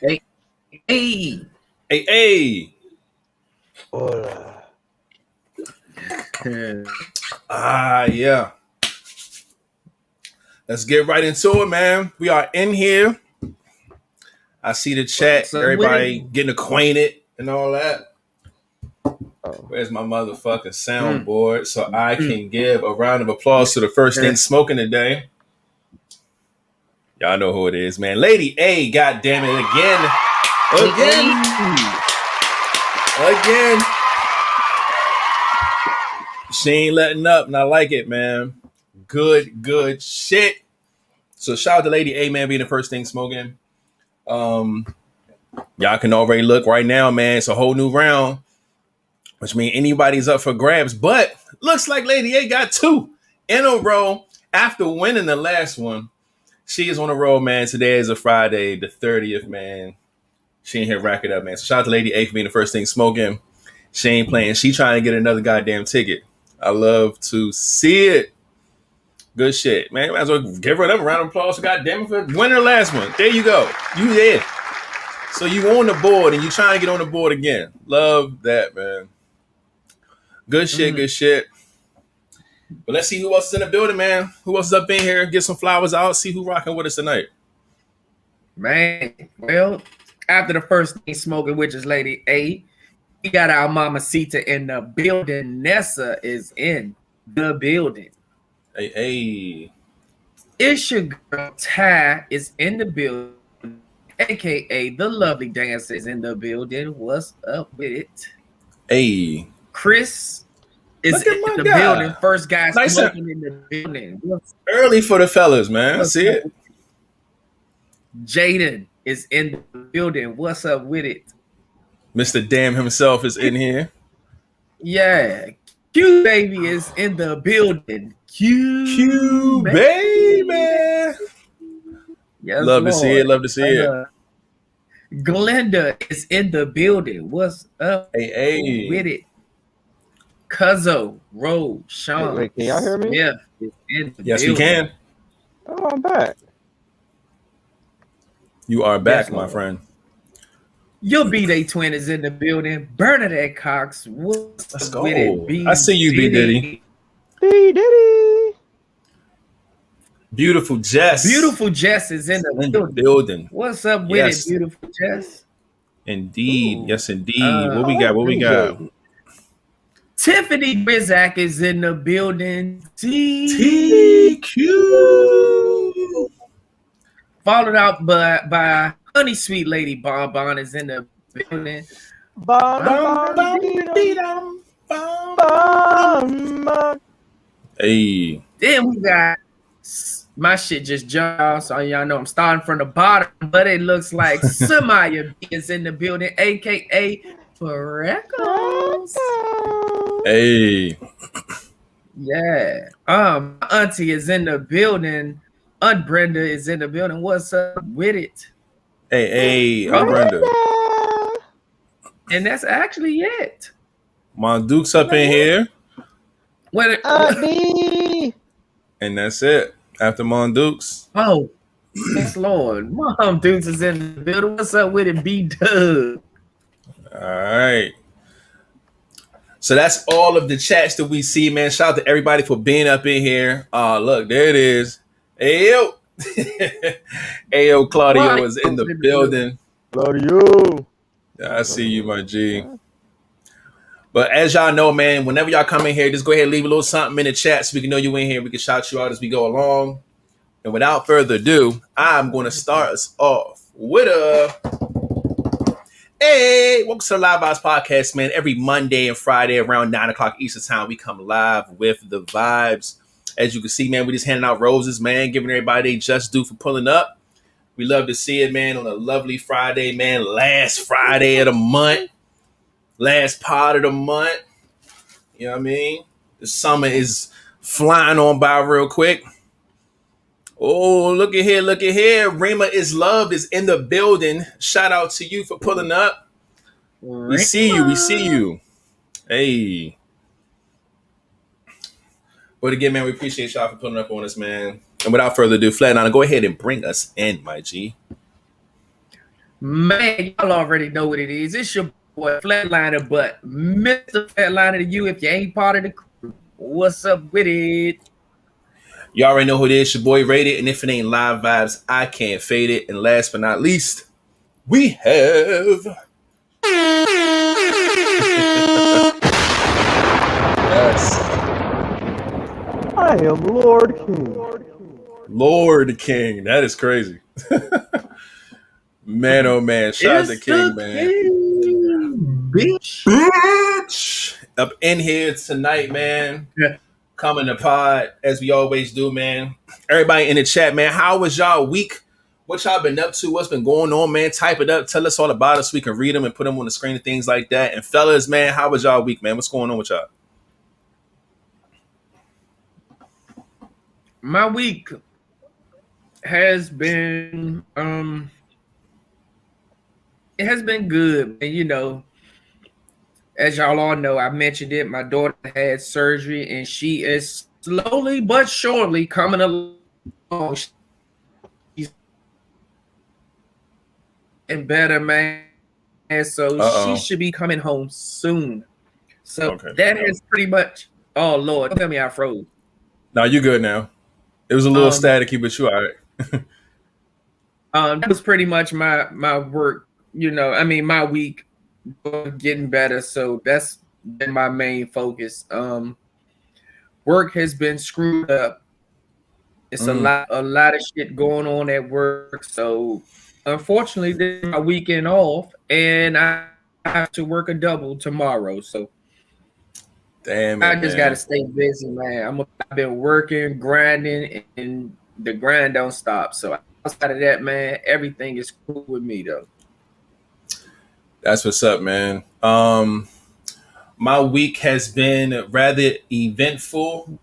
Hey, hey. Hey. Hola. Yeah. Let's get right into it, man. We are in here. I see the chat. What's up with Everybody it? getting acquainted and all that. Oh. Where's my motherfucking soundboard so I can give a round of applause to the first thing smoking today? Y'all know who it is, man. Lady A, God damn it, again. She ain't letting up, and I like it, man. Good shit. So shout out to Lady A, man, being the first thing smoking. Y'all can already look right now, man. It's a whole new round, which means anybody's up for grabs. But looks like Lady A got 2 in a row after winning the last one. She is on the road, man. Today is a Friday, the 30th, man. She ain't here rack it up, man. So shout out to Lady A for being the first thing smoking. She ain't playing. She trying to get another goddamn ticket. I love to see it. Good shit, man. Might as well give her another round of applause. Goddamn it, for winning the last one. There you go. You there. So you on the board and you trying to get on the board again. Love that, man. Good shit. But let's see who else is in the building, man. Who else is up in here? Get some flowers out. See who rocking with us tonight. Man, well, after the first thing smoking, which is Lady A, we got our mamacita in the building. Nessa is in the building. Hey. It's your girl Ty is in the building, aka the lovely dancer is in the building. What's up with it? Hey. Chris is Look at in my the guy. building. First guy Nice smoking in the building. Early for the fellas, man. See it? Jaden is in the building. What's up with it? Mr. Damn himself is in here. Yeah. Q baby is in the building. Q baby. Yes, Love Lord. to see it. Glenda is in the building. What's up Hey. with it? Cuzzo, Rowe, Sean, Wait, can y'all hear me? Smith is in the Yes, building. we can. Oh, I'm back. You are back, Yes, my Lord. friend. Your B-Day twin is in the building. Bernadette Cox. What's Let's up go. with it? B I see you, B Diddy. B Diddy. Beautiful Jess. Beautiful Jess is in the building. What's up with it, beautiful Jess? Indeed. Ooh. Yes, indeed. What we got? Tiffany Bizak is in the building. TQ. Followed out by Honey Sweet Lady Bonbon is in the building. Hey. Then we got my shit just jumped off, so y'all know I'm starting from the bottom, but it looks like Samaya is in the building, aka Freckles. Hey. Yeah. Auntie is in the building. Aunt Brenda is in the building. What's up with it? Hey, Aunt Brenda. And that's actually it. Monduke's up in here. And that's it. After Monduke's. Oh, yes, Lord. Mom Dukes is in the building. What's up with it, B-Dub? All right. So that's all of the chats that we see, man. Shout out to everybody for being up in here. Look, there it is. Ayo. Ayo, Claudio is in the building. Claudio. I see you, my G. But as y'all know, man, whenever y'all come in here, just go ahead and leave a little something in the chat so we can know you in here. We can shout you out as we go along. And without further ado, I'm going to start us off with hey, welcome to the Live Vibes Podcast, man. Every Monday and Friday around 9 o'clock Eastern Time, we come live with the vibes. As you can see, man, we just handing out roses, man, giving everybody they just due for pulling up. We love to see it, man, on a lovely Friday, man. Last Friday of the month. Last part of the month. You know what I mean? The summer is flying on by real quick. Oh, look at here. Rima is Love is in the building. Shout out to you for pulling up. We see you. Hey. But again, man, we appreciate y'all for pulling up on us, man. And without further ado, Flatliner, go ahead and bring us in, my G. Man, y'all already know what it is. It's your boy Flatliner, but Mr. Flatliner to you if you ain't part of the crew. What's up with it? You already know who it is. Your boy Rated, and if it ain't live vibes, I can't fade it. And last but not least, we have. Yes, I am Lord King. Lord King. That is crazy. Man, oh man, shout out to It's King, the man. king, bitch. Bitch, up in here tonight, man. Yeah. Coming to pod as we always do, man. Everybody in the chat, man. How was y'all week? What y'all been up to? What's been going on, man? Type it up. Tell us all about it so we can read them and put them on the screen and things like that. And fellas, man, how was y'all week, man? What's going on with y'all? My week has been it has been good. And you know, as y'all all know, I mentioned it. My daughter had surgery and she is slowly but surely coming along. She's getting better, man. And so she should be coming home soon. So that is pretty much. Oh Lord, don't tell me I froze. No, you good now. It was a little staticky, but you all right. That was pretty much my work. You know, I mean my week getting better. So that's been my main focus. Work has been screwed up. It's a lot of shit going on at work. So unfortunately, this is my weekend off, and I have to work a double tomorrow. So damn it, I just gotta stay busy, man. I've been working, grinding, and the grind don't stop. So outside of that, man, everything is cool with me though. That's what's up, man. My week has been rather eventful.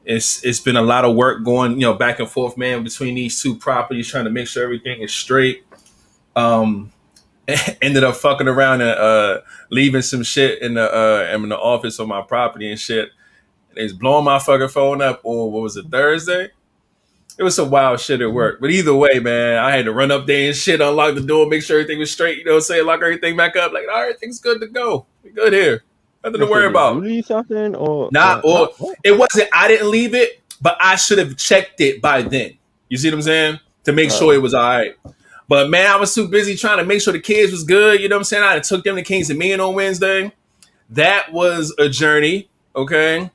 It's been a lot of work going, back and forth, man, between these two properties, trying to make sure everything is straight. Ended up fucking around and leaving some shit in the office on my property and shit. It's blowing my fucking phone up. Or what was it, Thursday? It was some wild shit at work. But either way, man, I had to run up there and shit, unlock the door, make sure everything was straight, you know what I'm saying? Lock everything back up. Like, all right, everything's good to go. We good here. Nothing to worry about. Did you leave something or it wasn't, I didn't leave it, but I should have checked it by then. You see what I'm saying? To make sure it was all right. But man, I was too busy trying to make sure the kids was good. You know what I'm saying? I took them to Kings and Mean on Wednesday. That was a journey. Okay.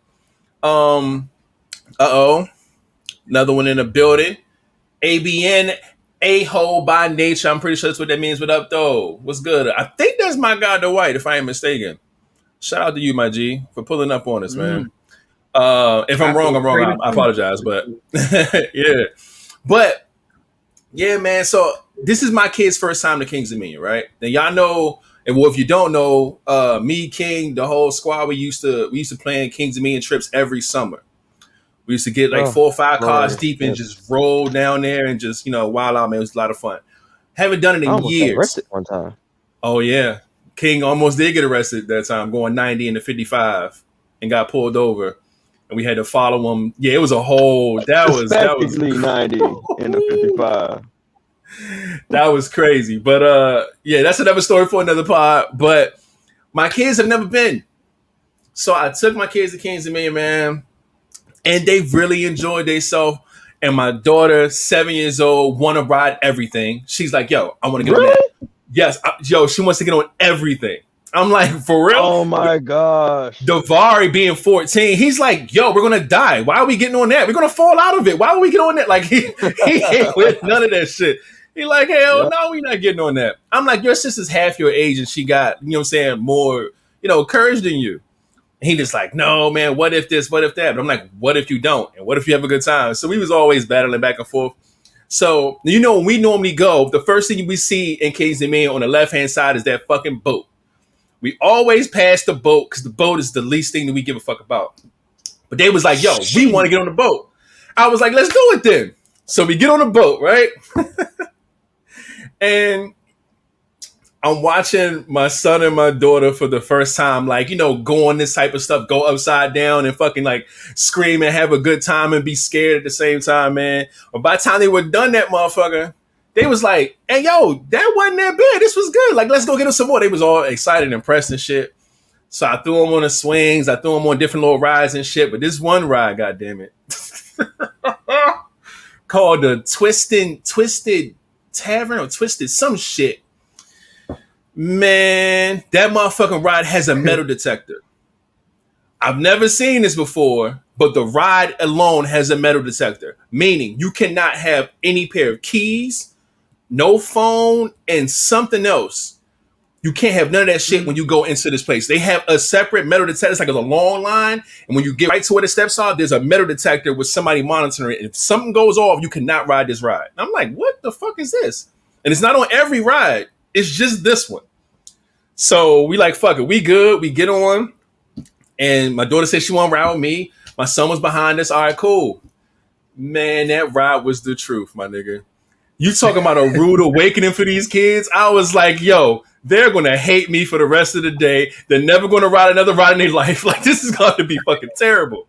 Another one in the building. ABN, a-hole by nature. I'm pretty sure that's what that means. What up, though? What's good? I think that's my guy, the White, if I ain't mistaken. Shout out to you, my G, for pulling up on us, man. If I'm wrong, I'm wrong. I apologize. But yeah. But yeah, man. So this is my kid's first time to Kings and Mean, right? Now y'all know, and well, if you don't know, me, King, the whole squad, we used to plan Kings and Mean trips every summer. We used to get like 4 or 5 cars deep and just roll down there and just, wild out, man. It was a lot of fun. Haven't done it in years. Got arrested one time. Oh, yeah. King almost did get arrested that time, going 90 into 55 and got pulled over. And we had to follow him. Yeah, it was a whole, that was 90 into 55. That was crazy. But yeah, that's another story for another pod. But my kids have never been. So I took my kids to Kings and Mean, man. And they really enjoyed themselves. And my daughter, 7 years old, want to ride everything. She's like, yo, I want to get on that. Yes. She wants to get on everything. I'm like, for real? Oh, my gosh. Davari being 14, he's like, yo, we're going to die. Why are we getting on that? We're going to fall out of it. Why would we get on that? Like, he ain't with none of that shit. He like, hell no, we're not getting on that. I'm like, your sister's half your age and she got, you know what I'm saying, more, courage than you. He just like, no, man, what if this, what if that? But I'm like, what if you don't? And what if you have a good time? So we was always battling back and forth. So, when we normally go, the first thing we see in Kings and Mean on the left-hand side is that fucking boat. We always pass the boat because the boat is the least thing that we give a fuck about. But they was like, yo, we want to get on the boat. I was like, let's do it then. So we get on the boat, right? And I'm watching my son and my daughter for the first time, like, go on this type of stuff, go upside down and fucking like scream and have a good time and be scared at the same time, man. But by the time they were done that motherfucker, They was like, hey, yo, that wasn't that bad. This was good. Like, let's go get us some more. They was all excited and impressed and shit. So I threw them on the swings. I threw them on different little rides and shit. But this one ride, goddamn it, called the Twisted Tavern or Twisted some shit. Man, that motherfucking ride has a metal detector. I've never seen this before, but the ride alone has a metal detector, meaning you cannot have any pair of keys, no phone, and something else. You can't have none of that shit when you go into this place. They have a separate metal detector. It's like a long line. And when you get right to where the steps are, there's a metal detector with somebody monitoring it. If something goes off, you cannot ride this ride. And I'm like, what the fuck is this? And it's not on every ride. It's just this one. So we like, fuck it. We good. We get on. And my daughter said she want to ride with me. My son was behind us. All right, cool. Man, that ride was the truth, my nigga. You talking about a rude awakening for these kids? I was like, yo, they're going to hate me for the rest of the day. They're never going to ride another ride in their life. Like, this is going to be fucking terrible.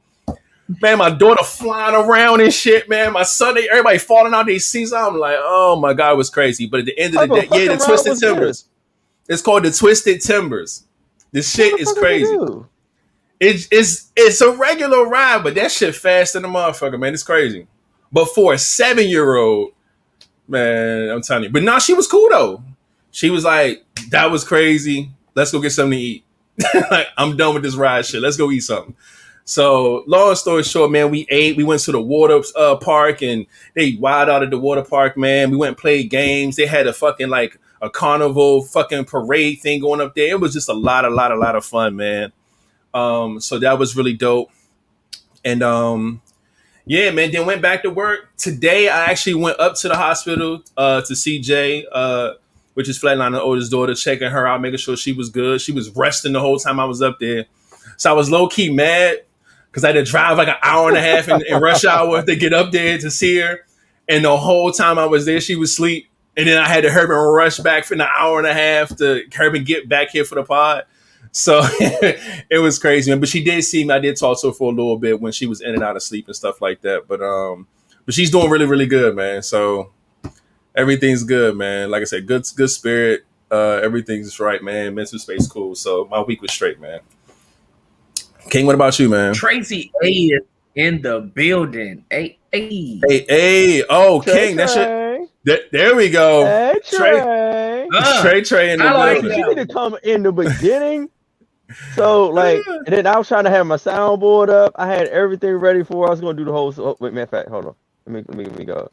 Man, my daughter flying around and shit, man. My son, everybody falling out their seats. I'm like, oh my God, it was crazy. But at the end of the day, yeah, the Twisted Timbers. It's called the Twisted Timbers. This shit is crazy. It's a regular ride, but that shit fast than a motherfucker, man. It's crazy. But for a 7-year-old, man, I'm telling you. But nah, she was cool though. She was like, that was crazy. Let's go get something to eat. Like, I'm done with this ride shit. Let's go eat something. So long story short, man, we ate. We went to the water park and they wild out at the water park, man. We went and played games. They had a fucking like a carnival fucking parade thing going up there. It was just a lot of fun, man. So that was really dope. And yeah, man, then went back to work. Today I actually went up to the hospital to see Jay, which is Flatline's oldest daughter, checking her out, making sure she was good. She was resting the whole time I was up there. So I was low-key mad because I had to drive like an hour and a half in rush hour to get up there to see her. And the whole time I was there, she was asleep. And then I had to hurry and rush back for an hour and a half to hurry and get back here for the pod. So it was crazy, man. But she did see me. I did talk to her for a little bit when she was in and out of sleep and stuff like that. But she's doing really, really good, man. So everything's good, man. Like I said, good spirit. Everything's right, man. Mental space cool. So my week was straight, man. King, what about you, man? Tracy A is in the building. Hey. Oh, King, that shit. There we go. Hey, Trey in the building. You need to come in the beginning. So, like, and then I was trying to have my soundboard up. I had everything ready for. I was going to do the whole. Oh, wait, matter of fact, hold on. Let me go.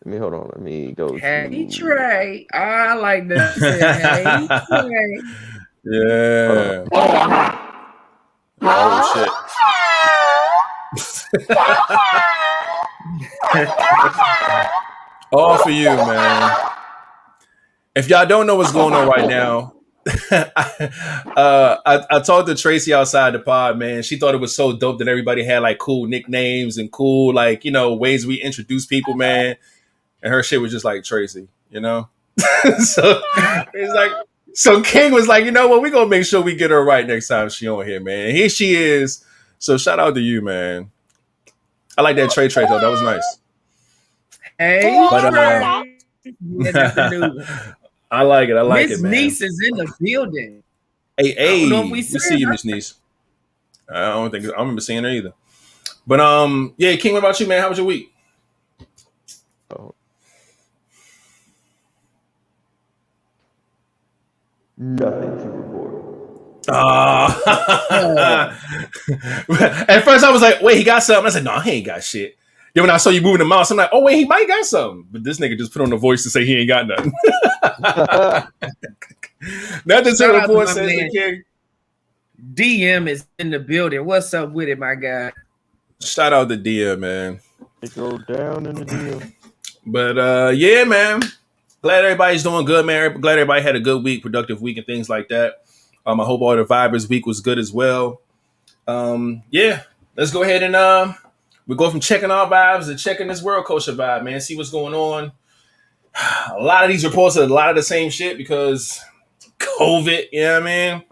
Hold on. Let me go. Hey, Trey. I like that. Hey, Trey. Yeah. Oh shit. All for you, man. If y'all don't know what's going on right now, I talked to Tracy outside the pod, man. She thought it was so dope that everybody had like cool nicknames and cool, like, you know, ways we introduce people, man. And her shit was just like Tracy, you know? So it's like, so King was like, you know what? We're going to make sure we get her right next time she on here, man. Here she is. So shout out to you, man. I like that Trey though. That was nice. Hey, but, I like it. Miss man. Niece is in the building. Hey, we see you, Miss Niece. I don't remember seeing her either. But yeah, King, what about you, man? How was your week? Oh. Nothing to report. At first I was like, wait, he got something. I said, no, he ain't got shit. Then when I saw you moving the mouse, I'm like, oh wait, he might got something. But this nigga just put on the voice to say he ain't got nothing. Nothing to report, says the King. DM is in the building. What's up with it, my guy? Shout out to DM, man. It goes down in the DM. But yeah, man. Glad everybody's doing good, man. Glad everybody had a good week, productive week, and things like that. I hope all the Vibez week was good as well. Yeah, let's go ahead and we go from checking our vibes to checking this world culture vibe, man. See what's going on. A lot of these reports are a lot of the same shit because COVID, you know what I mean?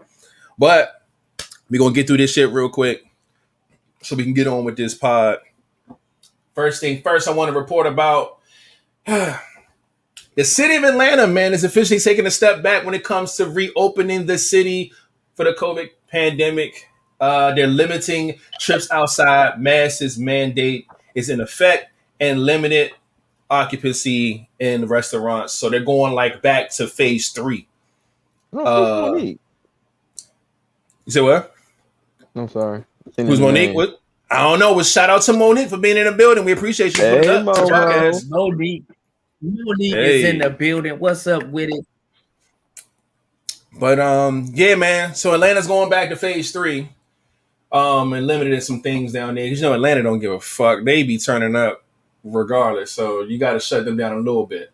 But we're going to get through this shit real quick so we can get on with this pod. First thing first, I want to report about The city of Atlanta, man, is officially taking a step back when it comes to reopening the city for the COVID pandemic. They're limiting trips outside. Masks mandate is in effect and limited occupancy in restaurants. So they're going like back to phase 3. No, who's Monique? You say what? I'm sorry. Who's Monique? What? I don't know. Well, shout out to Monique for being in the building. We appreciate you. Hey, Monique is in the building. What's up with it? But yeah, man. So Atlanta's going back to phase 3. And limited some things down there. Because Atlanta don't give a fuck. They be turning up regardless. So you gotta shut them down a little bit.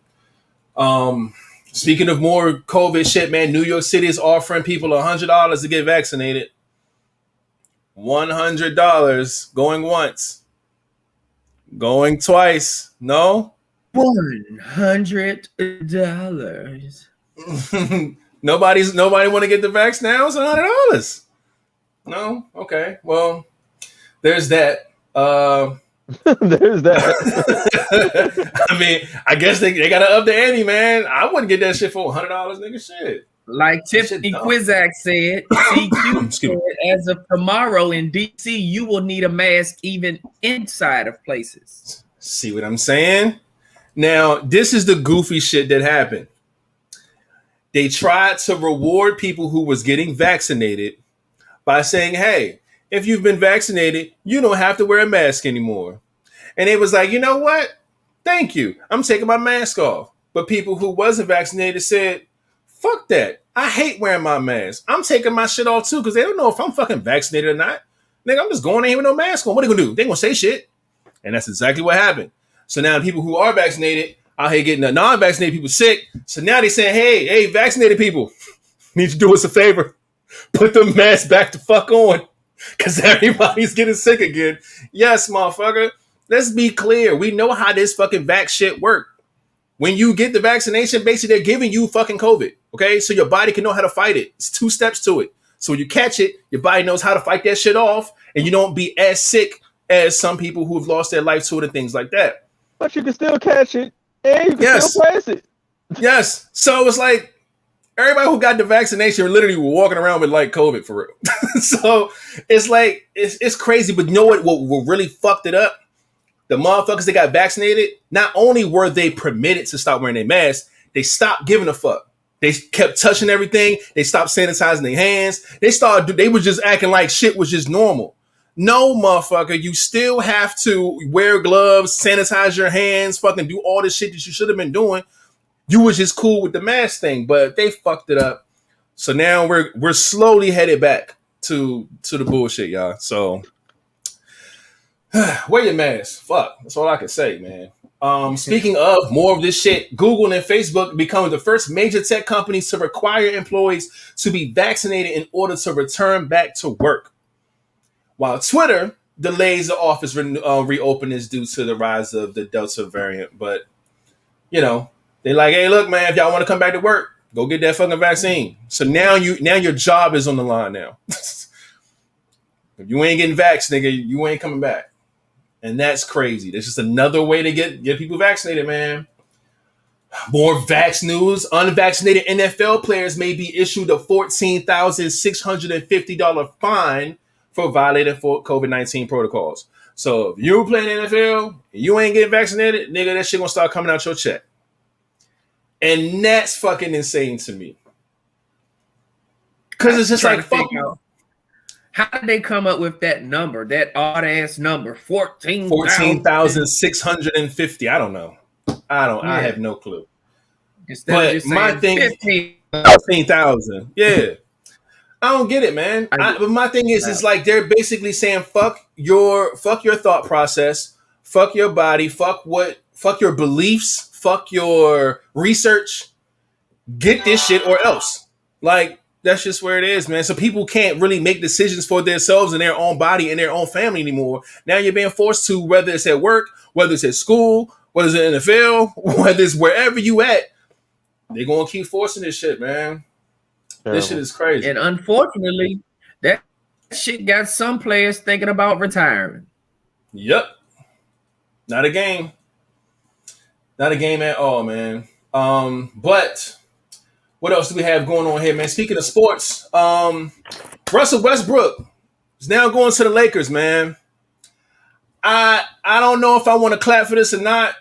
Speaking of more COVID shit, man, New York City is offering people $100 to get vaccinated. $100 going once. Going twice. No? $100. Nobody want to get the vax now? It's $100. No? Okay. Well, there's that. There's that. I mean, I guess they gotta up the ante, man. I wouldn't get that shit for $100, nigga. Shit. Like Tiffany Quizak said, CQ said, as of tomorrow in DC, you will need a mask even inside of places. See what I'm saying? Now, this is the goofy shit that happened. They tried to reward people who was getting vaccinated by saying, hey, if you've been vaccinated, you don't have to wear a mask anymore. And it was like, you know what? Thank you. I'm taking my mask off. But people who wasn't vaccinated said, fuck that. I hate wearing my mask. I'm taking my shit off too because they don't know if I'm fucking vaccinated or not. Nigga, I'm just going in here with no mask on. What are they going to do? They going to say shit. And that's exactly what happened. So now people who are vaccinated out here getting the non-vaccinated people sick. So now they saying, hey, vaccinated people, need to do us a favor. Put the mask back the fuck on because everybody's getting sick again. Yes, motherfucker. Let's be clear. We know how this fucking vax shit work. When you get the vaccination, basically they're giving you fucking COVID. Okay, so your body can know how to fight it. It's 2 steps to it. So when you catch it, your body knows how to fight that shit off, and you don't be as sick as some people who have lost their life to it and things like that. But you can still catch it, and you can still pass it. Yes. So it's like everybody who got the vaccination literally were walking around with like COVID for real. So it's like it's crazy. But you know what really fucked it up? The motherfuckers that got vaccinated, not only were they permitted to stop wearing their masks, they stopped giving a fuck. They kept touching everything. They stopped sanitizing their hands. They were just acting like shit was just normal. No, motherfucker, you still have to wear gloves, sanitize your hands, fucking do all the shit that you should have been doing. You was just cool with the mask thing, but they fucked it up. So now we're slowly headed back to the bullshit, y'all. So wear your mask. Fuck. That's all I can say, man. Speaking of more of this shit, Google and Facebook become the first major tech companies to require employees to be vaccinated in order to return back to work. While Twitter delays the office reopenings due to the rise of the Delta variant. But, they're like, hey, look, man, if y'all want to come back to work, go get that fucking vaccine. So now your job is on the line now. If you ain't getting vaxxed, nigga, you ain't coming back. And that's crazy. There's just another way to get people vaccinated, man. More vax news. Unvaccinated NFL players may be issued a $14,650 fine for violating COVID-19 protocols. So if you're playing NFL and you ain't getting vaccinated, nigga, that shit gonna start coming out your check. And that's fucking insane to me. Because it's just like, fuck you. How did they come up with that number, that odd ass number, 14,650? I don't know. I have no clue. But my thing, 15,000. Yeah, I don't get it, man. But my thing is, it's like they're basically saying, fuck your thought process, fuck your body, fuck your beliefs, fuck your research. Get this shit or else. Like. That's just where it is, man. So people can't really make decisions for themselves and their own body and their own family anymore. Now you're being forced to, whether it's at work, whether it's at school, whether it's in the NFL, whether it's wherever you at, they're going to keep forcing this shit, man. Terrible. This shit is crazy. And unfortunately, that shit got some players thinking about retiring. Yep. Not a game. Not a game at all, man. But what else do we have going on here, man? Speaking of sports, Russell Westbrook is now going to the Lakers, man. I don't know if I want to clap for this or not.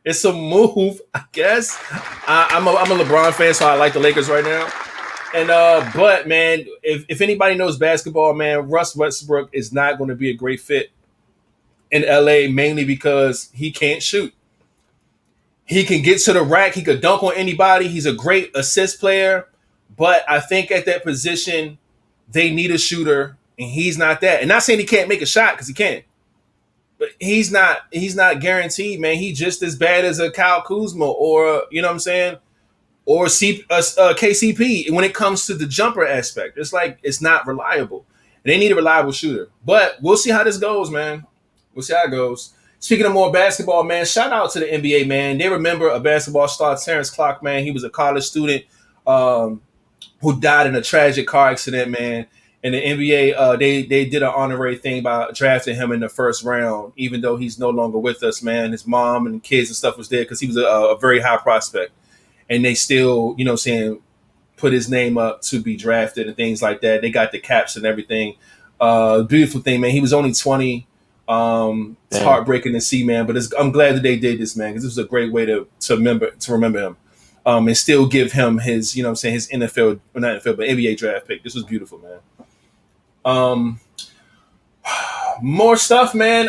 It's a move, I guess. I'm a LeBron fan, so I like the Lakers right now. And but man, if anybody knows basketball, man, Russ Westbrook is not going to be a great fit in LA, mainly because he can't shoot. He can get to the rack, he could dunk on anybody. He's a great assist player, but I think at that position they need a shooter, and he's not that. And not saying he can't make a shot, because he can. But he's not guaranteed, man. He's just as bad as a Kyle Kuzma or, you know what I'm saying, or KCP when it comes to the jumper aspect. It's like it's not reliable. And they need a reliable shooter. But we'll see how this goes, man. We'll see how it goes. Speaking of more basketball, man, shout out to the NBA, man. They remember a basketball star, Terrence Clark, man. He was a college student who died in a tragic car accident, man. And the NBA, they did an honorary thing by drafting him in the first round, even though he's no longer with us, man. His mom and kids and stuff was there because he was a very high prospect. And they still, you know what I'm saying, put his name up to be drafted and things like that. They got the caps and everything. Beautiful thing, man. He was only 20. It's heartbreaking to see, man. But I'm glad that they did this, man, because this was a great way to remember him. And still give him his, you know what I'm saying, his NFL, well, not NFL, but NBA draft pick. This was beautiful, man. More stuff, man.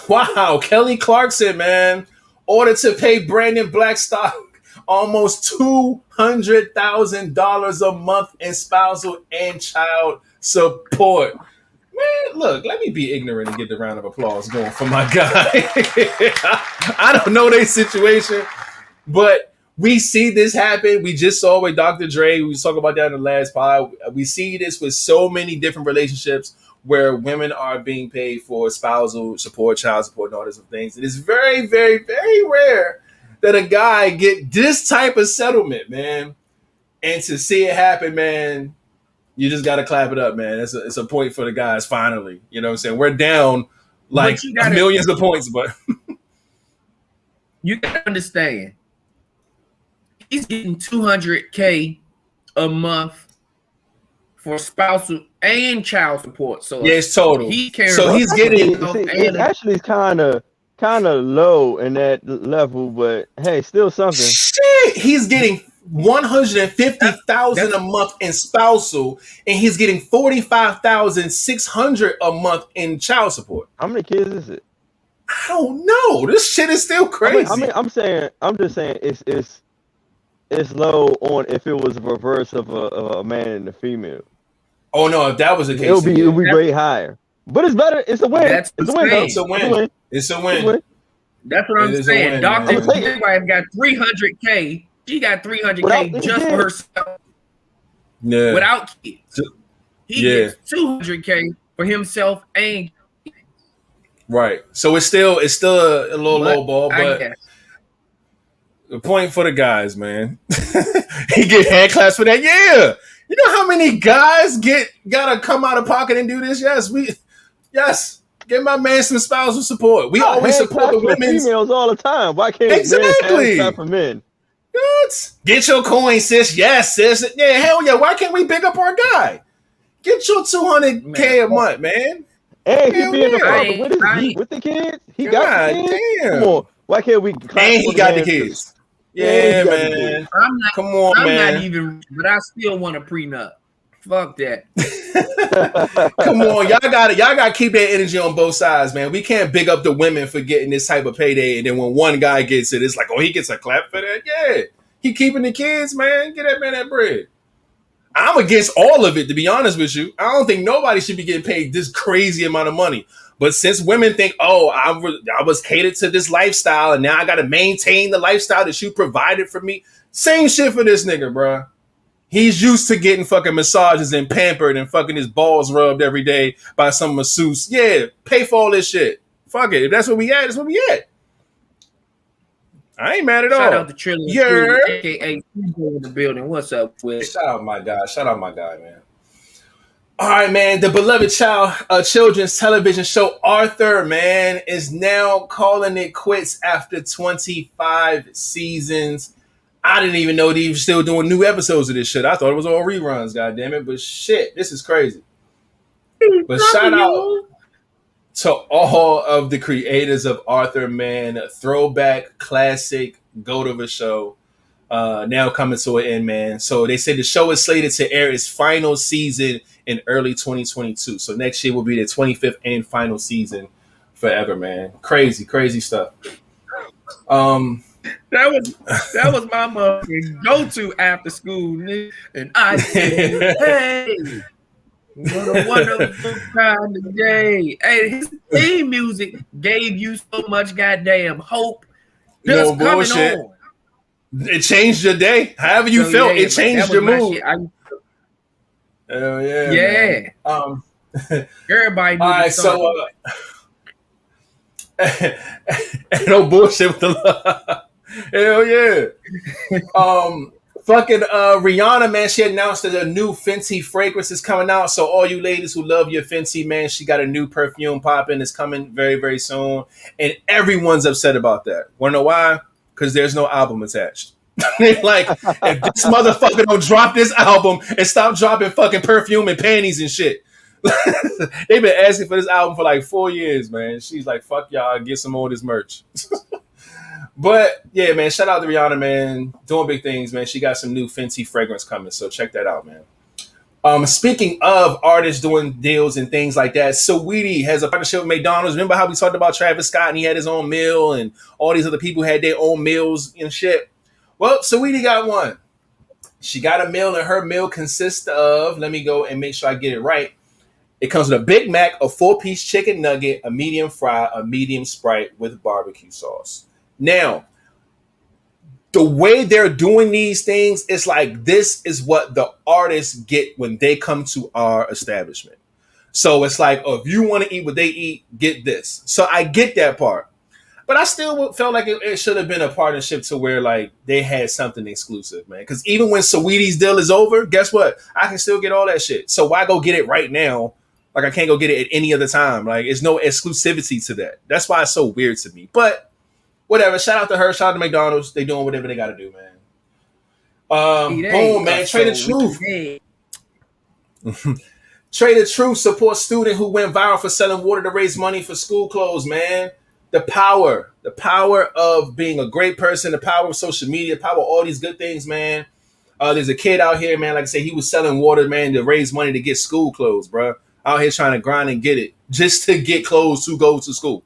Wow, Kelly Clarkson, man, ordered to pay Brandon Blackstock almost $200,000 a month in spousal and child support. Man, look, let me be ignorant and get the round of applause going for my guy. I don't know their situation, but we see this happen. We just saw with Dr. Dre. We was talking about that in the last pod. We see this with so many different relationships where women are being paid for spousal support, child support, and all these things. It is very, very, very rare that a guy get this type of settlement, man. And to see it happen, man, you just got to clap it up, man. It's a point for the guys, finally. You know what I'm saying? We're down like millions of points, but you got to understand. He's getting $200K a month for spousal and child support. So yeah, it's total. He's getting. It actually kind of low in that level, but hey, still something. Shit, he's getting $150,000 a month in spousal, and he's getting $45,600 a month in child support. How many kids is it? I don't know. This shit is still crazy. I'm just saying it's low on if it was a reverse of a man and a female. Oh no, if that was the case, it'll be way higher. But it's better. It's a win. It's a win. It's a win. That's what I'm saying. Dr. Dre got $300K. She got $300K just for herself. Yeah. Without kids. He gets $200K for himself and kids. Right. So it's still a little low ball, but the point for the guys, man. He get hand claps for that. Yeah. You know how many guys gotta come out of pocket and do this? Yes. Give my man some spousal support. We always support the women. Females all the time. Why can't exactly hand for men? What? Get your coin, sis. Yes, sis. Yeah, hell yeah. Why can't we pick up our guy? Get your $200K a month, man. And he being the father with the kids. He got the kids. Damn. Come on. Why can't we? And he got the kids. Yeah, man. Come on, man. I'm not even, but I still want a prenup. Fuck that. Come on, y'all gotta keep that energy on both sides, man. We can't big up the women for getting this type of payday, and then when one guy gets it, it's like, oh, he gets a clap for that. Yeah, he keeping the kids, man. Get that man that bread. I'm against all of it, to be honest with you. I don't think nobody should be getting paid this crazy amount of money. But since women think, oh, I was catered to this lifestyle, and now I got to maintain the lifestyle that you provided for me. Same shit for this nigga, bro. He's used to getting fucking massages and pampered and fucking his balls rubbed every day by some masseuse. Yeah, pay for all this shit. Fuck it. If that's what we at, that's what we at. I ain't mad at all. Shout out to Trillion, a.k.a. in the building. What's up, with? Shout out my guy, man. All right, man. The beloved children's television show Arthur, man, is now calling it quits after 25 seasons. I didn't even know they were still doing new episodes of this shit. I thought it was all reruns, goddammit. But shit, this is crazy. But shout out to all of the creators of Arthur, man. Throwback, classic, go to the show. Now coming to an end, man. So they said the show is slated to air its final season in early 2022. So next year will be the 25th and final season forever, man. Crazy, crazy stuff. That was my motherfucking go-to after school, nigga. And I said, hey, what a wonderful kind of day. Hey, his theme music gave you so much goddamn hope. Just no coming bullshit. on. It changed your day. However you felt, it changed your mood. Hell yeah. Yeah. Everybody knew. All right, so no bullshit with the love. Hell yeah. Fucking Rihanna, man, she announced that a new Fenty fragrance is coming out. So all you ladies who love your Fenty, man, she got a new perfume popping. It's coming very, very soon. And everyone's upset about that. Wanna know why? Because there's no album attached. Like, if this motherfucker don't drop this album and stop dropping fucking perfume and panties and shit. They've been asking for this album for like 4 years, man. She's like, fuck y'all, get some more of this merch. But yeah, man, shout out to Rihanna, man. Doing big things, man. She got some new Fenty fragrance coming, so check that out, man. Speaking of artists doing deals and things like that, Saweetie has a partnership with McDonald's. Remember how we talked about Travis Scott and he had his own meal and all these other people had their own meals and shit? Well, Saweetie got one. She got a meal, and her meal consists of, let me go and make sure I get it right. It comes with a Big Mac, a 4-piece chicken nugget, a medium fry, a medium Sprite with barbecue sauce. Now, the way they're doing these things, it's like this is what the artists get when they come to our establishment. So it's like, oh, if you want to eat what they eat, get this. So I get that part. But I still felt like it should have been a partnership to where like they had something exclusive, man. Because even when Saweetie's deal is over, guess what? I can still get all that shit. So why go get it right now? Like I can't go get it at any other time. Like there's no exclusivity to that. That's why it's so weird to me. But whatever. Shout out to her. Shout out to McDonald's. They doing whatever they got to do, man. Boom, man. Trade the Truth. Trade the Truth supports student who went viral for selling water to raise money for school clothes, man. The power of being a great person, the power of social media, the power of all these good things, man. There's a kid out here, man, like I say, he was selling water, man, to raise money to get school clothes, bro. Out here trying to grind and get it just to get clothes to go to school.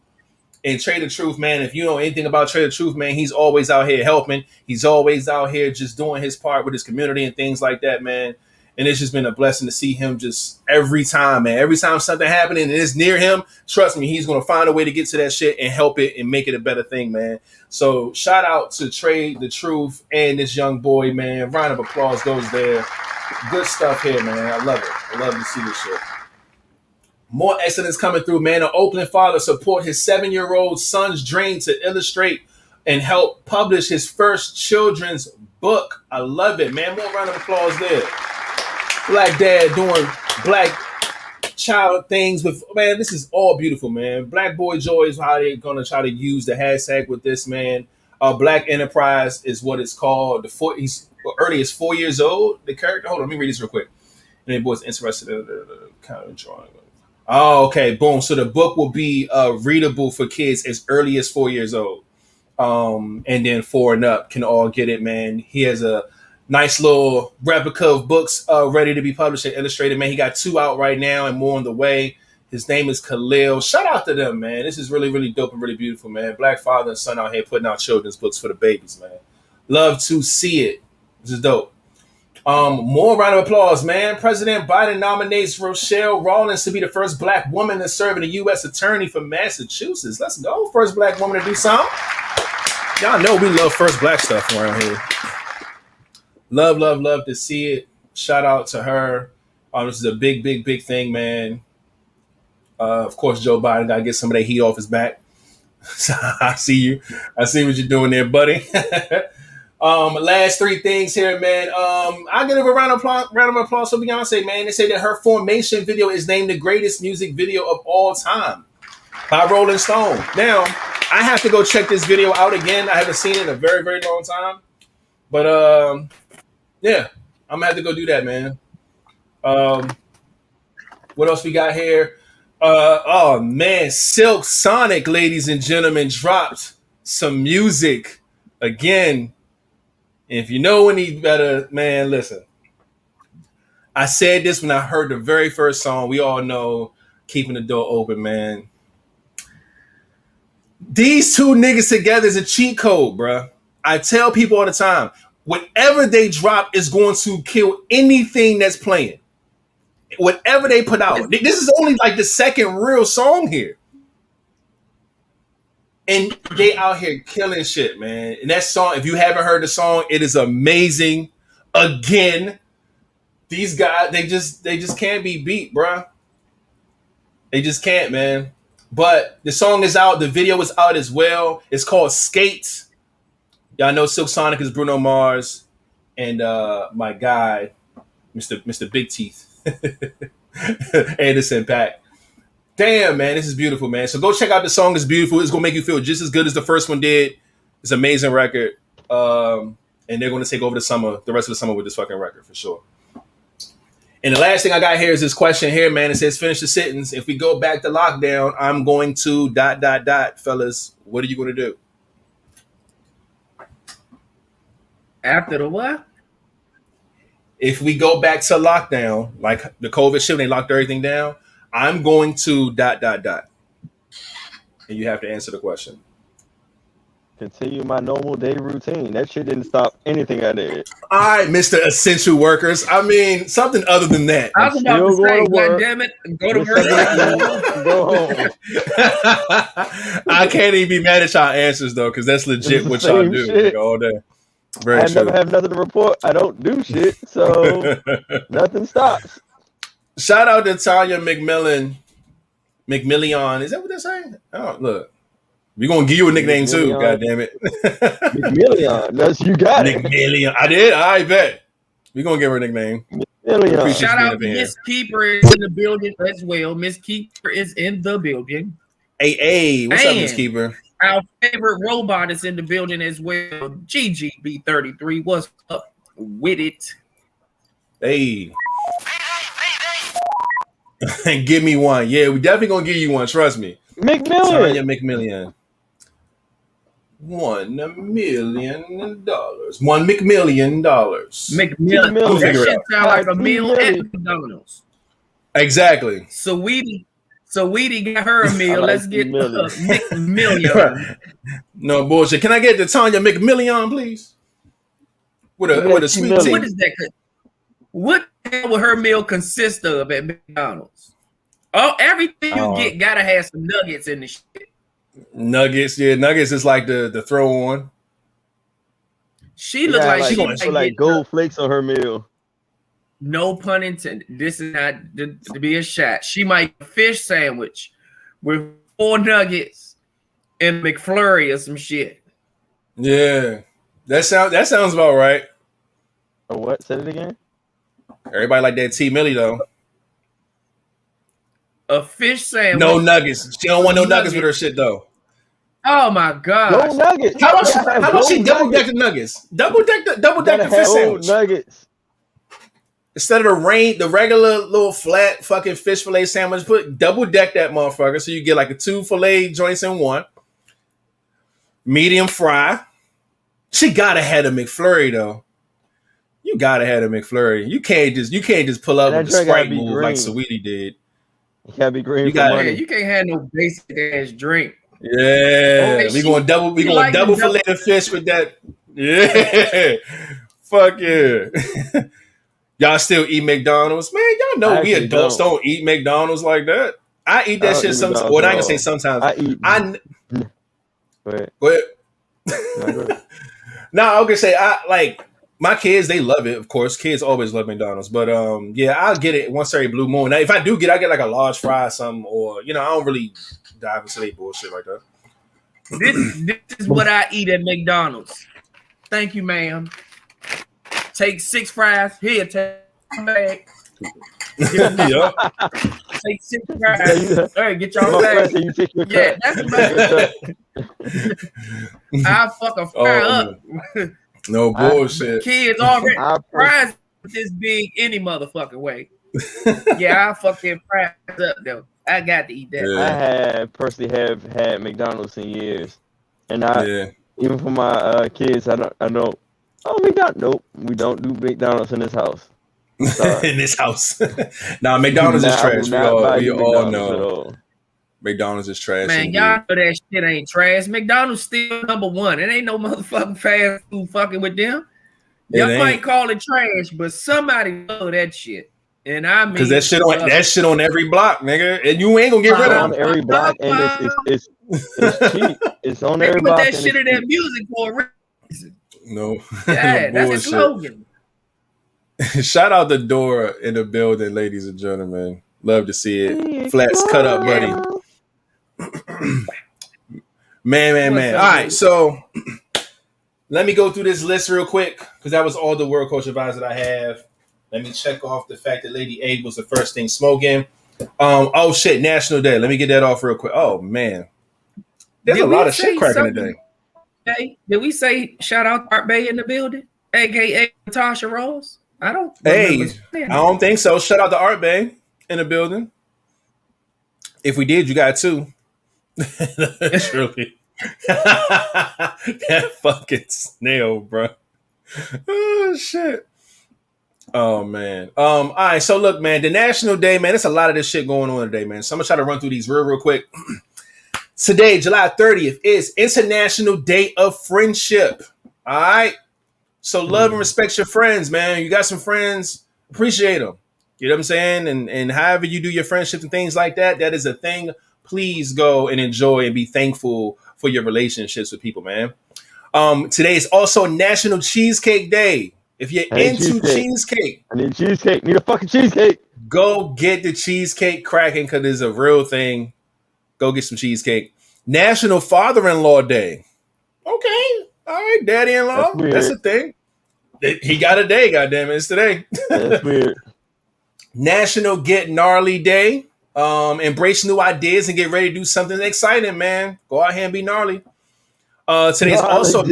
And Trade the Truth, man, if you know anything about Trade the Truth, man, he's always out here helping. He's always out here just doing his part with his community and things like that, man. And it's just been a blessing to see him just every time, man. Every time something happening and it's near him, trust me, he's going to find a way to get to that shit and help it and make it a better thing, man. So shout out to Trade the Truth and this young boy, man. Round of applause goes there. Good stuff here, man. I love it. I love to see this shit. More excellence coming through, man. An Oakland father support his 7-year-old son's dream to illustrate and help publish his first children's book. I love it, man. More round of applause there. Black dad doing black child things with, man, this is all beautiful, man. Black Boy Joy is how they're going to try to use the hashtag with this, man. Black Enterprise is what it's called. He's early as 4 years old. The character, hold on, let me read this real quick. And the boy's interested in the kind of drawing. Oh, okay, boom. So the book will be readable for kids as early as 4 years old. And then 4 and up can all get it, man. He has a nice little replica of books ready to be published and illustrated, man. He got 2 out right now and more on the way. His name is Khalil. Shout out to them, man. This is really, really dope and really beautiful, man. Black father and son out here putting out children's books for the babies, man. Love to see it. This is dope. More round of applause, man. President Biden nominates Rochelle Rawlins to be the first black woman to serve in a U.S. attorney for Massachusetts. Let's go. First black woman to do something. Y'all know we love first black stuff around here. Love, love, love to see it. Shout out to her. This is a big, big, big thing, man. Of course, Joe Biden got to get some of that heat off his back. I see you. I see what you're doing there, buddy. Last three things here, man. I give a round of applause for Beyonce, man. They say that her Formation video is named the greatest music video of all time by Rolling Stone. Now, I have to go check this video out again. I haven't seen it in a very, very long time. But yeah, I'm gonna have to go do that, man. What else we got here? Oh man, Silk Sonic, ladies and gentlemen, dropped some music again. If you know any better, man, listen. I said this when I heard the very first song. We all know Keeping the Door Open, man. These two niggas together is a cheat code, bruh. I tell people all the time, whatever they drop is going to kill anything that's playing. Whatever they put out. This is only like the second real song here. And they out here killing shit, man. And that song, if you haven't heard the song, it is amazing. Again, these guys, they just can't be beat, bruh. They just can't, man. But the song is out. The video is out as well. It's called Skate. Y'all know Silk Sonic is Bruno Mars. And my guy, Mr. Big Teeth. Anderson .Paak. Damn, man, this is beautiful, man. So go check out the song. It's beautiful. It's gonna make you feel just as good as the first one did. It's an amazing record. And they're gonna take over the rest of the summer with this fucking record for sure. And the last thing I got here is this question here, man. It says, finish the sentence. If we go back to lockdown, I'm going to ... Fellas, what are you gonna do? After the what? If we go back to lockdown, like the COVID shit, they locked everything down, I'm going to ... And you have to answer the question. Continue my normal day routine. That shit didn't stop anything I did. All right, Mr. Essential Workers. I mean, something other than that. I was about to say, God damn it, go to work. Go home. I can't even be mad at y'all answers, though, because that's legit what y'all do like, all day. Very I true. never have nothing to report. I don't do shit, so nothing stops. Shout out to Tanya McMillian. Is that what they're saying? Oh, look. We're going to give you a nickname too, goddammit. McMillian. That's you got it. McMillian. I did? I bet. We're going to give her a nickname. Shout out to Miss Keeper is in the building as well. Miss Keeper is in the building. Hey, what's up, Miss Keeper? Our favorite robot is in the building as well. GGB33. What's up with it? Hey. Give me one. Yeah, we definitely going to give you one. Trust me. McMillian. Tanya McMillian. $1 million. $1 McMillion. McMillian. That shit sound like a meal at McDonald's. Exactly. Sweetie got her a meal. Let's get McMillian. No bullshit. Can I get the Tanya McMillian, please? With a sweet tea. What is that? What the hell would her meal consist of at McDonald's? Oh, everything you get gotta have some nuggets in the shit. Nuggets, yeah. Nuggets is like the throw on. She looks like she gonna like gold flakes on her meal. No pun intended. This is not to be a shot. She might get a fish sandwich with 4 nuggets and McFlurry or some shit. Yeah, that sounds about right. Oh, what? Say it again. Everybody like that T Millie though. A fish sandwich. No nuggets. She don't want no nuggets with her shit though. Oh my god. No nuggets. How about she double deck the nuggets? Double deck the fish sandwich. Nuggets. Instead of the regular little flat fucking fish fillet sandwich, put double deck that motherfucker so you get like a 2 fillet joints in one. Medium fry. She gotta have a McFlurry though. You gotta have a McFlurry. You can't just pull up with the Sprite move like Sweetie did. You gotta be green. You can't have no basic ass drink. Yeah, we going double fillet the fish with that. Yeah, fuck yeah. Y'all still eat McDonald's, man? Y'all know we adults don't eat McDonald's like that. I eat that shit sometimes. Well, I ain't gonna say sometimes. Go ahead. No, I was gonna say I like my kids. They love it, of course. Kids always love McDonald's, but yeah, I'll get it once every blue moon. Now, if I do I get like a large fry or something, or I don't really dive into that bullshit like that. This is what I eat at McDonald's. Thank you, ma'am. Take 6 fries. Here, take a bag. Yup. Take 6 fries. All right, get y'all bag. You take your Yeah, cut. that's about I'll fuck a fry up. No bullshit. Kids already fries this big any motherfucking way. Yeah, I'll fuck them fries up though. I got to eat that. Yeah. I personally have had McDonald's in years, and Yeah. even for my kids, I don't. Oh, McDonald's? Nope, we don't do McDonald's in this house. In this house. Nah, McDonald's is trash. We all know. McDonald's is trash. Man, indeed. y'all know that shit ain't trash. McDonald's still #1. It ain't no motherfucking fast food fucking with them. Y'all might call it trash, but somebody know that shit. And I mean, because that shit on every block, nigga, and you ain't gonna get rid of on every block, and it's cheap. It's on every block. Put that shit in that music for a reason. No, yeah, no that's a slogan. Shout out the door in the building, ladies and gentlemen. Love to see it. Flats cut up, buddy. Man. All right, so let me go through this list real quick because that was all the word culture vibes that I have. Let me check off the fact that Lady A was the first thing smoking. Oh shit, National Day. Let me get that off real quick. Oh man, there's a lot of shit cracking today. Hey, did we say shout out Art Bay in the building, aka Natasha Rose? I don't think so. Shout out to Art Bay in the building. If we did, you got 2. Truly. That fucking snail, bro. Oh shit. Oh man. All right. So look, man, the National Day, man, there's a lot of this shit going on today, man. So I'm gonna try to run through these real quick. Today, July 30th, is International Day of Friendship. All right. So love and respect your friends, man. You got some friends, appreciate them. You know what I'm saying? And however you do your friendships and things like that, that is a thing. Please go and enjoy and be thankful for your relationships with people, man. Today is also National Cheesecake Day. If you're into cheesecake, I need cheesecake. Need a fucking cheesecake. Go get the cheesecake cracking because it's a real thing. Go get some cheesecake. National Father-in-Law Day. Okay. All right, daddy-in-law. That's a thing. He got a day, goddammit. It's today. That's weird. National Get Gnarly Day. Embrace new ideas and get ready to do something exciting, man. Go out here and be gnarly. Today's also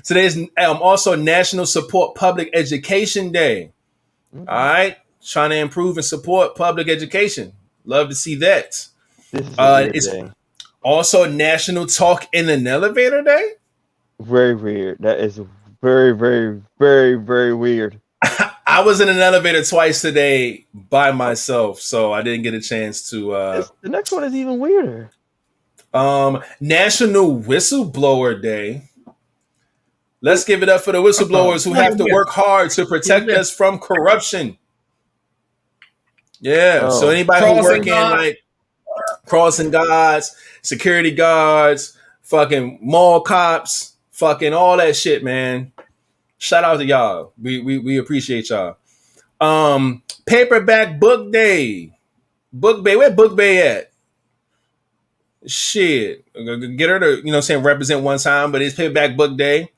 Today's also National Support Public Education Day. All right. Trying to improve and support public education. Love to see that. It's also National Talk in an Elevator Day. Very weird. That is very, very, very, very weird. I was in an elevator twice today by myself, so I didn't get a chance to. The next one is even weirder. National Whistleblower Day. Let's give it up for the whistleblowers who have to work hard to protect us from corruption. Yeah. So anybody who work in like crossing guards, security guards, fucking mall cops, fucking all that shit, man. Shout out to y'all. We appreciate y'all. Paperback Book Day. Book Bay. Where Book Bay at? Shit. Get her to, represent one time, but it's Paperback Book Day.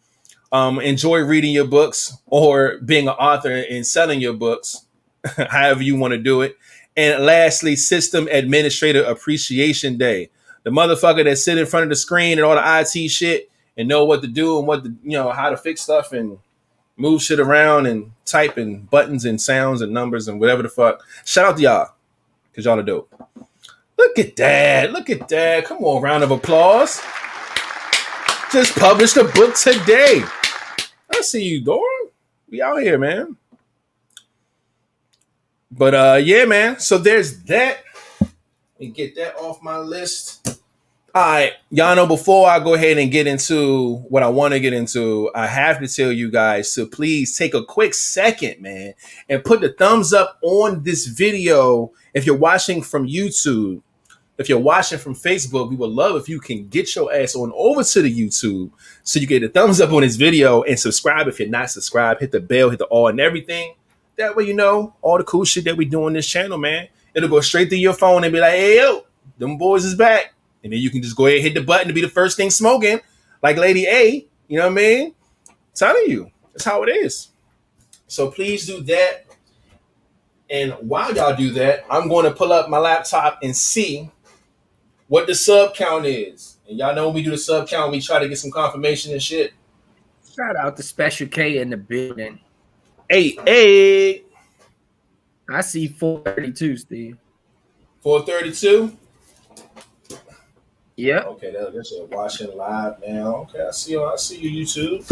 Enjoy reading your books or being an author and selling your books, however you want to do it. And lastly, System Administrator Appreciation Day. The motherfucker that sit in front of the screen and all the IT shit and know what to do and what to, how to fix stuff and move shit around and type and buttons and sounds and numbers and whatever the fuck. Shout out to y'all, because y'all are dope. Look at that. Look at that. Come on, round of applause. Just published a book today. I see you, Dora. We out here, man. But yeah, man. So there's that. Let me get that off my list. All right, y'all know before I go ahead and get into what I want to get into, I have to tell you guys to please take a quick second, man, and put the thumbs up on this video if you're watching from YouTube. If you're watching from Facebook, we would love if you can get your ass on over to the YouTube so you get a thumbs up on this video and subscribe if you're not subscribed. Hit the bell, hit the all and everything. That way you know all the cool shit that we do on this channel, man. It'll go straight through your phone and be like, hey, yo, them boys is back. And then you can just go ahead and hit the button to be the first thing smoking, like Lady A. You know what I mean? I'm telling you, that's how it is. So please do that. And while y'all do that, I'm going to pull up my laptop and see what the sub count is. And y'all know when we do the sub count, we try to get some confirmation and shit. Shout out to Special K in the building. Hey. I see 432, Steve. 432. Yep. Okay, that's it. Watching live now. Okay, I see you, YouTube.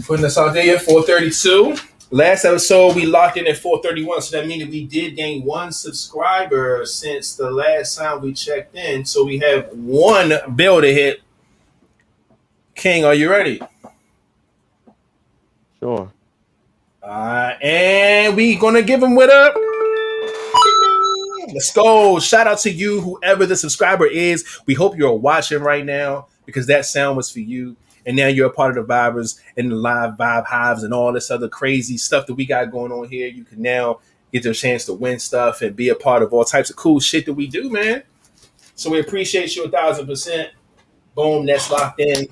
Putting us out there, 432. Last episode, we locked in at 431, so that means that we did gain one subscriber since the last time we checked in. So we have one bill to hit. King, are you ready? Sure. And we gonna give him with a. Let's go. Shout out to you, whoever the subscriber is. We hope you're watching right now because that sound was for you. And now you're a part of the Vibers and the live Vibe Hives and all this other crazy stuff that we got going on here. You can now get your chance to win stuff and be a part of all types of cool shit that we do, man. So we appreciate you 1,000%. Boom, that's locked in.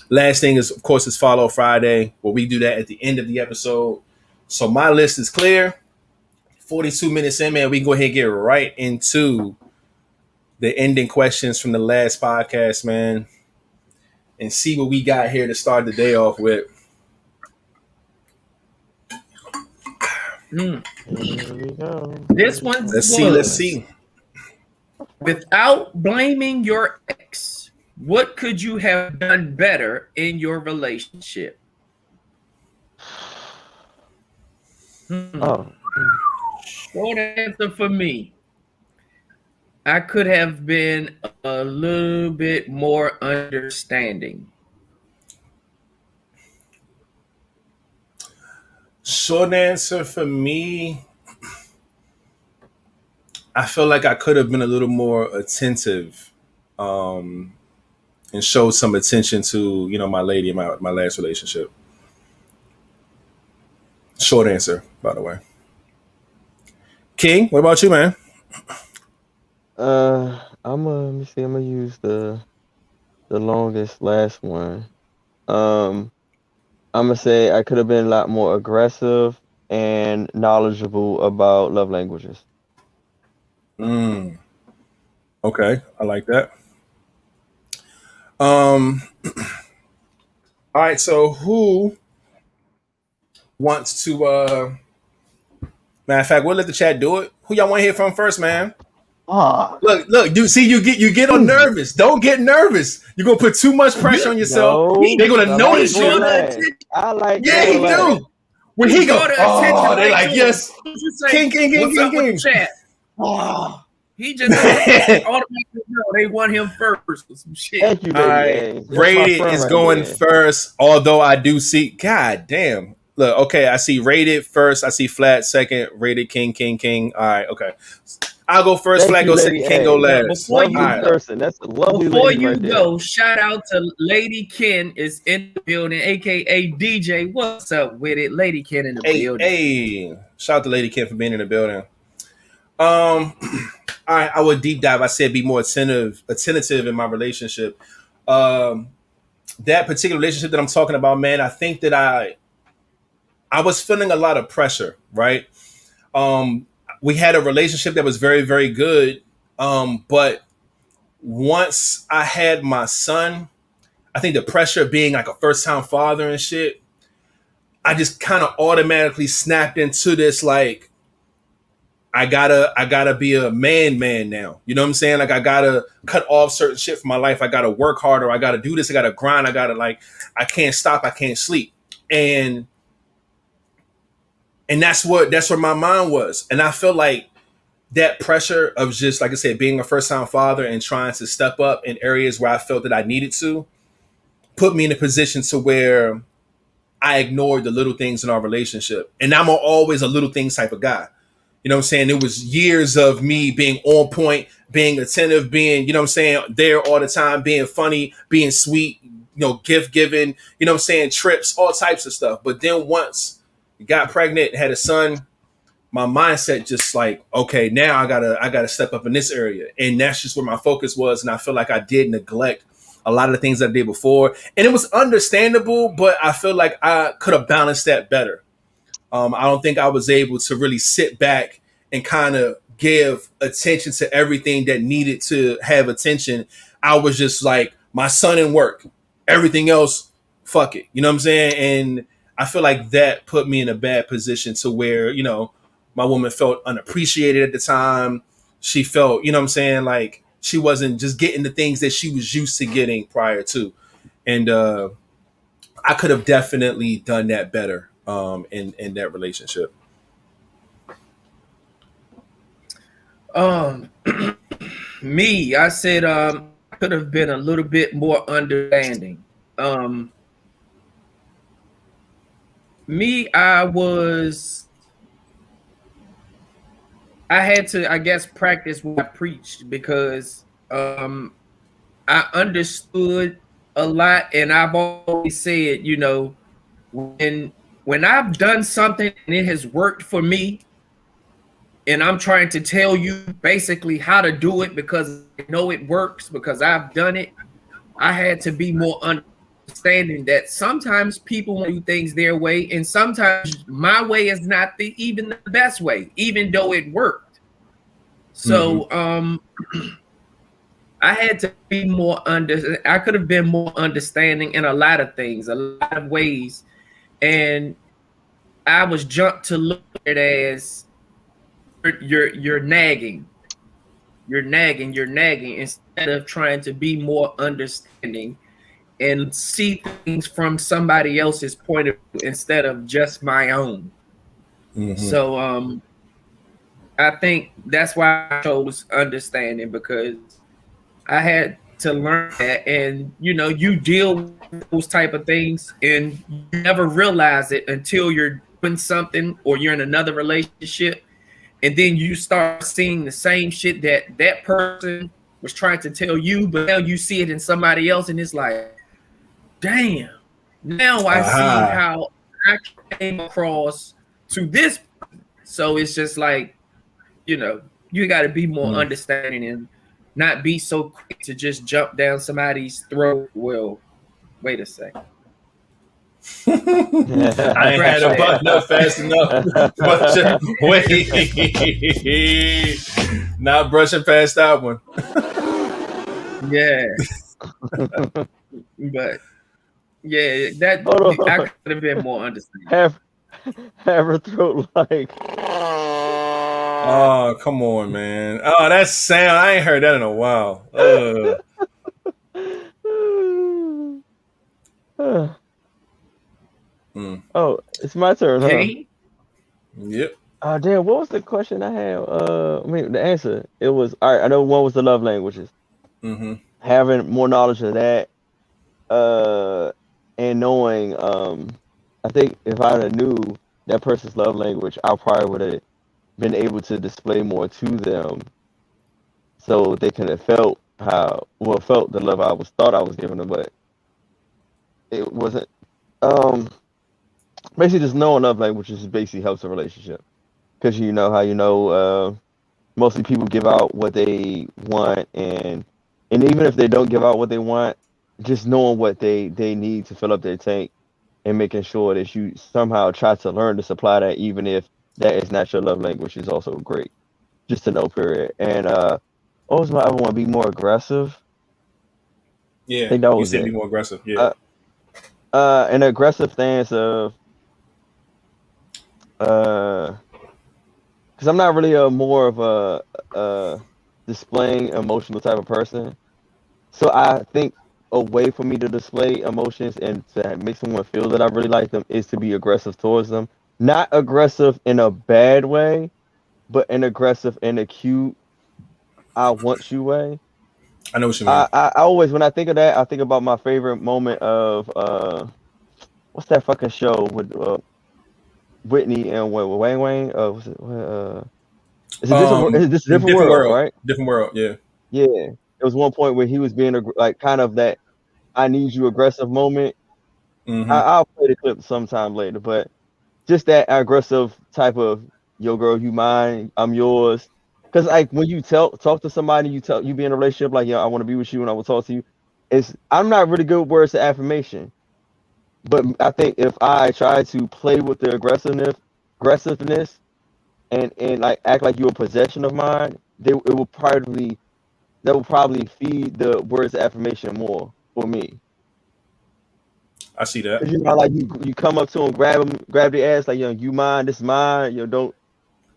Last thing is, of course, is Follow Friday, where we do that at the end of the episode. So my list is clear. 42 minutes in, man. We can go ahead and get right into the ending questions from the last podcast, man, and see what we got here to start the day off with. Here we go. This one. Let's see. Without blaming your ex, what could you have done better in your relationship? Oh. Short answer for me. I could have been a little bit more understanding. Short answer for me, I feel like I could have been a little more attentive and showed some attention to, my lady in my last relationship. Short answer, by the way. King, what about you, man? Let me see. I'm gonna use the longest last one. I'm gonna say I could have been a lot more aggressive and knowledgeable about love languages. Okay, I like that. All right, so who wants to matter of fact, we'll let the chat do it. Who y'all want to hear from first, man? Look, you get on nervous. Don't get nervous. You're gonna put too much pressure on yourself. No, They're gonna notice you. I like Yeah, he do. When he go, they're like, yes. King. Chat. He just automatically know they want him first or some shit. Thank you, baby. All right, Rated is going first, although I do see, god damn. Look, okay, I see Rated first. I see Flat second. Rated King. All right, okay. I'll go first. Flat go second. King go last. Before you, that's a lovely before lady you right go, there. shout out to Lady Ken is in the building, aka DJ. What's up with it, Lady Ken in the building? Hey, shout out to Lady Ken for being in the building. All right, I would deep dive. I said be more attentive in my relationship. That particular relationship that I'm talking about, man, I think that I was feeling a lot of pressure, right? We had a relationship that was very, very good. But once I had my son, I think the pressure of being like a first-time father and shit, I just kind of automatically snapped into this, like, I gotta be a man now. You know what I'm saying? Like I gotta cut off certain shit from my life. I gotta work harder. I gotta do this. I gotta grind. I can't stop. I can't sleep. And that's where my mind was. And I feel like that pressure of just, like I said, being a first time father and trying to step up in areas where I felt that I needed to put me in a position to where I ignored the little things in our relationship. And I'm always a little things type of guy. You know what I'm saying? It was years of me being on point, being attentive, being, you know what I'm saying, there all the time, being funny, being sweet, gift giving, you know what I'm saying, trips, all types of stuff. But then once I got pregnant, had a son, my mindset just like, okay, now I gotta step up in this area. And that's just where my focus was. And I feel like I did neglect a lot of the things I did before, and it was understandable, but I feel like I could have balanced that better. I don't think I was able to really sit back and kind of give attention to everything that needed to have attention. I was just like my son and work, everything else, fuck it. You know what I'm saying? And I feel like that put me in a bad position to where, my woman felt unappreciated at the time. She felt, you know what I'm saying, like she wasn't just getting the things that she was used to getting prior to. And I could have definitely done that better in that relationship. Me, I said I could have been a little bit more understanding. Me, I had to, I guess, practice what I preached because I understood a lot, and I've always said, when I've done something and it has worked for me, and I'm trying to tell you basically how to do it because I know it works because I've done it, I had to be more understanding that sometimes people want to do things their way, and sometimes my way is not even the best way, even though it worked. So I had to be I could have been more understanding in a lot of things, a lot of ways, and I was jumped to look at it as you're nagging instead of trying to be more understanding and see things from somebody else's point of view instead of just my own. So I think that's why I chose understanding, because I had to learn that, and you deal with those type of things and you never realize it until you're doing something or you're in another relationship, and then you start seeing the same shit that person was trying to tell you, but now you see it in somebody else, and it's like, damn, now I see how I came across to this. So it's just like, you got to be more understanding and not be so quick to just jump down somebody's throat. Well, wait a second. I ain't had a button up fast enough. Wait, not brushing past that one. Yeah, but yeah, that I could have been more understanding. Have her throat like. Oh, come on, man. Oh, that sound. I ain't heard that in a while. Oh, it's my turn, huh? Yep. Oh, damn, what was the question I had? The answer. It was, all right, I know one was the love languages. Having more knowledge of that, and knowing, I think if I would have knew that person's love language, I probably would have been able to display more to them, so they could have felt felt the love I thought I was giving them, but it wasn't. Basically, just knowing love languages basically helps a relationship, because mostly people give out what they want, and even if they don't give out what they want, just knowing what they need to fill up their tank and making sure that you somehow try to learn to supply that, even if that is not your love language, is also great. Just to know, period. And also, I want to be more aggressive. Yeah, I think that you was said it. be more aggressive. Yeah. An aggressive stance of, because I'm not really more of a displaying emotional type of person. So I think a way for me to display emotions and to make someone feel that I really like them is to be aggressive towards them. Not aggressive in a bad way, but an aggressive in a cute, I want you way. I know what you mean. I always, when I think of that, I think about my favorite moment of what's that fucking show with Whitney and Wang Wang? What's it? Is it different? Is this different world, right? Different world. Yeah. Yeah. There was one point where he was being like kind of that I need you aggressive moment. I'll play the clip sometime later, but just that aggressive type of, yo girl, you mine, I'm yours. Because like when you talk to somebody, you be in a relationship, like, yeah, I want to be with you and I will talk to you. I'm not really good with words of affirmation, but I think if I try to play with the aggressiveness, and like act like you're a possession of mine, it will probably that will probably feed the words of affirmation more for me. I see that. Cause you know, like you come up to them, grab their ass, like you mine, this is mine. Don't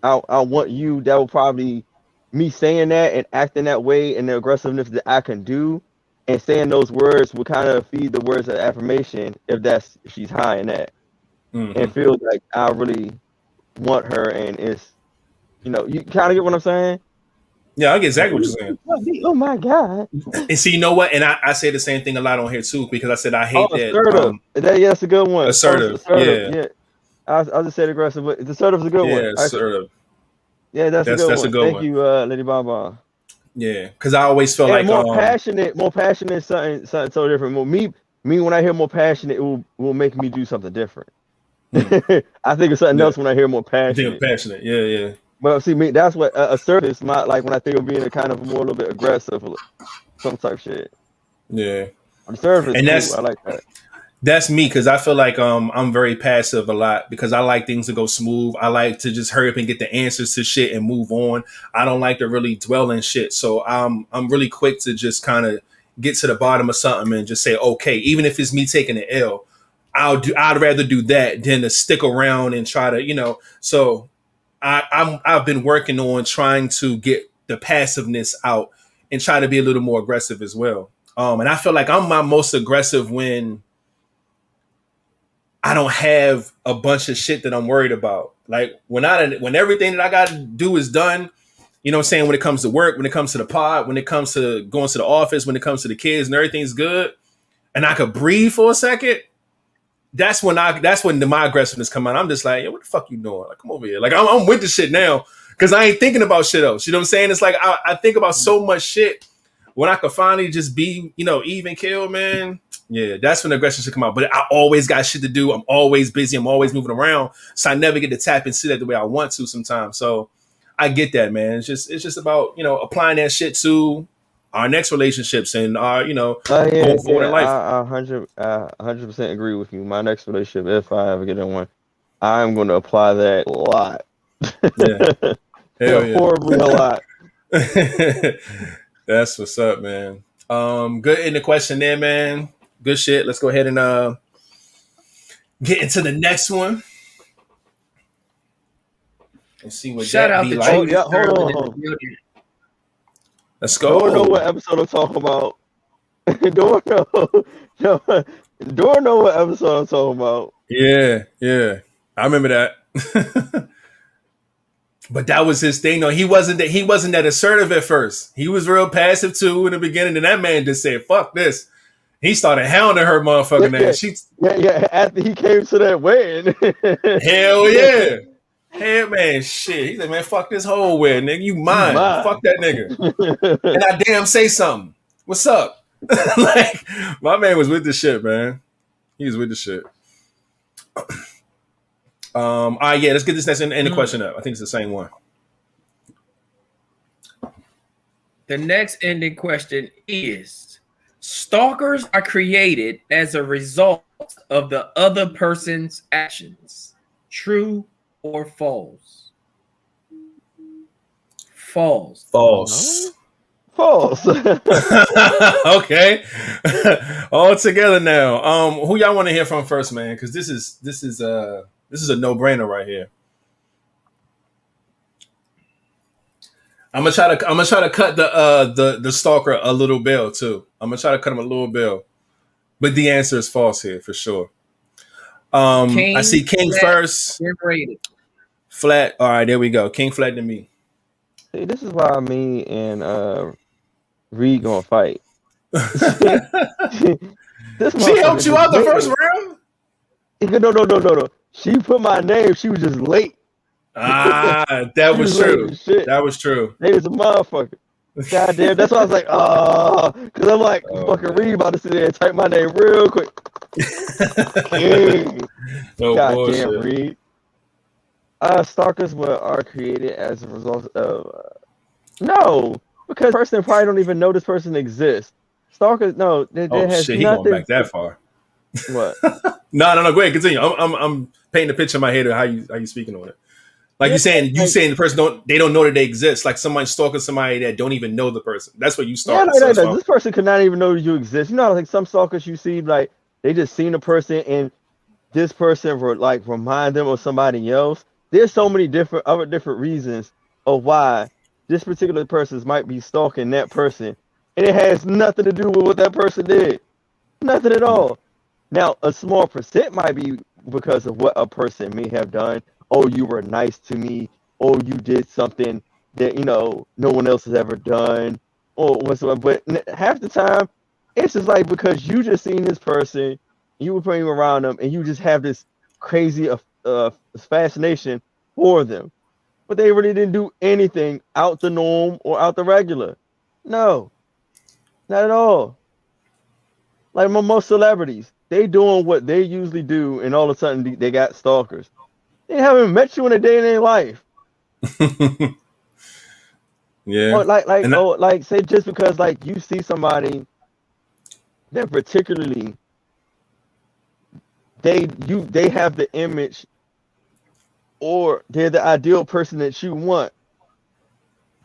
I want you. That will probably me saying that and acting that way and the aggressiveness that I can do and saying those words will kind of feed the words of affirmation if she's high in that and feels like I really want her and it's you kind of get what I'm saying. Yeah, I get exactly what you're saying. Oh my god! And see, you know what? And I say the same thing a lot on here too because I said I hate that. Assertive. Yeah, that's a good one. Assertive. Assertive. Yeah. I just said aggressive, but assertive is a good one. Yeah, assertive. Yeah, that's a good that's one. a good Thank one. you, Lady Baba. Yeah, because I always feel like more passionate is something so different. Me when I hear more passionate, it will make me do something different. I think it's something else when I hear more passionate. Passionate, yeah. Well, see, me that's what assertive is. Like when I think of being a kind of more a little bit aggressive, some type of shit. Yeah, assertive is and cool. I like that. That's me because I feel like I'm very passive a lot because I like things to go smooth. I like to just hurry up and get the answers to shit and move on. I don't like to really dwell in shit. So I'm really quick to just kind of get to the bottom of something and just say okay, even if it's me taking an L. I'd rather do that than to stick around and try to So I've been working on trying to get the passiveness out and try to be a little more aggressive as well. And I feel like I'm my most aggressive when I don't have a bunch of shit that I'm worried about. Like when everything that I got to do is done, you know what I'm saying? When it comes to work, when it comes to the pod, when it comes to going to the office, when it comes to the kids and everything's good, and I could breathe for a second, that's when my aggressiveness come out. I'm just like, yo, what the fuck you doing? Like, come over here. Like I'm with the shit now because I ain't thinking about shit else. You know what I'm saying? It's like I think about so much shit when I could finally just be, even kill, man. Yeah, that's when the aggression should come out. But I always got shit to do. I'm always busy. I'm always moving around. So I never get to tap and sit at the way I want to sometimes. So I get that, man. It's just about, applying that shit to our next relationships and our, going forward in life. I 100% agree with you. My next relationship, if I ever get in one, I'm going to apply that a lot. Yeah. Hell yeah. Horribly a lot. That's what's up, man. Good in the question there, man. Good shit. Let's go ahead and get into the next one and see what Shout that out be to like. hold on. Let's go. Don't know what episode I'm talking about. Don't know what episode I'm talking about. Yeah. I remember that. But that was his thing. No, he wasn't that assertive at first. He was real passive too in the beginning. And that man just said, "Fuck this." He started hounding her motherfucking ass. Yeah. After he came to that wedding. Hell yeah. Hey man, shit. He said, "Man, fuck this whole wedding, nigga. You mine. Fuck that nigga." And I damn say something. What's up? Like, my man was with the shit, man. He was with the shit. All right, yeah, let's get this next end the question up. I think it's the same one. The next ending question is: stalkers are created as a result of the other person's actions. True or false? False. False. Okay. All together now. Who y'all want to hear from first, man? Because this is a no-brainer right here. I'm gonna try to cut the stalker a little bill too. I'm gonna try to cut him a little bill, but the answer is false here for sure. I see King first. Flat. All right, there we go. King flat to me. See, this is why me and Reed gonna fight. She helped you out the first round? No. She put my name. She was just late. That was true. That was true. They was a motherfucker. Goddamn. That's why I was like, because I'm like, fucking Reed about to sit there and type my name real quick. Goddamn, Reed. Stalkers are created as a result of no, because the person probably don't even know this person exists. Stalkers, no, that Oh has shit, he going nothing. back that far. What? No. Go ahead, continue. I'm painting a picture in my head of how you speaking on it. Like Yeah, you like, saying the person don't know that they exist. Like somebody stalking somebody that don't even know the person. That's what you yeah, start. So like, that's like, why. this person could not even know you exist. You know, like some stalkers you see, like they just seen a person and this person like remind them of somebody else. There's so many different reasons of why this particular person might be stalking that person, and it has nothing to do with what that person did. Nothing at all. Now, a small percent might be because of what a person may have done. Oh, you were nice to me. Oh, you did something that no one else has ever done, or whatsoever. But half the time, it's just like because you just seen this person, you were playing around them, and you just have this crazy fascination for them. But they really didn't do anything out the norm or out the regular. No, not at all. Like most celebrities, they doing what they usually do, and all of a sudden they got stalkers. They haven't met you in a day in their life. Yeah, Or like and oh like say just because like you see somebody that particularly they have the image or they're the ideal person that you want,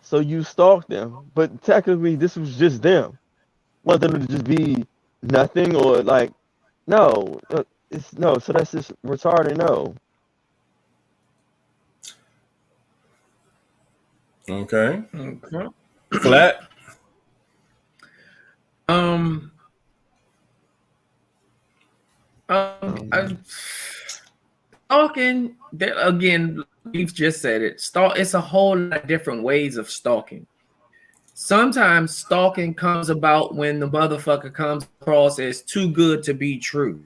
so you stalk them. But technically, this was just them. Want them to just be nothing or like no, it's no. So that's just retarded. No. okay, Okay. flat. Um, Um, stalking. Again, we've just said it. It's a whole lot of different ways of stalking. Sometimes stalking comes about when the motherfucker comes across as too good to be true.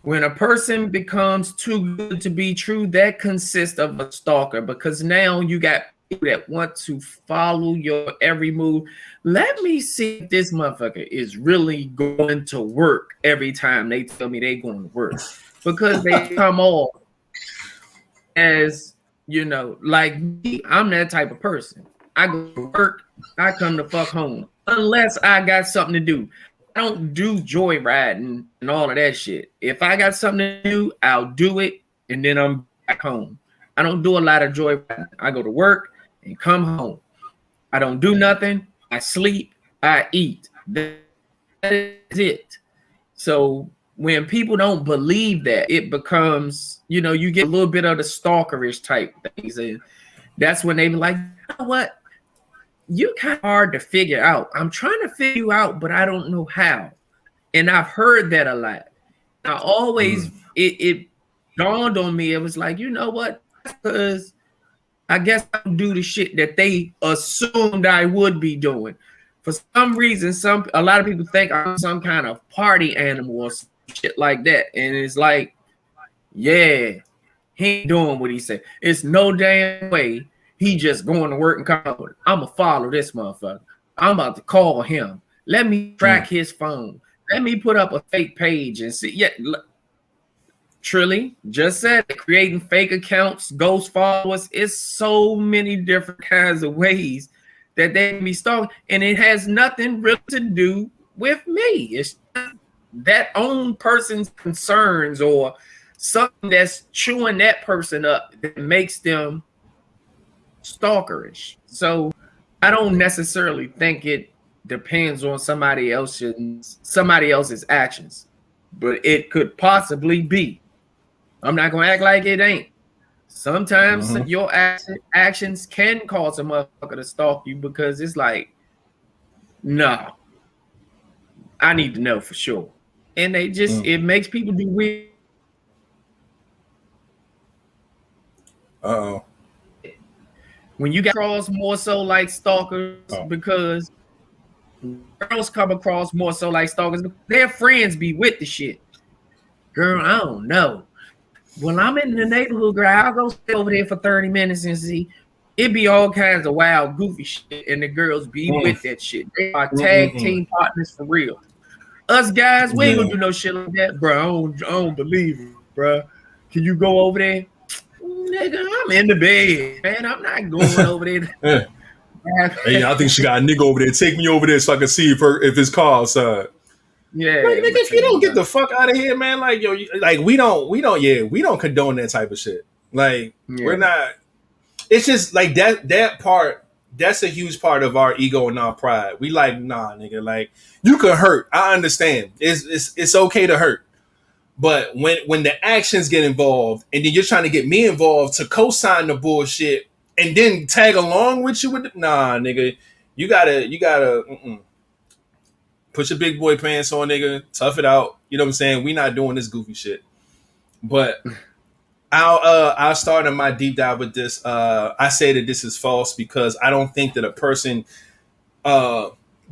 When a person becomes too good to be true, that consists of a stalker because now you got people that want to follow your every move. Let me see if this motherfucker is really going to work every time they tell me they're going to work because they come off as, like me, I'm that type of person. I go to work, I come to fuck home unless I got something to do. I don't do joyriding and all of that shit. If I got something to do, I'll do it and then I'm back home. I don't do a lot of joyriding. I go to work and come home. I don't do nothing. I sleep, I eat. That is it. So when people don't believe that, it becomes, you get a little bit of the stalkerish type things. And that's when they be like, you know what? You're kind of hard to figure out. I'm trying to figure you out, but I don't know how. And I've heard that a lot. I always, it dawned on me. It was like, you know what? Because I guess I don't do the shit that they assumed I would be doing. For some reason, a lot of people think I'm some kind of party animal or shit like that. And it's like, yeah, he ain't doing what he said. It's no damn way he just going to work and come out. I'm going to follow this motherfucker. I'm about to call him. Let me track his phone. Let me put up a fake page and see. Yeah, Trilly just said it, creating fake accounts, ghost followers. It's so many different kinds of ways that they can be stalking, and it has nothing really to do with me. It's that own person's concerns or something that's chewing that person up that makes them stalkerish. So I don't necessarily think it depends on somebody else's actions, but it could possibly be. I'm not gonna act like it ain't. Sometimes your actions can cause a motherfucker to stalk you because it's like, no, I need to know for sure. And it makes people do weird. Uh-oh. When you get across more so like stalkers, because girls come across more so like stalkers, their friends be with the shit. Girl, I don't know. When I'm in the neighborhood, girl, I'll go stay over there for 30 minutes and see. It be all kinds of wild, goofy shit, and the girls be with that shit. They are tag team partners for real. Us guys, we ain't gonna do no shit like that, bro. I don't believe it, bro. Can you go over there? Nigga, I'm in the bed, man. I'm not going over there. Hey, I think she got a nigga over there. Take me over there so I can see if his car outside. Yeah, Like, nigga, if you don't get the fuck out of here, man, like, yo, like, we don't condone that type of shit. Like, we're not. It's just like that part. That's a huge part of our ego and our pride. We like, nah, nigga. Like, you can hurt. I understand. It's okay to hurt. But when the actions get involved, and then you're trying to get me involved to co-sign the bullshit, and then tag along with you nah, nigga, you gotta put your big boy pants on, nigga. Tough it out. You know what I'm saying? We not doing this goofy shit. But I'll start on my deep dive with this. I say that this is false because I don't think that a person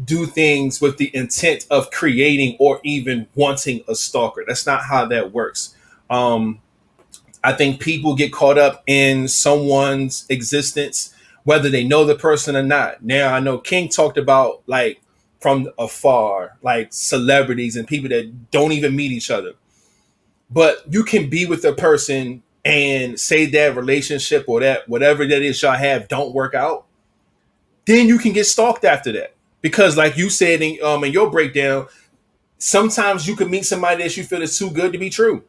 do things with the intent of creating or even wanting a stalker. That's not how that works. I think people get caught up in someone's existence, whether they know the person or not. Now, I know King talked about, like, from afar, like celebrities and people that don't even meet each other. But you can be with a person and say that relationship or that whatever that is y'all have don't work out. Then you can get stalked after that. Because like you said in your breakdown, sometimes you can meet somebody that you feel is too good to be true.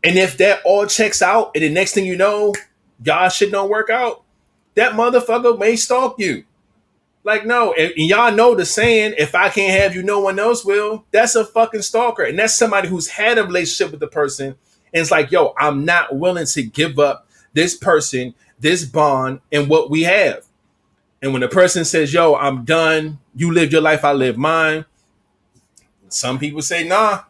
And if that all checks out and the next thing you know, y'all shit don't work out, that motherfucker may stalk you. Like, no, and y'all know the saying, if I can't have you, no one else will. That's a fucking stalker. And that's somebody who's had a relationship with the person. And it's like, yo, I'm not willing to give up this person, this bond, and what we have. And when the person says, yo, I'm done, you live your life, I live mine. Some people say, nah,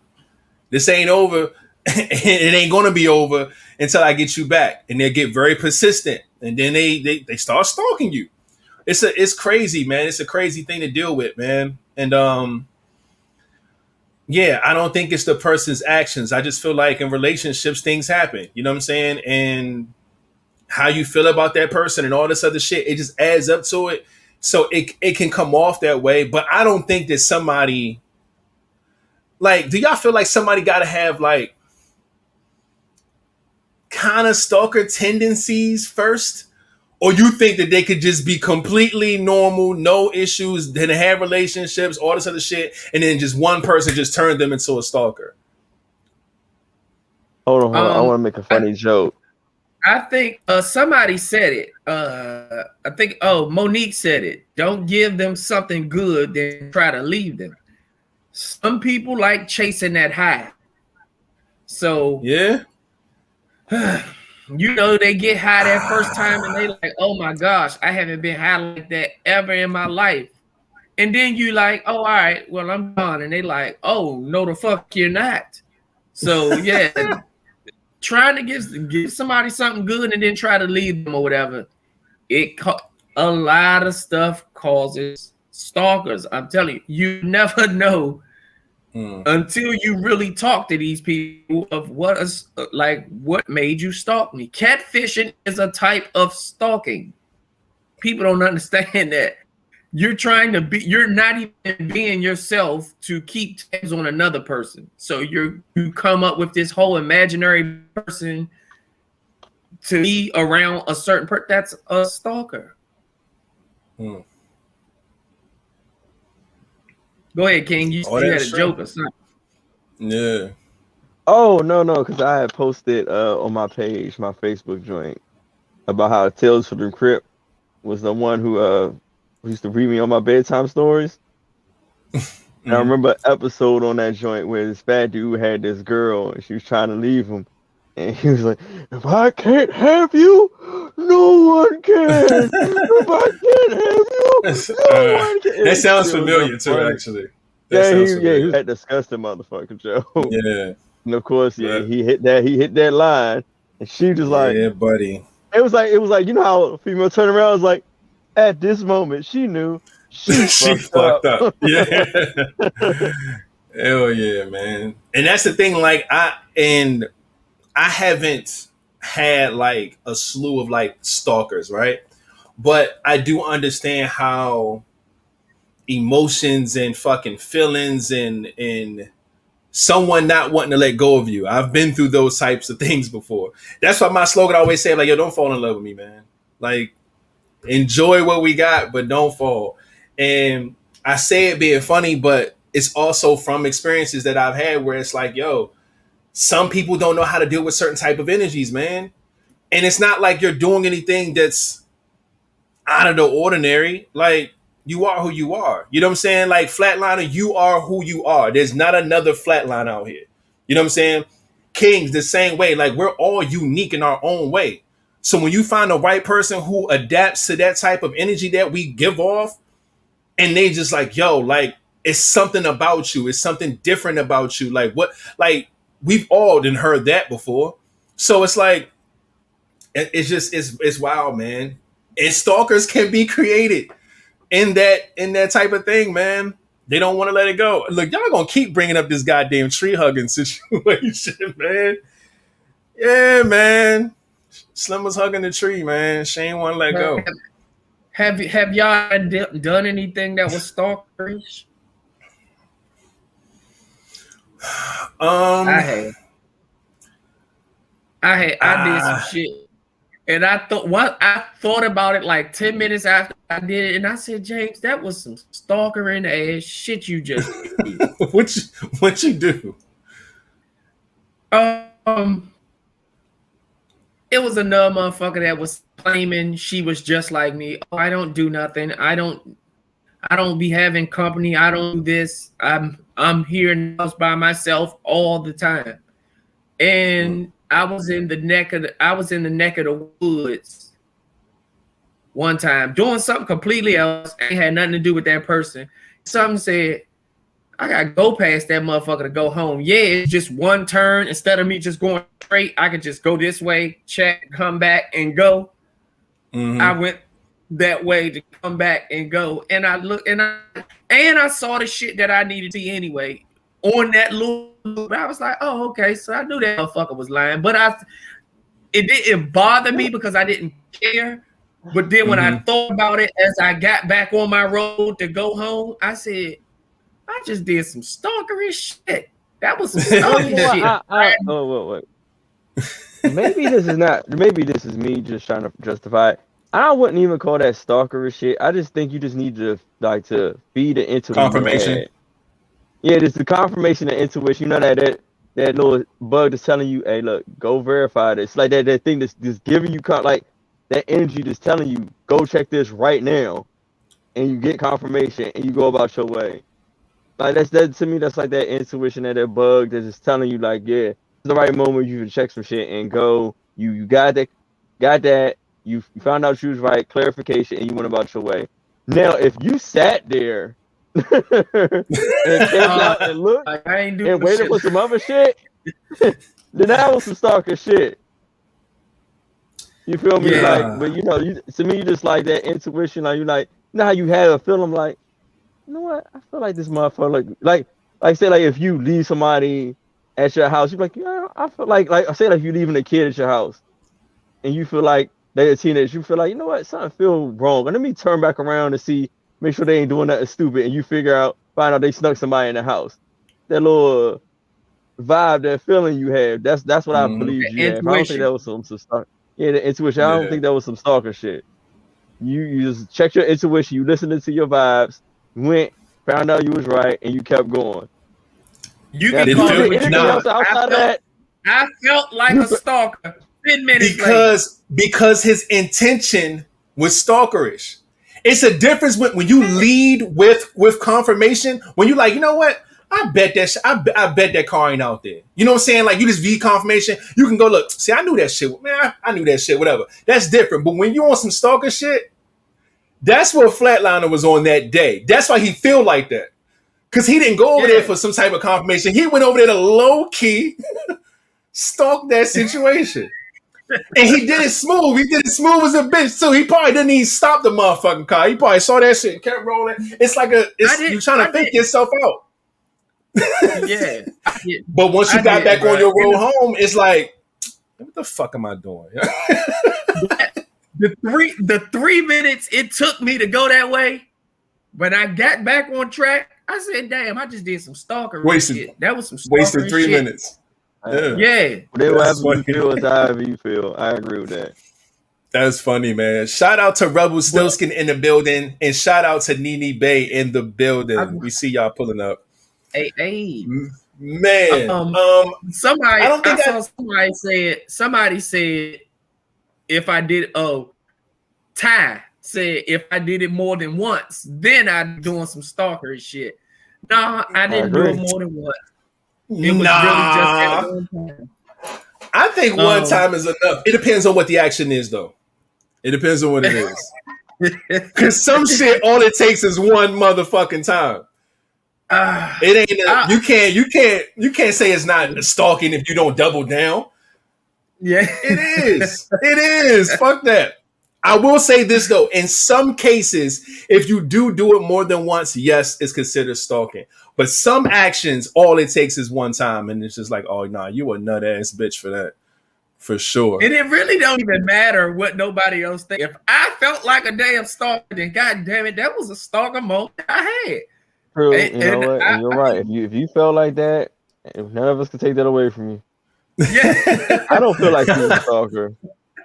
this ain't over. It ain't going to be over until I get you back. And they get very persistent. And then they start stalking you. It's crazy, man. It's a crazy thing to deal with, man. And yeah, I don't think it's the person's actions. I just feel like in relationships, things happen. You know what I'm saying? And how you feel about that person and all this other shit, it just adds up to it. So it can come off that way. But I don't think that somebody, like, do y'all feel like somebody got to have, like, kind of stalker tendencies first? Or you think that they could just be completely normal, no issues, then have relationships, all this other shit, and then just one person just turned them into a stalker? Hold on. I want to make a funny joke. I think somebody said it. I think, Monique said it. Don't give them something good, then try to leave them. Some people like chasing that high. So yeah. You know, they get high that first time and they like, oh my gosh, I haven't been high like that ever in my life. And then you like, oh, all right, well, I'm gone. And they like, oh, no, the fuck you're not. So yeah, trying to give somebody something good and then try to leave them or whatever. A lot of stuff causes stalkers. I'm telling you, you never know until you really talk to these people of what made you stalk me. Catfishing is a type of stalking. People don't understand that. You're not even being yourself to keep tabs on another person. So you come up with this whole imaginary person to be around a certain person. That's a stalker. Go ahead, King. You had a joke or something. Yeah. Oh, no, because I had posted on my page, my Facebook joint, about how Tales from the Crypt was the one who used to read me on my bedtime stories. And I remember an episode on that joint where this fat dude had this girl and she was trying to leave him. And he was like, if I can't have you, no one can. If I can't have you, no one can. That sounds familiar too, actually. He was that disgusting motherfucker, Joe. Yeah. And of course, he hit that line. And she just like, yeah, buddy. It was like, you know how a female turn around was like, at this moment, she knew she fucked up. Yeah. Hell yeah, man. And that's the thing, like, I haven't had like a slew of like stalkers, right? But I do understand how emotions and fucking feelings and someone not wanting to let go of you. I've been through those types of things before. That's why my slogan I always say, like, yo, don't fall in love with me, man. Like, Enjoy what we got, but don't fall. And I say it being funny, but it's also from experiences that I've had where it's like, yo, some people don't know how to deal with certain type of energies, man. And it's not like you're doing anything that's out of the ordinary. Like, you are who you are. You know what I'm saying? Like, flatliner, you are who you are. There's not another flatline out here. You know what I'm saying? Kings, the same way. Like, we're all unique in our own way. So when you find the right person who adapts to that type of energy that we give off, and they just like, yo, like, it's something about you. It's something different about you. Like, what? Like, we've all done heard that before. So it's like, it's just, it's wild, man. And stalkers can be created in that type of thing, man. They don't want to let it go. Look, y'all gonna keep bringing up this goddamn tree hugging situation, man. Yeah, man. Slim was hugging the tree, man. She ain't want to let go. Have y'all done anything that was stalkerish? I did some shit, and I thought about it like 10 minutes after I did it, and I said, James, that was some stalkering ass shit you just did. What you do? It was another motherfucker that was claiming she was just like me. Oh, I don't do nothing. I don't be having company. I don't do this. I'm here in the house by myself all the time. And I was in the neck of the woods one time doing something completely else. Ain't had nothing to do with that person. Something said, I gotta go past that motherfucker to go home. Yeah, it's just one turn. Instead of me just going straight, I could just go this way, check, come back, and go. Mm-hmm. I went that way to come back and go. And I looked and I saw the shit that I needed to see anyway on that loop. I was like, oh, okay. So I knew that motherfucker was lying. But it didn't bother me because I didn't care. But then when I thought about it as I got back on my road to go home, I said, I just did some stalkerish shit. That was some stalking shit. Wait. Maybe this is me just trying to justify it. I wouldn't even call that stalkerish shit. I just think you just need to feed the intuition. Confirmation. Yeah, it's the confirmation and intuition. You know that little bug that's telling you, hey, look, go verify this. It's like that thing that's just giving you like that energy that's telling you, go check this right now, and you get confirmation and you go about your way. Like that to me, that's like that intuition, that bug that's just telling you, like, yeah, it's the right moment you can check some shit and go. You got that. You found out you was right, clarification, and you went about your way. Now, if you sat there and came out and looked and waited for some other shit, then that was some stalker shit. You feel me? Yeah. Like, but to me, you just like that intuition. Like, you know how you have a feeling like, you know what? I feel like this motherfucker, like say, like, if you leave somebody at your house, you're like, yeah, I feel like say, like, you leaving a kid at your house, and you feel like they're a teenager, you feel like, you know what? Something feels wrong. And let me turn back around and see, make sure they ain't doing nothing stupid, and you find out they snuck somebody in the house. That little vibe, that feeling you have, that's what I believe you have. I don't think that was some stalker. Yeah, the intuition. I don't think that was some stalker shit. You just checked your intuition, you listened to your vibes, went, found out you was right, and you kept going. You can call it what you want. I felt like a stalker 10 minutes later. Because his intention was stalkerish. It's a difference when you lead with confirmation. When you like, you know what? I bet that car ain't out there. You know what I'm saying? Like, you just V confirmation. You can go look. See, I knew that shit. Man, I knew that shit. Whatever. That's different. But when you on some stalker shit, that's what Flatliner was on that day. That's why he feel like that. Because he didn't go over there for some type of confirmation. He went over there to low key stalk that situation. And he did it smooth. He did it smooth as a bitch too. He probably didn't even stop the motherfucking car. He probably saw that shit and kept rolling. It's like you're trying to fake yourself out. Yeah. But once you got back on your road home, it's like, what the fuck am I doing? The 3 minutes it took me to go that way, when I got back on track, I said, damn, I just did some stalker shit. That was some stalker wasted 3 minutes. Yeah. Whatever you feel is however you feel. I agree with that. That's funny, man. Shout out to Rebel Stilskin in the building, and shout out to Nene Bay in the building. We see y'all pulling up. Hey. Man, somebody I don't think somebody said if I did Ty said if I did it more than once, then I'd be doing some stalker shit. No, I didn't do it more than once. It was really just at one time. I think one time is enough. It depends on what the action is, though. It depends on what it is. Because some shit, all it takes is one motherfucking time. It ain't. You can't say it's not stalking if you don't double down. Yeah, it is. It is. Fuck that. I will say this though. In some cases, if you do it more than once, yes, it's considered stalking. But some actions, all it takes is one time, and it's just like, oh nah, you a nut ass bitch for that, for sure. And it really don't even matter what nobody else thinks. If I felt like a damn stalker, then god damn it, that was a stalker moment I had. True, you know what? And you're right. If you felt like that, if none of us could take that away from you. Yeah. I don't feel like you was a stalker.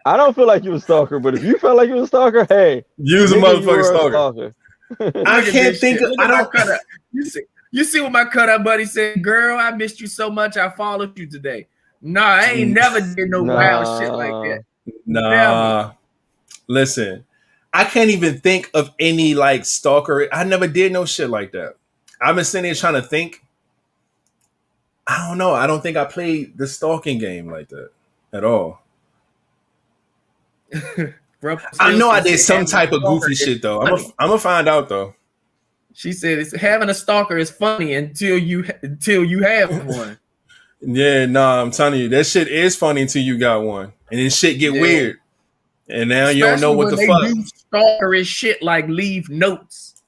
I don't feel like you was a stalker, but if you felt like you was a stalker, hey, you was a motherfucking stalker. I can't think of. I don't. You see what my cutout buddy said? Girl, I missed you so much. I followed you today. Nah, I ain't never did no wild shit like that. Nah. Never. Listen, I can't even think of any like stalker. I never did no shit like that. I've been sitting here trying to think. I don't know. I don't think I played the stalking game like that at all. I know I did some type of goofy shit though. I'm gonna find out though. She said it's having a stalker is funny until you have one. Yeah, nah, I'm telling you, that shit is funny until you got one, and then shit get weird, and now you don't know what the fuck. Do stalkerish shit like leave notes.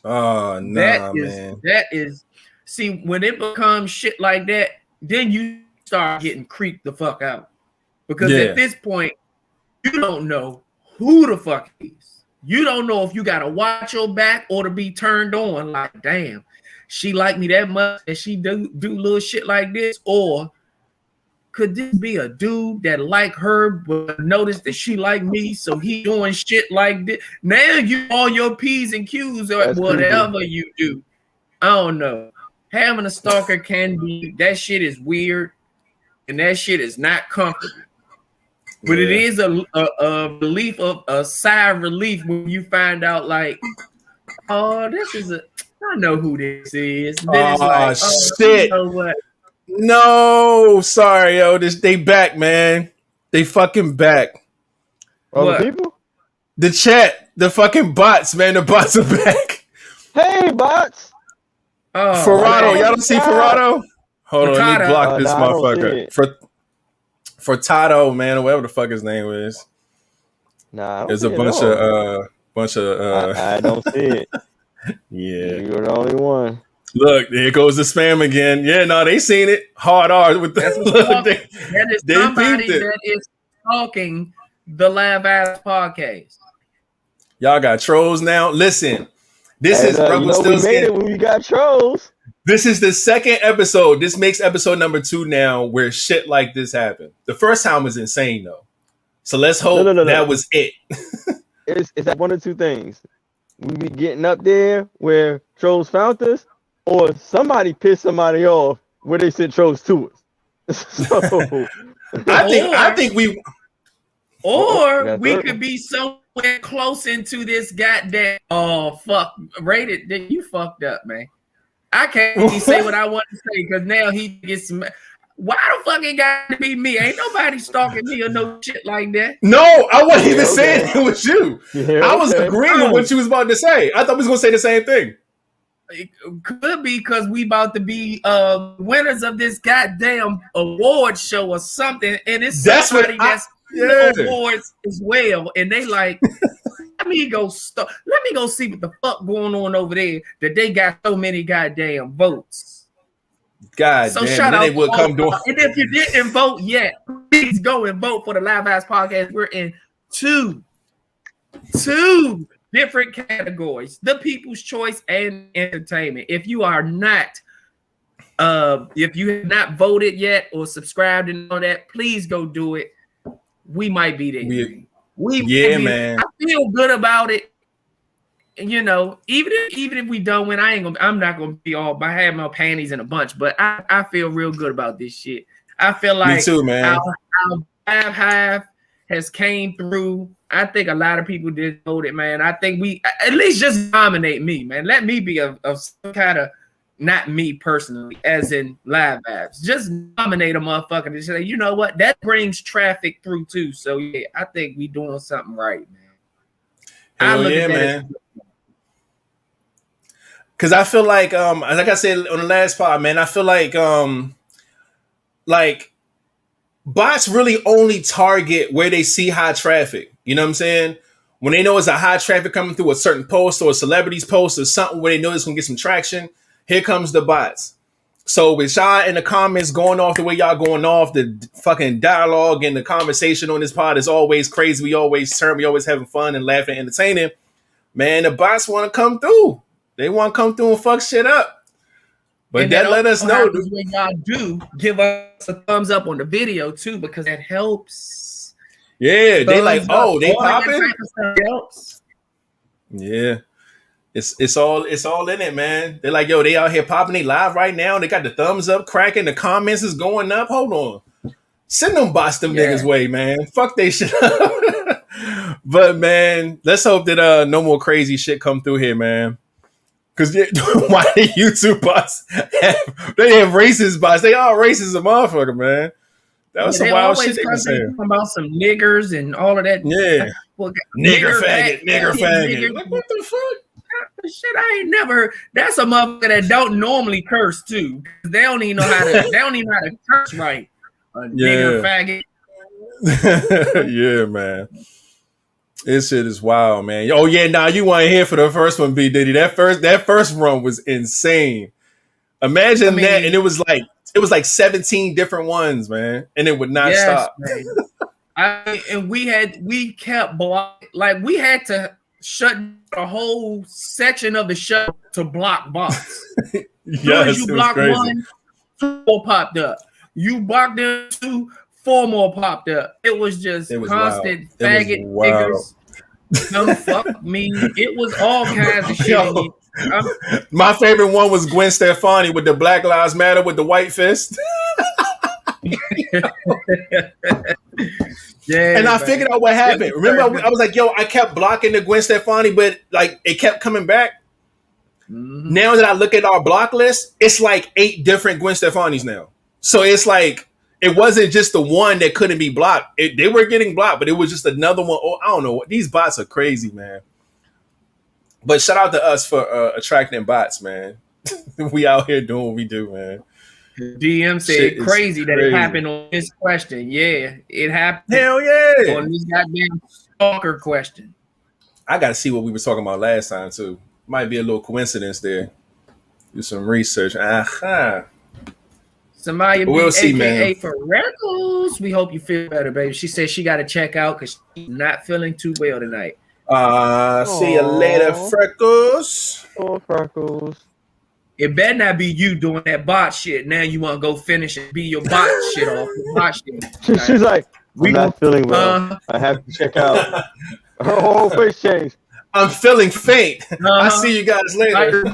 Oh nah, man. That is. See, when it becomes shit like that, then you start getting creeped the fuck out, because at this point, you don't know who the fuck he is. You don't know if you gotta watch your back or to be turned on. Like, damn, she like me that much and she do little shit like this, or could this be a dude that like her but notice that she like me, so he doing shit like this? Now you on your P's and Q's or whatever you do. I don't know. Having a stalker can be, that shit is weird and that shit is not comfortable. But it is a relief, of a sigh of relief when you find out, like, oh, this is I know who this is. Then it's like, shit. You know what? No, sorry, yo. They back, man. They fucking back. Other people? The chat, the fucking bots, man. The bots are back. Hey, bots. Oh, Ferrado, y'all don't see Ferrado? Hold on, let me block this motherfucker. For Tato, man, or whatever the fuck his name is. Nah, there's a bunch of I don't see it. Yeah, you're the only one. Look, there goes the spam again. Yeah, no, they seen it. Hard R with the that is somebody that is talking the Live Ass podcast. Y'all got trolls now. Listen, this is we made it when we got trolls. This is the second episode. This makes episode number 2 now where shit like this happened. The first time was insane though. So let's hope that was it. It's like one of two things. We be getting up there where trolls found us, or somebody pissed somebody off where they sent trolls to us. So I think we could be somewhere close into this goddamn rated. Then you fucked up, man. I can't even say what I want to say because now he gets some. Why the fuck it got to be me? Ain't nobody stalking me or no shit like that. No, I wasn't even saying it was you. I was agreeing with what you was about to say. I thought we was gonna say the same thing. It could be because we about to be winners of this goddamn award show or something, and it's somebody that's awards as well, and they like. Let me go see what the fuck going on over there that they got so many goddamn votes. God so damn, shout out they would come doing. And if you didn't vote yet, please go and vote for the Live Ass Podcast. We're in two different categories: the People's Choice and Entertainment. If you are not, if you have not voted yet or subscribed and all that, please go do it. We might be there. Yeah, man. I feel good about it. You know, even if we don't win, I'm not gonna be all. I have my panties in a bunch, but I feel real good about this shit. I feel Me like too, man. our half has came through. I think a lot of people did vote it, man. I think we at least just nominate me, man. Let me be of some kind of, not me personally, as in live apps. Just nominate a motherfucker and say, you know what, that brings traffic through too. So yeah, I think we doing something right, man. I Hell look yeah, at that man. Cause I feel like I said on the last part, man, I feel like bots really only target where they see high traffic. You know what I'm saying? When they know it's a high traffic coming through a certain post or a celebrity's post or something where they know it's gonna get some traction, here comes the bots. So with y'all in the comments going off the way y'all going off, the fucking dialogue and the conversation on this pod is always crazy. We always having fun and laughing and entertaining. Man, the bots want to come through. They want to come through and fuck shit up. But and that let us know. When y'all do give us a thumbs up on the video too, because that helps. Yeah, they like, oh, they popping. Helps. Yeah, it's all in it, man. They're like, yo, they out here popping. They live right now. They got the thumbs up cracking. The comments is going up. Hold on, send them bots them niggas way, man. Fuck they shit up. But man, let's hope that no more crazy shit come through here, man. Because why the YouTube bots they have racist bots? They all racist as a motherfucker, man. That was some wild shit they were saying about some niggers and all of that. Yeah, nigger faggot. Like, what the fuck? Shit, I ain't never heard. That's a motherfucker that don't normally curse too. They don't even know how to. They don't even know how to curse right. Nigger faggot. Yeah, man. This shit is wild, man. Oh yeah, nah, you weren't here for the first one, B Diddy. That first run was insane. Imagine that, and it was like 17 different ones, man, and it would not stop. We kept blocking, like we had to shut a whole section of the show to block bots. Yes, you blocked one, 2 more popped up. You blocked them 2, 4 more popped up. It was just constant faggot figures. Come fuck me. It was all kinds of shit. My favorite one was Gwen Stefani with the Black Lives Matter with the white fist. Yeah, and I figured out what happened. Remember, I was like, yo, I kept blocking the Gwen Stefani, but like it kept coming back. Mm-hmm. Now that I look at our block list, it's like 8 different Gwen Stefanis now. So it's like, it wasn't just the one that couldn't be blocked. They were getting blocked, but it was just another one. Oh, I don't know. These bots are crazy, man. But shout out to us for attracting bots, man. We out here doing what we do, man. DM said crazy that it happened on this question. Yeah, it happened. Hell yeah. On this goddamn stalker question. I got to see what we were talking about last time, too. Might be a little coincidence there. Do some research. Aha. Samaya, we'll see, man. For Freckles. We hope you feel better, baby. She said she got to check out because she's not feeling too well tonight. See you later, Freckles. Oh, Freckles. It better not be you doing that bot shit. Now you want to go finish and be your bot shit off. Bot shit. She's like, I'm not feeling well. I have to check out. Her whole face changed. I'm feeling faint. I see you guys later.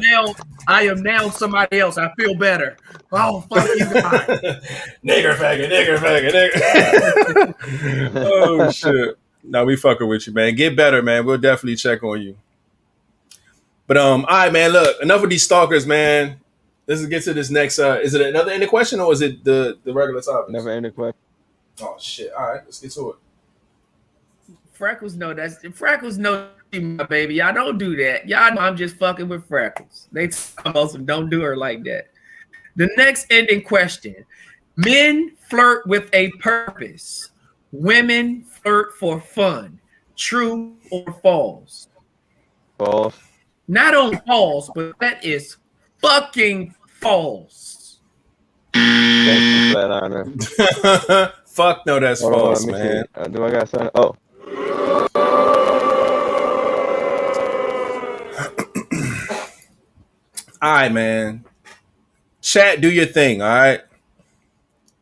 I am now somebody else. I feel better. Oh, fuck you guys. Nigger faggot. Oh, shit. No, we fucking with you, man. Get better, man. We'll definitely check on you. But, all right, man, look. Enough of these stalkers, man. Let's get to this next. Is it another ending question or is it the regular topic? Never ending question. Oh, shit. All right, let's get to it. Freckles know my baby. Y'all don't do that. Y'all know I'm just fucking with Freckles. They almost don't do her like that. The next ending question. Men flirt with a purpose. Women flirt for fun. True or false? False. Not only false, but that is fucking false. Thank you, Flat Honor. Fuck no, that's false, man. Do I got something? Oh. All right, man. Chat, do your thing, all right?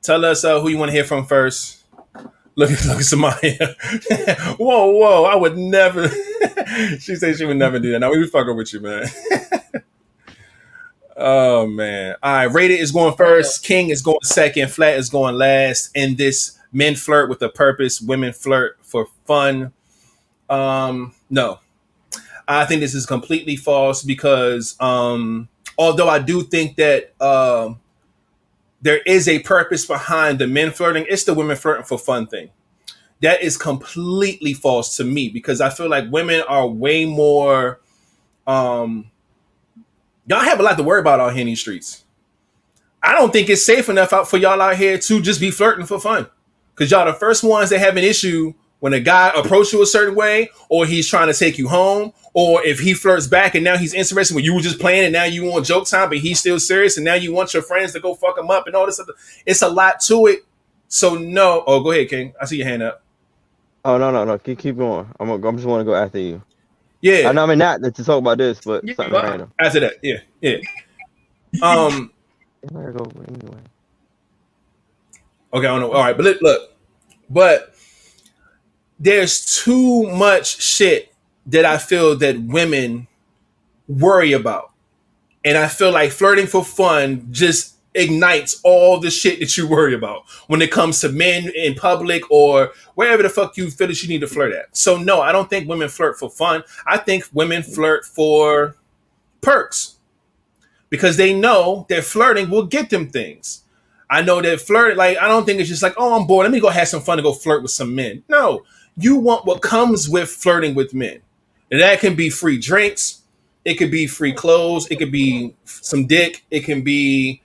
Tell us who you want to hear from first. Look at Samaya. Whoa! I would never. She said she would never do that. Now we be fucking with you, man. Oh man! All right, Rated is going first. King is going second. Flat is going last. In this men flirt with a purpose, women flirt for fun. No, I think this is completely false because although I do think that there is a purpose behind the men flirting, it's the women flirting for fun thing. That is completely false to me because I feel like women are way more. Y'all have a lot to worry about out here in these streets. I don't think it's safe enough out for y'all out here to just be flirting for fun. Because y'all the first ones that have an issue when a guy approaches you a certain way, or he's trying to take you home, or if he flirts back and now he's interested when you were just playing and now you want joke time, but he's still serious and now you want your friends to go fuck him up and all this other. It's a lot to it. So no. Oh, go ahead, King. I see your hand up. Oh no. Keep going. I'm just want to go after you. Yeah. I mean not to talk about this, but something random. After that, yeah. Where go anyway? Okay, I don't know. All right, but look, but there's too much shit that I feel that women worry about. And I feel like flirting for fun just ignites all the shit that you worry about when it comes to men in public or wherever the fuck you feel that you need to flirt at. So no, I don't think women flirt for fun. I think women flirt for perks because they know that flirting will get them things. I know that flirt, like, I don't think it's just like, oh, I'm bored. Let me go have some fun to go flirt with some men. No, you want what comes with flirting with men. And that can be free drinks. It could be free clothes. It could be some dick. It can be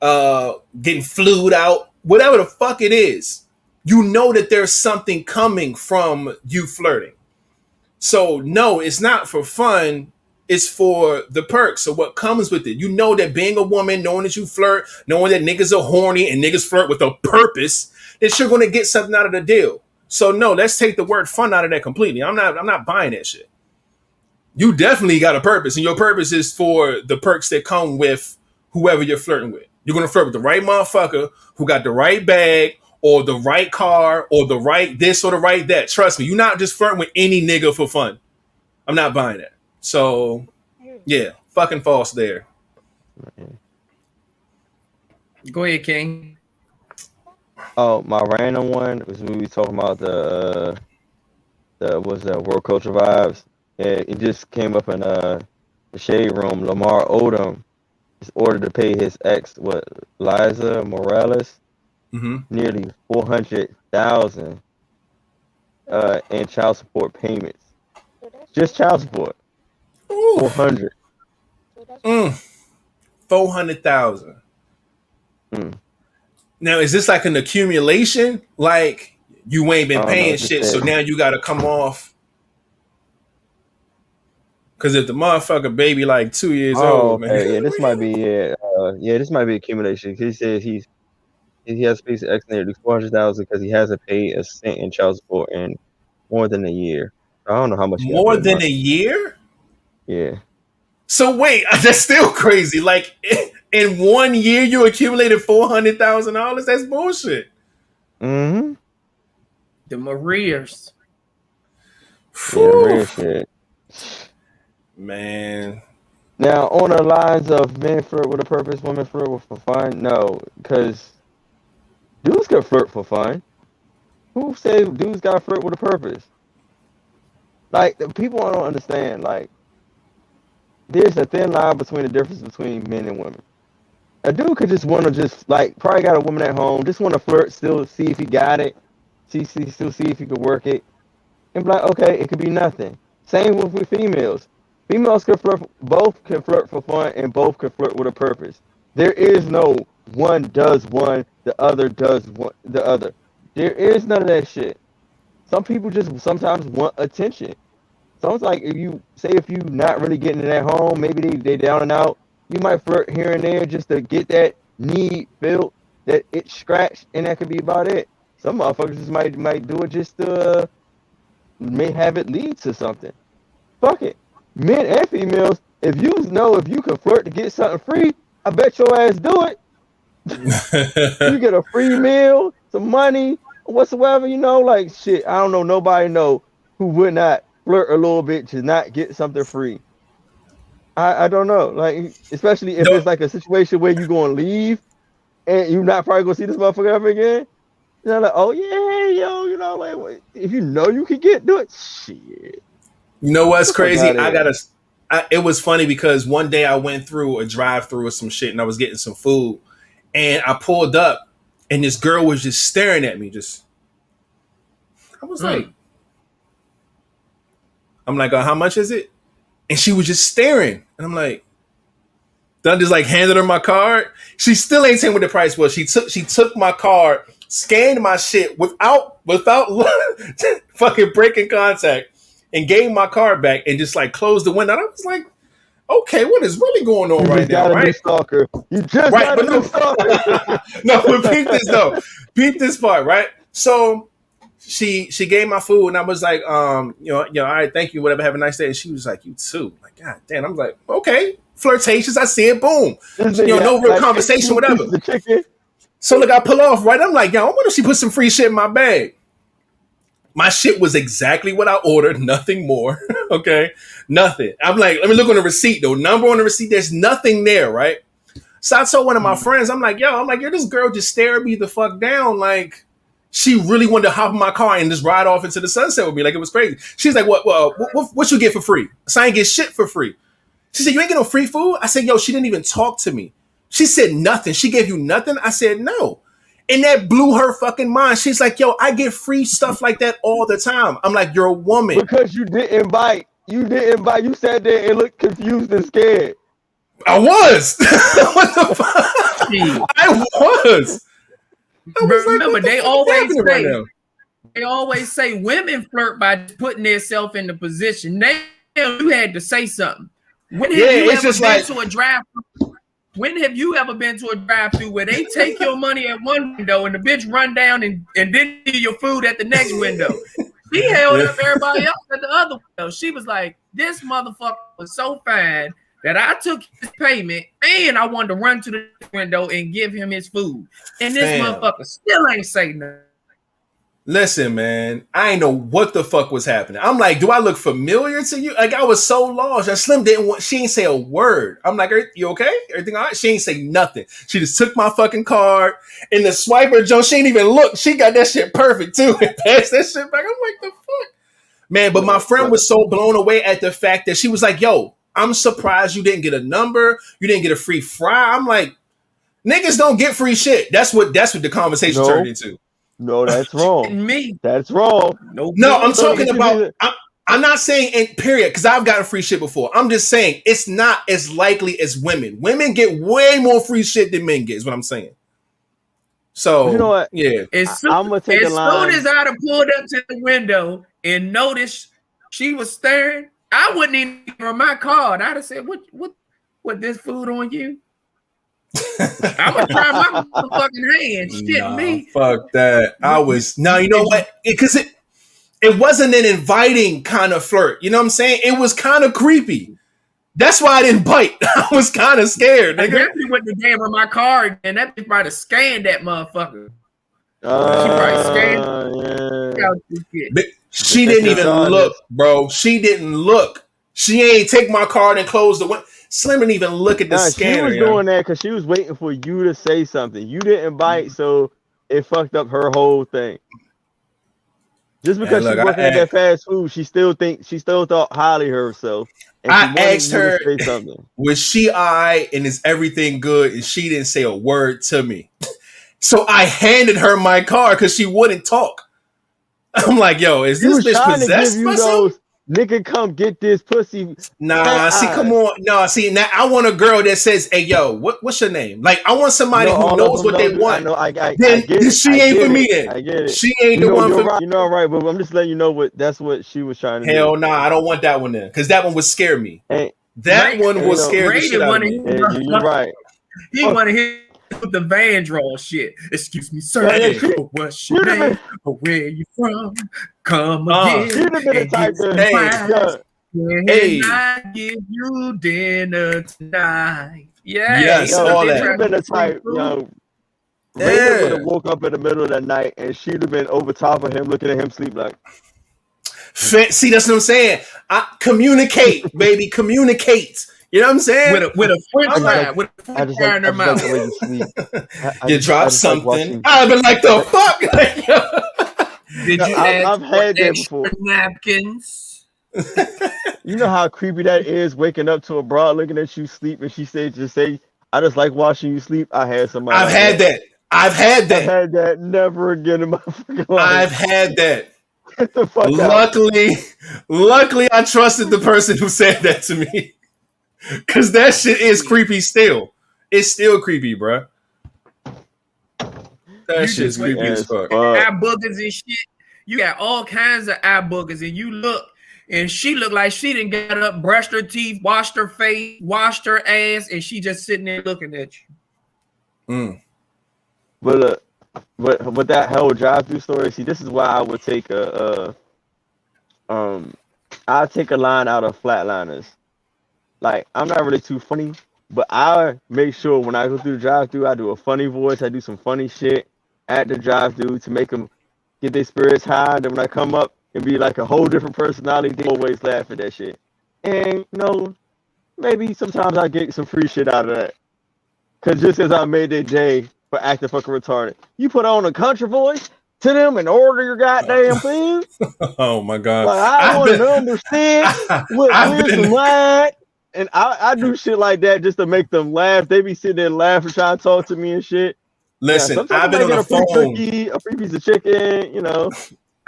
getting flued out. Whatever the fuck it is. You know that there's something coming from you flirting. So no, it's not for fun. It's for the perks. So what comes with it? You know that being a woman, knowing that you flirt, knowing that niggas are horny and niggas flirt with a purpose, that you're going to get something out of the deal. So no, let's take the word fun out of that completely. I'm not buying that shit. You definitely got a purpose, and your purpose is for the perks that come with whoever you're flirting with. You're going to flirt with the right motherfucker who got the right bag or the right car or the right this or the right that. Trust me, you're not just flirting with any nigga for fun. I'm not buying that. So, yeah, fucking false there. Go ahead, King. Oh, my random one was we talking about the World Culture Vibes. It just came up in the shade room. Lamar Odom is ordered to pay his ex, Liza Morales, nearly $400,000 in child support payments. Just child support. 400. 400,000. Now, is this like an accumulation? Like you ain't been paying shit, so now you got to come off. Because if the motherfucker baby like 2 years old, man. Yeah, this might be this might be accumulation. He says he has to pay his ex nearly $400,000 because he hasn't paid a cent in child support in more than a year. I don't know how much. More than a year? Yeah. So wait, that's still crazy. Like in 1 year, you accumulated $400,000. That's bullshit. Mm-hmm. The Marias. Yeah, real shit. Man. Now, on the lines of men flirt with a purpose, women flirt for fun, no, because dudes can flirt for fun. Who says dudes got to flirt with a purpose? Like, the people don't understand, like, there's a thin line between the difference between men and women. A dude could just want to probably got a woman at home, just want to flirt, still see if he got it, still see if he could work it, and be like, okay, it could be nothing. Same with females. Females both can flirt for fun, and both can flirt with a purpose. There is no one does one, the other does the other. There is none of that shit. Some people just sometimes want attention. So it's like if you not really getting it at home, maybe they down and out, you might flirt here and there just to get that need filled, that itch scratched, and that could be about it. Some motherfuckers just might do it just to may have it lead to something. Fuck it. Men and females, if you can flirt to get something free, I bet your ass do it. You get a free meal, some money, whatsoever, like shit. I don't know nobody who would not flirt a little bit to not get something free. I don't know, like especially if No, it's like a situation where you gonna leave and you're not probably gonna see this motherfucker ever again. Like, oh yeah, yo, like if you can do it, shit. you know what's Get the fuck crazy? outta here. It was funny because one day I went through a drive-through or some shit and I was getting some food, and I pulled up and this girl was just staring at me. I was like, I'm like, how much is it? And she was just staring, and I'm like, then I just like handed her my card. She still ain't saying what the price was. She took my card, scanned my shit without fucking breaking contact, and gave my card back and just like closed the window. And I was like, okay, what is really going on right now? Right? Stalker. You just got a new stalker. No, but peep this though. Peep this part, right? So she gave my food and I was like, all right, thank you, whatever, have a nice day. And she was like, you too. Like, God damn. I'm like, okay, flirtatious. I see it, boom. No real conversation, whatever. So look, I pull off, right? I'm like, yo, I wonder if she put some free shit in my bag. My shit was exactly what I ordered, nothing more. Okay, nothing. I'm like, let me look on the receipt though. Number on the receipt, there's nothing there, right? So I told one of my friends, I'm like, yo, this girl just stared me the fuck down. Like, she really wanted to hop in my car and just ride off into the sunset with me. Like, it was crazy. She's like, what you get for free? So I ain't get shit for free. She said, you ain't get no free food? I said, yo, she didn't even talk to me. She said nothing. She gave you nothing? I said, no. And that blew her fucking mind. She's like, yo, I get free stuff like that all the time. I'm like, you're a woman. Because you didn't bite. You sat there and looked confused and scared. I was. What the fuck? I was. Remember, they always say women flirt by putting themselves in the position. Now you had to say something. When have you ever been to a drive-thru? When have you ever been to a drive-thru where they take your money at one window and the bitch run down and then give your food at the next window? She held up everybody else at the other window. She was like, this motherfucker was so fine that I took his payment and I wanted to run to the window and give him his food. And this motherfucker still ain't say nothing. Listen, man, I ain't know what the fuck was happening. I'm like, do I look familiar to you? Like, I was so lost. And Slim she ain't say a word. I'm like, you okay? Everything all right? She ain't say nothing. She just took my fucking card and the swiper, Joe, she ain't even look. She got that shit perfect too and passed that shit back. I'm like, the fuck? Man, but my friend was so blown away at the fact that she was like, yo, I'm surprised you didn't get a number. You didn't get a free fry. I'm like, niggas don't get free shit. That's what the conversation turned into. No, that's wrong. That's wrong. No, I'm talking about. I'm not saying in period because I've gotten free shit before. I'm just saying it's not as likely as women. Women get way more free shit than men get. Is what I'm saying. So you know what? Yeah, I'm gonna take a line. As soon as I'd have pulled up to the window and noticed she was staring, I wouldn't even give her my card. I'd have said, "What? This food on you?" I'm gonna try my fucking hand. Shit, me. Fuck that. I was now. You know what? Because it wasn't an inviting kind of flirt. You know what I'm saying? It was kind of creepy. That's why I didn't bite. I was kind of scared. I definitely wouldn't have gave her my card, and that bitch might have scanned that motherfucker. She probably scanned. She didn't even look, bro. She didn't look. She ain't take my card and close the window. Slim didn't even look at the scanner. She was doing that because she was waiting for you to say something. You didn't bite, so it fucked up her whole thing. Just because she's working at that fast food, she still thought highly of herself. And I asked her, was she alright and is everything good? And she didn't say a word to me. So I handed her my card because she wouldn't talk. I'm like, yo, is this bitch possessed by something? Nigga, come get this pussy. Nah, see, come on. No, see, now I want a girl that says, hey, yo, what's your name? Like, I want somebody who knows what they want. Then she ain't for me then. I get it. She ain't the one for me. You know, right, but I'm just letting you know that's what she was trying to do. Hell nah, I don't want that one then. Because that one would scare me. That one will scare the shit out of me. You're right. He want to hit with the van draw shit. Excuse me, sir. What's your name? Where you from? Come again. You'd have been the type I give you dinner tonight. Yeah. Yes, all that. You'd have been the type, Raymond would have woke up in the middle of the night and she'd have been over top of him, looking at him sleep like. See, that's what I'm saying. Communicate, baby, communicate. You know what I'm saying? With a French fry, with a French fry in their mouth. Like the way you sleep. You drop something. I've been like, the fuck? Did you ask I've had that before. Napkins? You know how creepy that is, waking up to a broad looking at you sleep and she said, just say, I just like watching you sleep. I had somebody. I've had that. I've had that. Never again in my fucking life. I've had that. Get the fuck luckily, I trusted the person who said that to me. Cause that shit is creepy still. It's still creepy, bro. That shit's creepy as fuck. Eye boogers and shit. You got all kinds of eye boogers, and you look, and she looked like she didn't get up, brushed her teeth, washed her face, washed her ass, and she just sitting there looking at you. But with that whole drive-through story, see, this is why I would take I'll take a line out of Flatliners. Like, I'm not really too funny, but I make sure when I go through the drive-through, I do a funny voice, I do some funny shit at the drive-through to make them get their spirits high. Then when I come up and be like a whole different personality, they always laugh at that shit. And you know, maybe sometimes I get some free shit out of that. Cause just as I made their day for acting fucking retarded, you put on a country voice to them and order your goddamn thing. Oh my god! Like, I want to understand with some light. And I do shit like that just to make them laugh. They be sitting there laughing, trying to talk to me and shit. Listen, I've been on the phone. Turkey, a free piece of chicken, you know.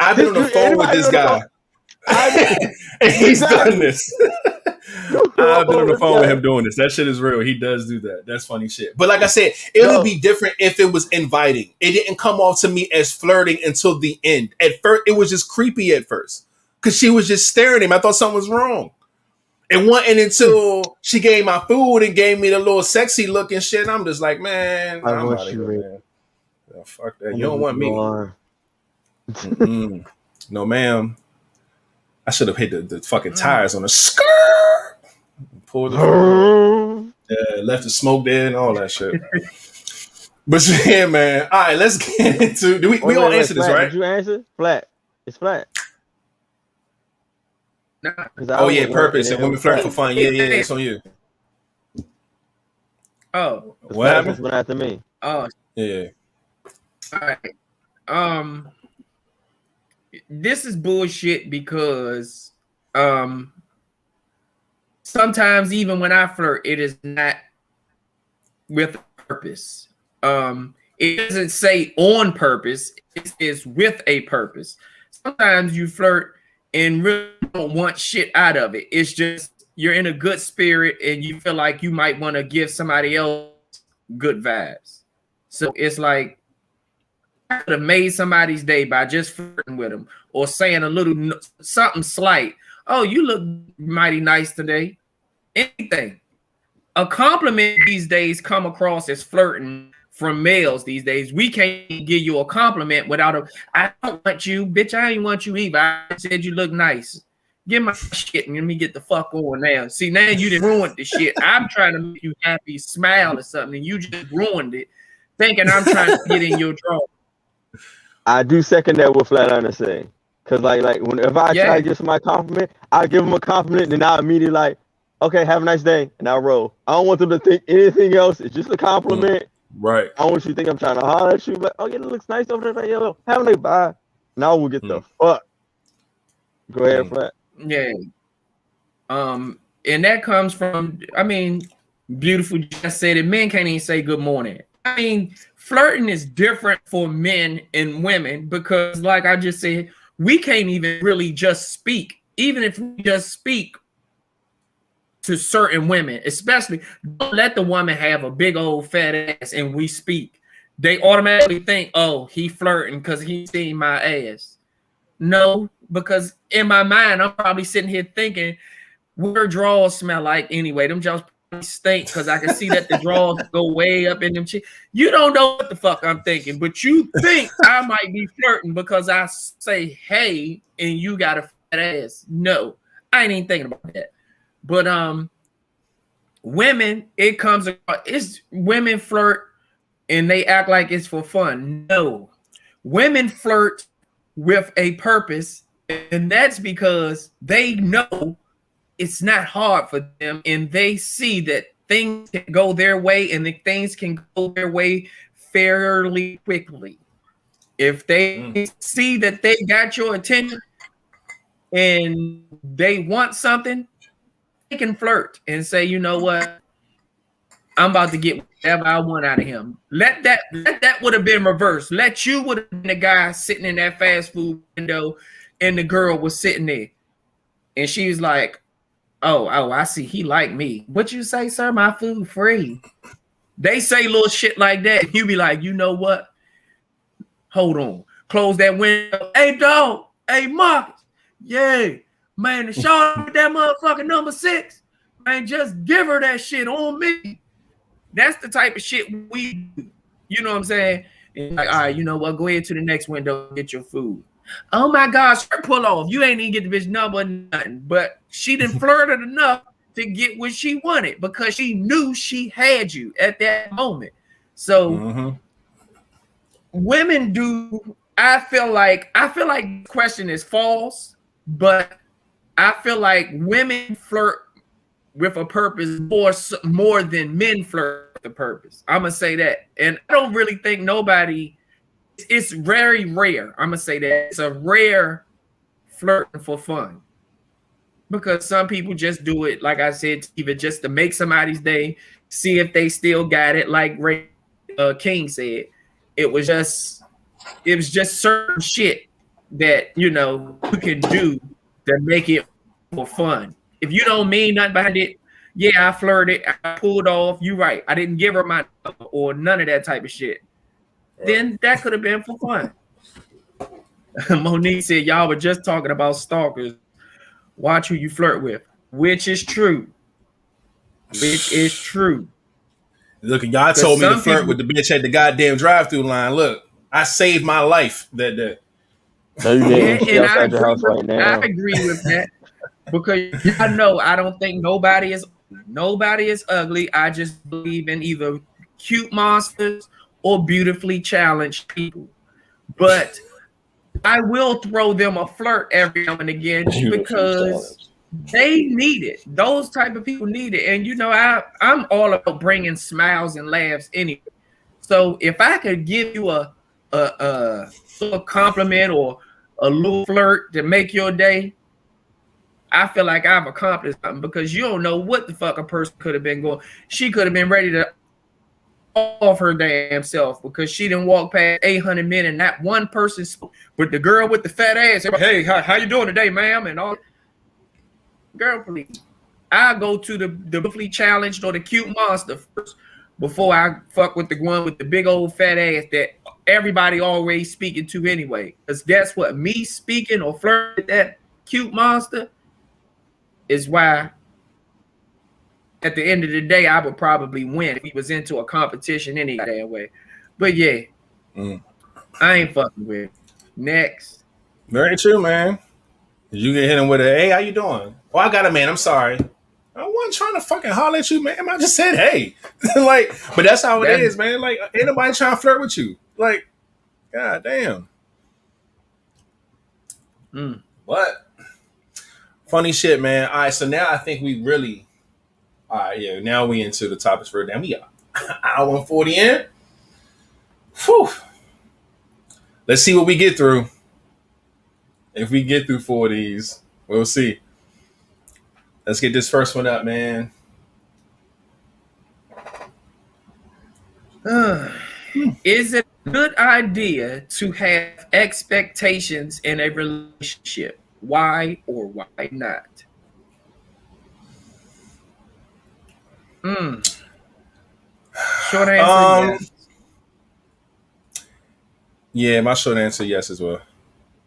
I've been on the phone with this guy. And he's done this. I've been on the phone with him doing this. That shit is real. He does do that. That's funny shit. But like I said, it would be different if it was inviting. It didn't come off to me as flirting until the end. At first, it was just creepy at first. Because she was just staring at him. I thought something was wrong. It wasn't until she gave my food and gave me the little sexy look and shit. And I'm just like, man, I'm out of here, man. Oh, fuck that. You don't want me. No, ma'am. I should have hit the fucking tires on the skirt. Pulled the left the smoke there and all that shit. But yeah, man. All right, let's get into. We all answer this, right? Did you answer? Flat. It's flat. Oh yeah, purpose and women flirt for fun. Yeah, it's on you. Oh, what happened? Went after me. Oh, yeah. All right. This is bullshit because sometimes even when I flirt, it is not with a purpose. It doesn't say on purpose. It is with a purpose. Sometimes you flirt and really don't want shit out of it. It's just you're in a good spirit and you feel like you might want to give somebody else good vibes. So it's like I could have made somebody's day by just flirting with them or saying a little something slight. Oh, you look mighty nice today. Anything. A compliment these days come across as flirting from males these days. We can't give you a compliment without I don't want you, bitch. I ain't want you either. I said you look nice. Get my shit and let me get the fuck on now. See, now you didn't ruin the shit. I'm trying to make you happy, smile or something, and you just ruined it, thinking I'm trying to get in your drawer. I do second that what Flatliner say. Cause like whenever I try to give somebody a compliment, I give them a compliment, then I immediately like, okay, have a nice day, and I roll. I don't want them to think anything else. It's just a compliment. Right. I don't want you to think I'm trying to holler at you, but oh yeah, it looks nice over there. Like, yo, have a nice bye. Now we'll get the fuck. Go ahead, Flat. Yeah. And that comes from, I mean, beautiful just said it. Men can't even say good morning. I mean, flirting is different for men and women because, like I just said, we can't even really just speak. Even if we just speak to certain women, especially, don't let the woman have a big old fat ass and we speak. They automatically think, oh, he flirting because he seen my ass. No, because in my mind, I'm probably sitting here thinking, what her drawers smell like anyway? Them jaws stink because I can see that the drawers go way up in them cheeks. You don't know what the fuck I'm thinking, but you think I might be flirting because I say hey and you got a fat ass. No, I ain't even thinking about that. But women, it comes across, it's women flirt and they act like it's for fun. No, women flirt with a purpose, and that's because they know it's not hard for them, and they see that things can go their way, and that things can go their way fairly quickly. If they see that they got your attention and they want something, they can flirt and say, you know what, I'm about to get whatever I want out of him. Let that would have been reversed. Let you would have been the guy sitting in that fast food window, and the girl was sitting there, and she was like, "Oh, I see. He like me. What you say, sir? My food free." They say little shit like that. You be like, you know what? Hold on. Close that window. Hey, dog. Hey, Marcus. Yeah, man. The shot with that motherfucking number 6. Man, just give her that shit on me. That's the type of shit we do. You know what I'm saying? And like, all right, you know what? Go ahead to the next window and get your food. Oh my gosh, her pull off. You ain't even get the bitch number or nothing. But she didn't flirted enough to get what she wanted because she knew she had you at that moment. So women do. I feel like the question is false, but I feel like women flirt with a purpose more than men flirt with a purpose. I'm gonna say that, and I don't really think nobody. It's very rare. I'm gonna say that it's a rare flirting for fun, because some people just do it, like I said, even just to make somebody's day, see if they still got it. Like Ray King said, it was just certain shit that you can do to make it for fun. If you don't mean nothing behind it, yeah, I flirted, I pulled off. You right, I didn't give her my number or none of that type of shit. Then that could have been for fun. Monique said, y'all were just talking about stalkers. Watch who you flirt with, which is true. Look, y'all told me to flirt with the bitch at the goddamn drive-through line. Look, I saved my life that day. No, you didn't. She's outside your house right now. I agree with that because I know I don't think nobody is ugly. I just believe in either cute monsters or beautifully challenged people. But I will throw them a flirt every now and again because they need it. Those type of people need it. And I'm all about bringing smiles and laughs anyway. So if I could give you a compliment or a little flirt to make your day, I feel like I've accomplished something, because you don't know what the fuck a person could have been going. She could have been ready to off her damn self because she didn't walk past 800 men and not one person spoke. But the girl with the fat ass, hey, how you doing today, ma'am? And all. Girl, please. I go to the beautifully challenged or the cute monster first before I fuck with the one with the big old fat ass that everybody always speaking to anyway. Because guess what? Me speaking or flirting with that cute monster is why at the end of the day, I would probably win if he was into a competition any damn way. But yeah, I ain't fucking with it. Next. Very true, man. You can hit him with a, hey, how you doing? Oh, I got it, man. I'm sorry. I wasn't trying to fucking holler at you, man. I just said, hey. But that's how it is, man. Like, ain't nobody trying to flirt with you. Like, god damn. But funny shit, man. All right, so now I think we really... All right, yeah. Now we into the topics for damn. We got hour and 40 in. Whew. Let's see what we get through. If we get through 4 of these, we'll see. Let's get this first one up, man. Is it a good idea to have expectations in a relationship? Why or why not? Short answer, yes. Yeah, my short answer, yes, as well.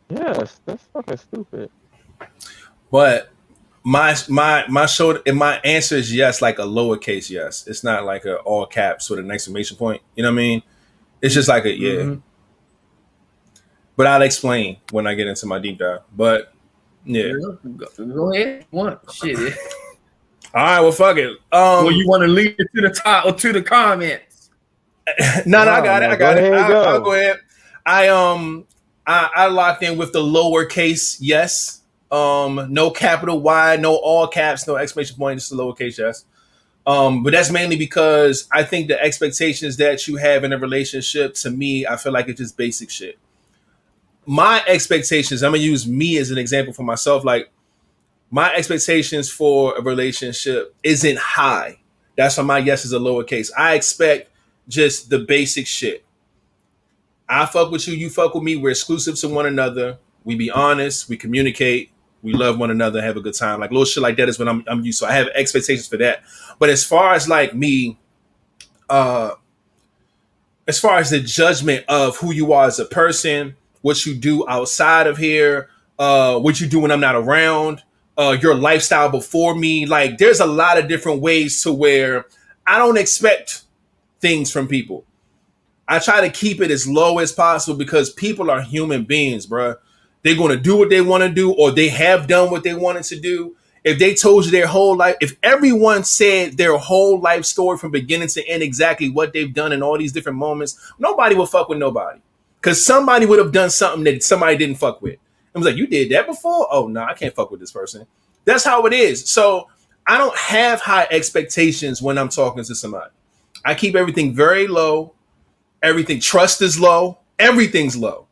Yes, that's fucking stupid. But my short and my answer is yes, like a lowercase yes. It's not like a all caps with an exclamation point. You know what I mean? It's just like a yeah. But I'll explain when I get into my deep dive. But yeah, go ahead. What shit? All right, well, fuck it. Well, you want to leave it to the top or to the comments? No, I No, got it. no, I go got it. ahead, I'll go go. ahead. I locked in with the lowercase yes. No capital Y, no all caps, no exclamation point, just a lowercase yes. But that's mainly because I think the expectations that you have in a relationship, to me, I feel like it's just basic shit. My expectations, I'm gonna use me as an example for myself. Like my expectations for a relationship isn't high. That's why my yes is a lowercase. I expect just the basic shit. I fuck with you, you fuck with me. We're exclusive to one another. We be honest, we communicate, we love one another, have a good time. Like little shit like that is what I'm used to. I have expectations for that. But as far as like me, uh, as far as the judgment of who you are as a person, what you do outside of here, what you do when I'm not around, your lifestyle before me, like there's a lot of different ways to where I don't expect things from people. I try to keep it as low as possible because people are human beings, bro. They're going to do what they want to do, or they have done what they wanted to do. If they told you their whole life, if everyone said their whole life story from beginning to end, exactly what they've done in all these different moments, nobody will fuck with nobody. Because somebody would have done something that somebody didn't fuck with. I was like, you did that before? Oh, no, I can't fuck with this person. That's how it is. So I don't have high expectations when I'm talking to somebody. I keep everything very low. Everything, trust is low. Everything's low.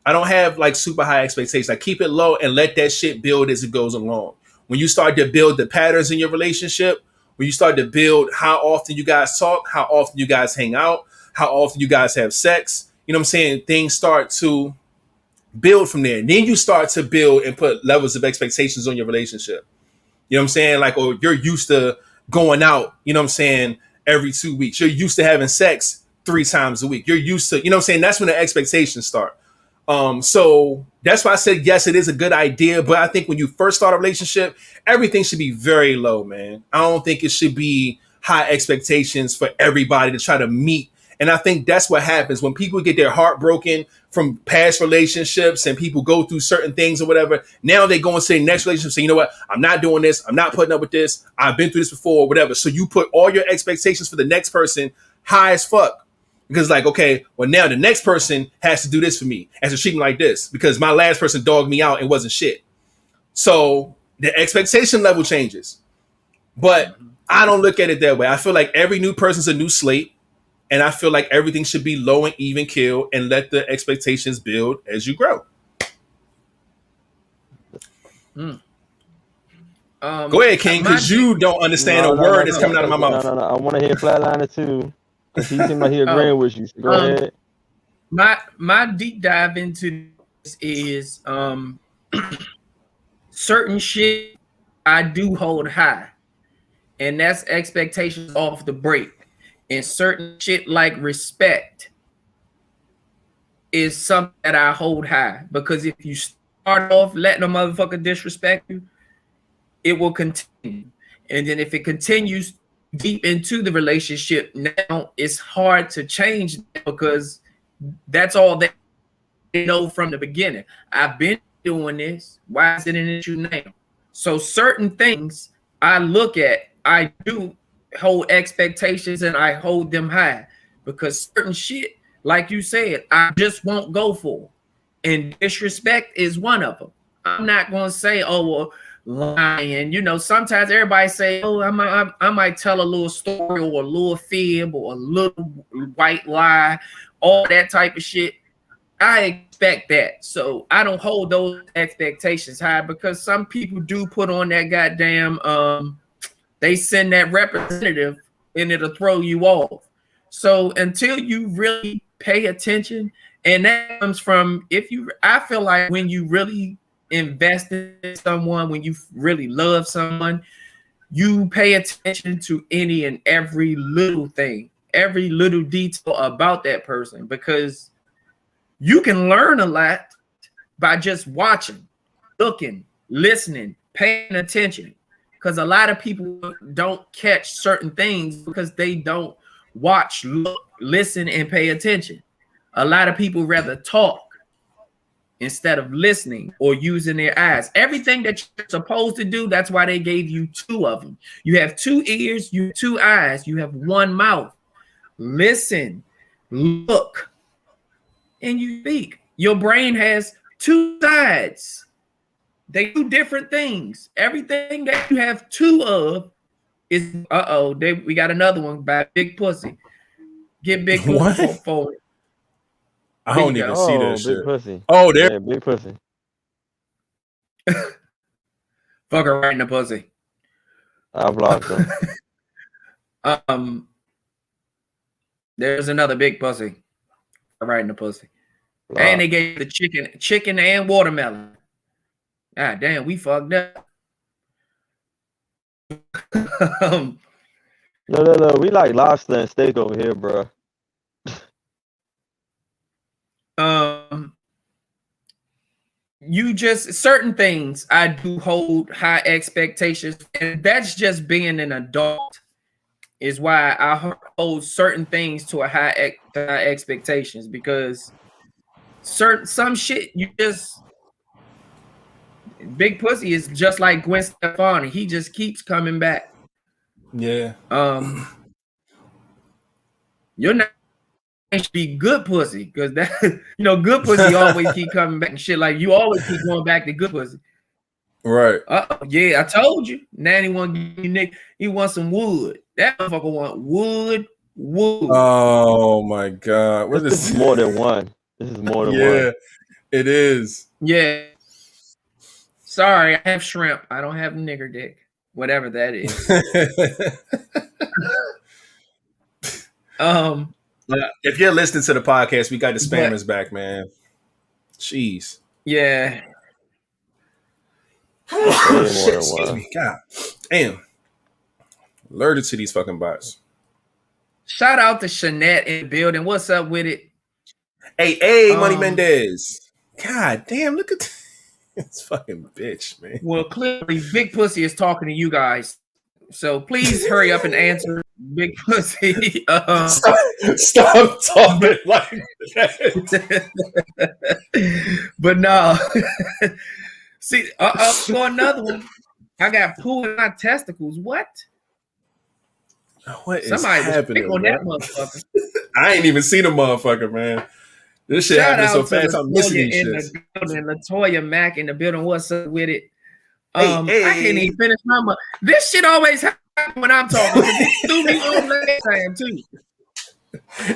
I don't have like super high expectations. I keep it low and let that shit build as it goes along. When you start to build the patterns in your relationship, when you start to build how often you guys talk, how often you guys hang out, how often you guys have sex, you know what I'm saying? Things start to build from there. And then you start to build and put levels of expectations on your relationship. You know what I'm saying? Like, oh, you're used to going out, you know what I'm saying, every 2 weeks. You're used to having sex 3 times a week. You're used to, you know what I'm saying? That's when the expectations start. So that's why I said, yes, it is a good idea. But I think when you first start a relationship, everything should be very low, man. I don't think it should be high expectations for everybody to try to meet. And I think that's what happens when people get their heart broken from past relationships and people go through certain things or whatever. Now they go into the next relationship, say, you know what? I'm not doing this. I'm not putting up with this. I've been through this before or whatever. So you put all your expectations for the next person high as fuck. Because like, okay, well now the next person has to do this for me, has to treat me like this because my last person dogged me out and wasn't shit. So the expectation level changes. But I don't look at it that way. I feel like every new person's a new slate. And I feel like everything should be low and even kill and let the expectations build as you grow. Mm. Go ahead, King, because you don't understand a word that's coming out of my mouth. No. I want to hear Flatliner too. Because he seemed like he agreeing with you. So go ahead. My deep dive into this is certain shit I do hold high. And that's expectations off the break. And certain shit like respect is something that I hold high. Because if you start off letting a motherfucker disrespect you, it will continue. And then if it continues deep into the relationship, now it's hard to change because that's all they know from the beginning. I've been doing this. Why is it an issue now? So certain things I look at, I do hold expectations and I hold them high because certain shit, like you said, I just won't go for. And disrespect is one of them. I'm not going to say, oh, well, lying. You know, sometimes everybody say, oh, I might tell a little story or a little fib or a little white lie, all that type of shit. I expect that. So I don't hold those expectations high because some people do put on that goddamn they send that representative and it'll throw you off. So until you really pay attention, and that comes from I feel like when you really invest in someone, when you really love someone, you pay attention to any and every little thing, every little detail about that person, because you can learn a lot by just watching, looking, listening, paying attention. Because a lot of people don't catch certain things because they don't watch, look, listen, and pay attention. A lot of people rather talk instead of listening or using their eyes. Everything that you're supposed to do, that's why they gave you 2 of them. You have 2 ears, you have 2 eyes, you have 1 mouth. Listen, look, and you speak. Your brain has two sides. They do different things. Everything that you have two of is we got another one by Big Pussy. Get Big Pussy What? forward. I There don't you even go. see that Oh, shit. big pussy. Oh, there. Yeah, big pussy. Fuck her right in the pussy. I blocked him. There's another big pussy. Right in the pussy. Blocked. And they gave the chicken and watermelon. God damn, we fucked up. No. We like lobster and steak over here, bro. You just certain things I do hold high expectations, and that's just being an adult. Is why I hold certain things to a high expectations, because some shit you just Big Pussy is just like Gwen Stefani. He just keeps coming back. Yeah. You're not should be good pussy, because that good pussy always keep coming back and shit. Like you always keep going back to good pussy. Right. Yeah, I told you. Now he want you Nick. He wants some wood. That motherfucker want wood. Oh my god. What this is more than one. This is more than one. Yeah, it is. Yeah. Sorry, I have shrimp. I don't have nigger dick. Whatever that is. If you're listening to the podcast, we got the spammers back, man. Jeez. Yeah. Shit, excuse me. God damn. Alerted to these fucking bots. Shout out to Shanette in the building. What's up with it? Hey, Money Mendez. God damn, look at this fucking bitch, man. Well, clearly Big Pussy is talking to you guys. So please hurry up and answer, Big Pussy. Stop talking like that. But no. See, go another one. I got poo in my testicles. What? What is Somebody happening? On that motherfucker. I ain't even seen a motherfucker, man. This shit happening so fast. I'm missing these shits. Latoya Mack in the building. What's up with it? Hey. I can't even finish my. This shit always happens when I'm talking. It threw me on last time too.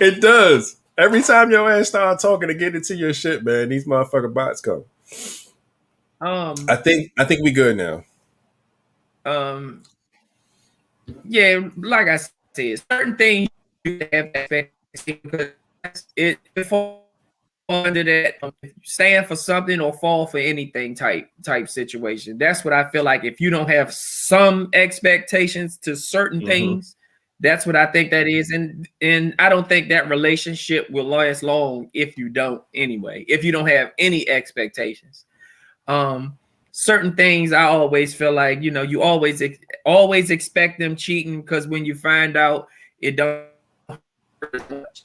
It does. Every time your ass start talking to get into your shit, man, these motherfucking bots come. I think we good now. Yeah, like I said, certain things you have because it falls under that stand for something or fall for anything type situation. That's what I feel like. If you don't have some expectations to certain things, that's what I think that is. And I don't think that relationship will last long if you don't anyway. If you don't have any expectations. Certain things I always feel like, you always expect them cheating, because when you find out, it don't hurt as much.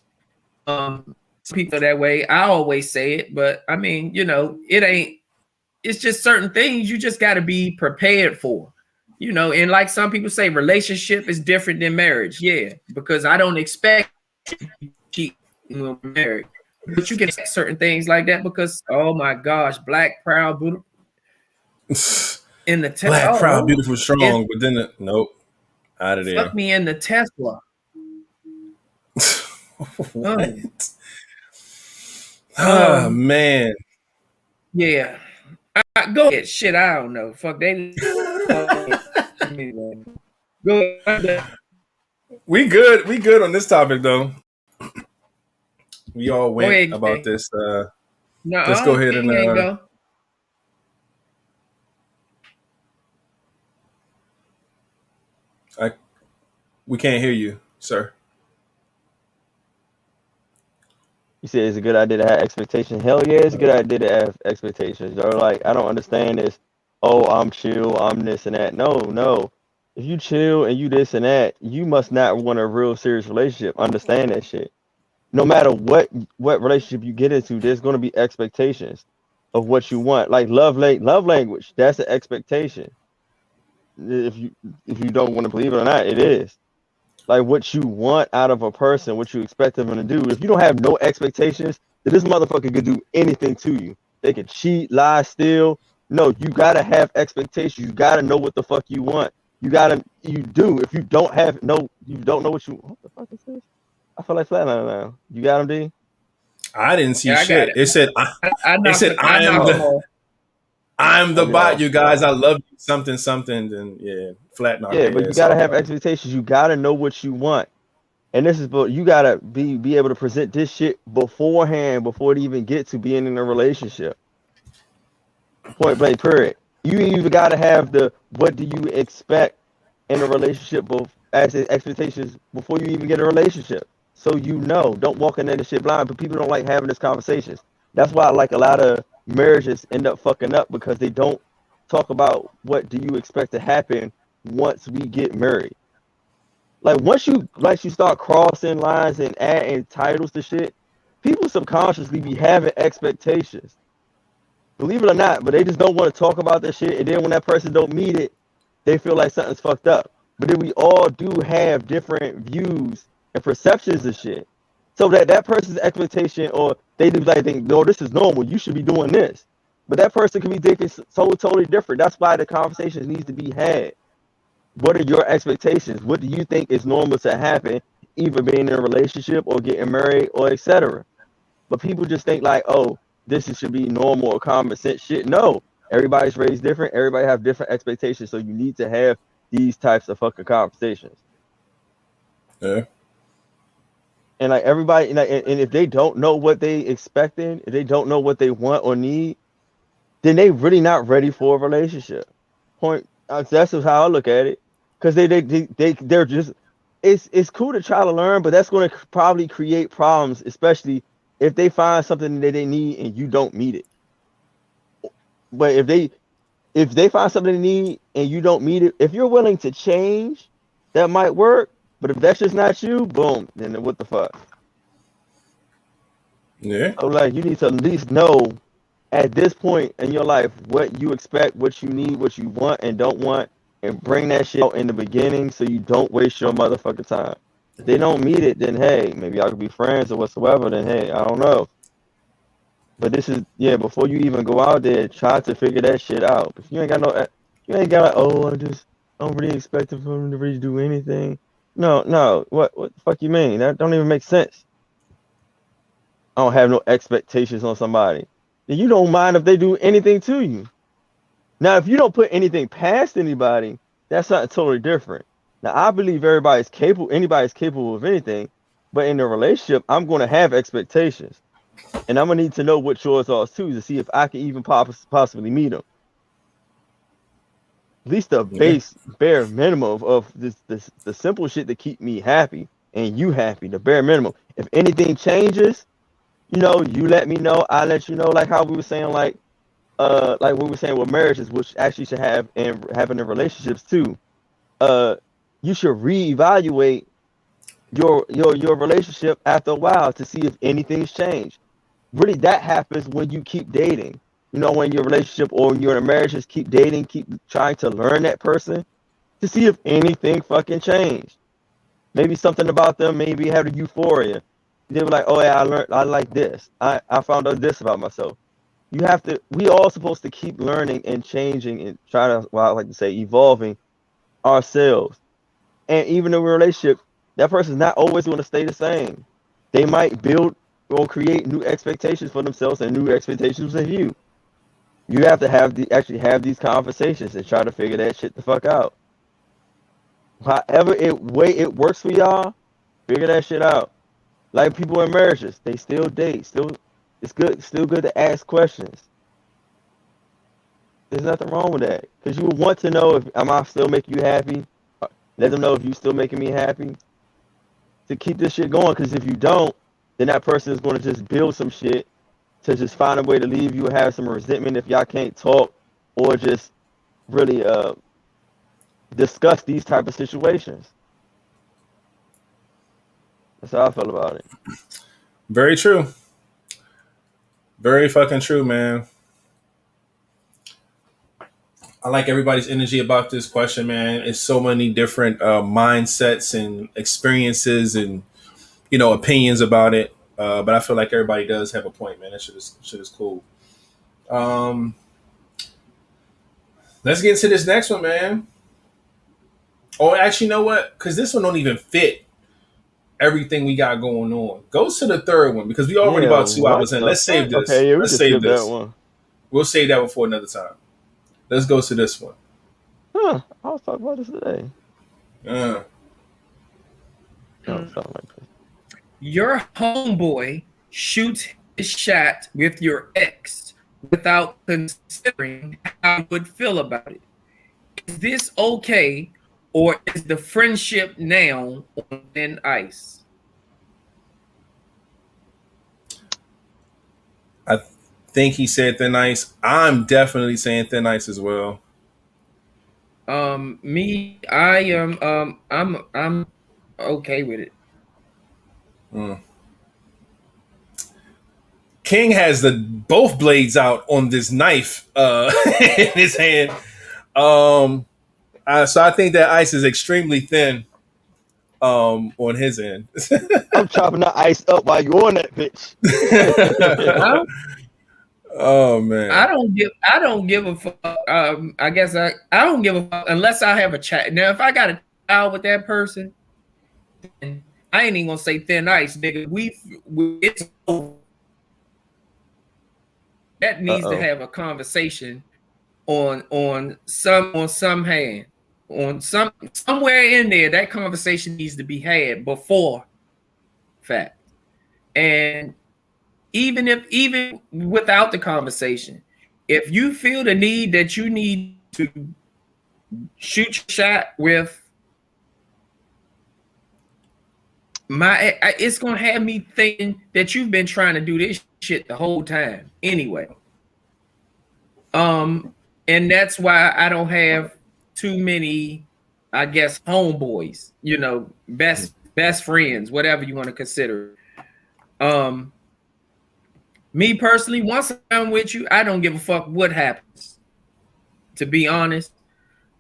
Some people are that way. I always say it, but I mean, it's just certain things you just got to be prepared for, and like some people say, relationship is different than marriage. Yeah, because I don't expect cheating when we're married, but you can expect certain things like that because, oh my gosh, black, proud, beautiful. In the Black, proud, beautiful, strong, but then nope, out of there. Fuck me in the Tesla. What? Oh man. Yeah. Go ahead. Shit, I don't know. Fuck they. Go ahead. We good on this topic though. We all went about this. Let's go ahead and go. We can't hear you, sir. You said it's a good idea to have expectations. Hell yeah, it's a good idea to have expectations. Or like, I don't understand this. Oh, I'm chill, I'm this and that. No. If you chill and you this and that, you must not want a real serious relationship. Understand that shit. No matter what relationship you get into, there's going to be expectations of what you want. Like love language, that's an expectation. If you don't want to believe it or not, it is. like what you want out of a person, what you expect them to do. If you don't have no expectations, then this motherfucker could do anything to you. They could cheat, lie, steal. No, you gotta have expectations. You gotta know what the fuck you want. You do. If you don't have no, you don't know what you. What the fuck is this? I feel like flatlining now. You got him, D? I didn't see Yeah, I got shit. it. It said I it knocked said them. I knocked them off. I'm the Okay. bot, you guys. I love you. Something, something, and yeah, flat knock Yeah, but their you ass gotta off. have expectations. You gotta know what you want. And this is, but you gotta be able to present this shit beforehand before it even get to being in a relationship. Point blank, period. You even gotta have the what do you expect in a relationship as expectations before you even get a relationship. So you know, don't walk into this shit blind. But people don't like having these conversations. That's why like a lot of marriages end up fucking up because they don't talk about what do you expect to happen once we get married. Like once you start crossing lines and adding titles to shit, people subconsciously be having expectations. Believe it or not, but they just don't want to talk about that shit. And then when that person don't meet it, they feel like something's fucked up. But then we all do have different views and perceptions of shit. So that person's expectation or they do like think, no, this is normal. You should be doing this. But that person can be thinking so totally different. That's why the conversation needs to be had. What are your expectations? What do you think is normal to happen, either being in a relationship or getting married or etc. But people just think like, oh, should be normal or common sense shit. No, everybody's raised different. Everybody have different expectations. So you need to have these types of fucking conversations. Yeah. And like everybody, and if they don't know what they expecting, if they don't know what they want or need, then they really not ready for a relationship. Point. That's just how I look at it. Because they're just it's cool to try to learn, but that's going to probably create problems, especially if they find something that they need and you don't meet it. But if they find something they need and you don't meet it, if you're willing to change, that might work. But if that's just not you, boom, then what the fuck? Yeah. So like you need to at least know at this point in your life what you expect, what you need, what you want and don't want, and bring that shit out in the beginning so you don't waste your motherfucking time. If they don't meet it, then hey, maybe I could be friends or whatsoever. Then hey, I don't know. But this is before you even go out there, try to figure that shit out. If you ain't got no, you ain't got like, oh, I don't really expect for them to really do anything. No, no, what the fuck you mean? That don't even make sense. I don't have no expectations on somebody. Then you don't mind if they do anything to you. Now, if you don't put anything past anybody, that's something totally different. Now, I believe anybody's capable of anything, but in a relationship, I'm going to have expectations. And I'm going to need to know what yours are too to see if I can even possibly meet them. At least the Yeah. bare minimum of the simple shit that keep me happy and you happy, the bare minimum. If anything changes, you let me know, I let you know, like how we were saying, like we were saying with marriages, which actually should have and having in relationships too. You should reevaluate your relationship after a while to see if anything's changed. Really, that happens when you keep dating. When your relationship or you're in a marriage, just keep dating, keep trying to learn that person to see if anything fucking changed. Maybe something about them, maybe had a euphoria. They were like, oh yeah, I like this. I found out this about myself. We all supposed to keep learning and changing and try to, well, I like to say, evolving ourselves. And even in a relationship, that person's not always going to stay the same. They might build or create new expectations for themselves and new expectations of you. You have to actually have these conversations and try to figure that shit the fuck out. However it works for y'all, figure that shit out. Like people in marriages, they still date. Still good to ask questions. There's nothing wrong with that. Because you want to know if am I still making you happy? Let them know if you still making me happy. To keep this shit going. Because if you don't, then that person is going to just build some shit to just find a way to leave you, have some resentment if y'all can't talk, or just really discuss these type of situations. That's how I feel about it. Very true. Very fucking true, man. I like everybody's energy about this question, man. It's so many different mindsets and experiences and opinions about it. But I feel like everybody does have a point, man. That shit is cool. Um, let's get into this next one, man. Oh, actually, you know what? Because this one don't even fit everything we got going on. Go to the third one because we already Yeah, about 2 hours what in. the Let's save fuck? this. Okay, yeah, we Let's can save skip that this. one. We'll save that one for another time. Let's go to this one. Huh? I was talking about this today. Uh, No, something like this. Your homeboy shoots his shot with your ex without considering how you would feel about it. Is this okay, or is the friendship now on thin ice? I think he said thin ice. I'm definitely saying thin ice as well. I am I'm okay with it. Mm. King has the both blades out on this knife in his hand. So I think that ice is extremely thin on his end. I'm chopping the ice up while you on that bitch. Oh man. I don't give a fuck. I guess I don't give a fuck unless I have a chat. Now, if I got a child with that person, then I ain't even gonna say thin ice, nigga. It's over. That needs to have a conversation on some hand on somewhere in there. That conversation needs to be had before fact, and even without the conversation, if you feel the need that you need to shoot your shot with it's gonna have me thinking that you've been trying to do this shit the whole time anyway. And that's why I don't have too many, I guess, homeboys, best friends, whatever you want to consider. Me personally, once I'm with you, I don't give a fuck what happens. To be honest,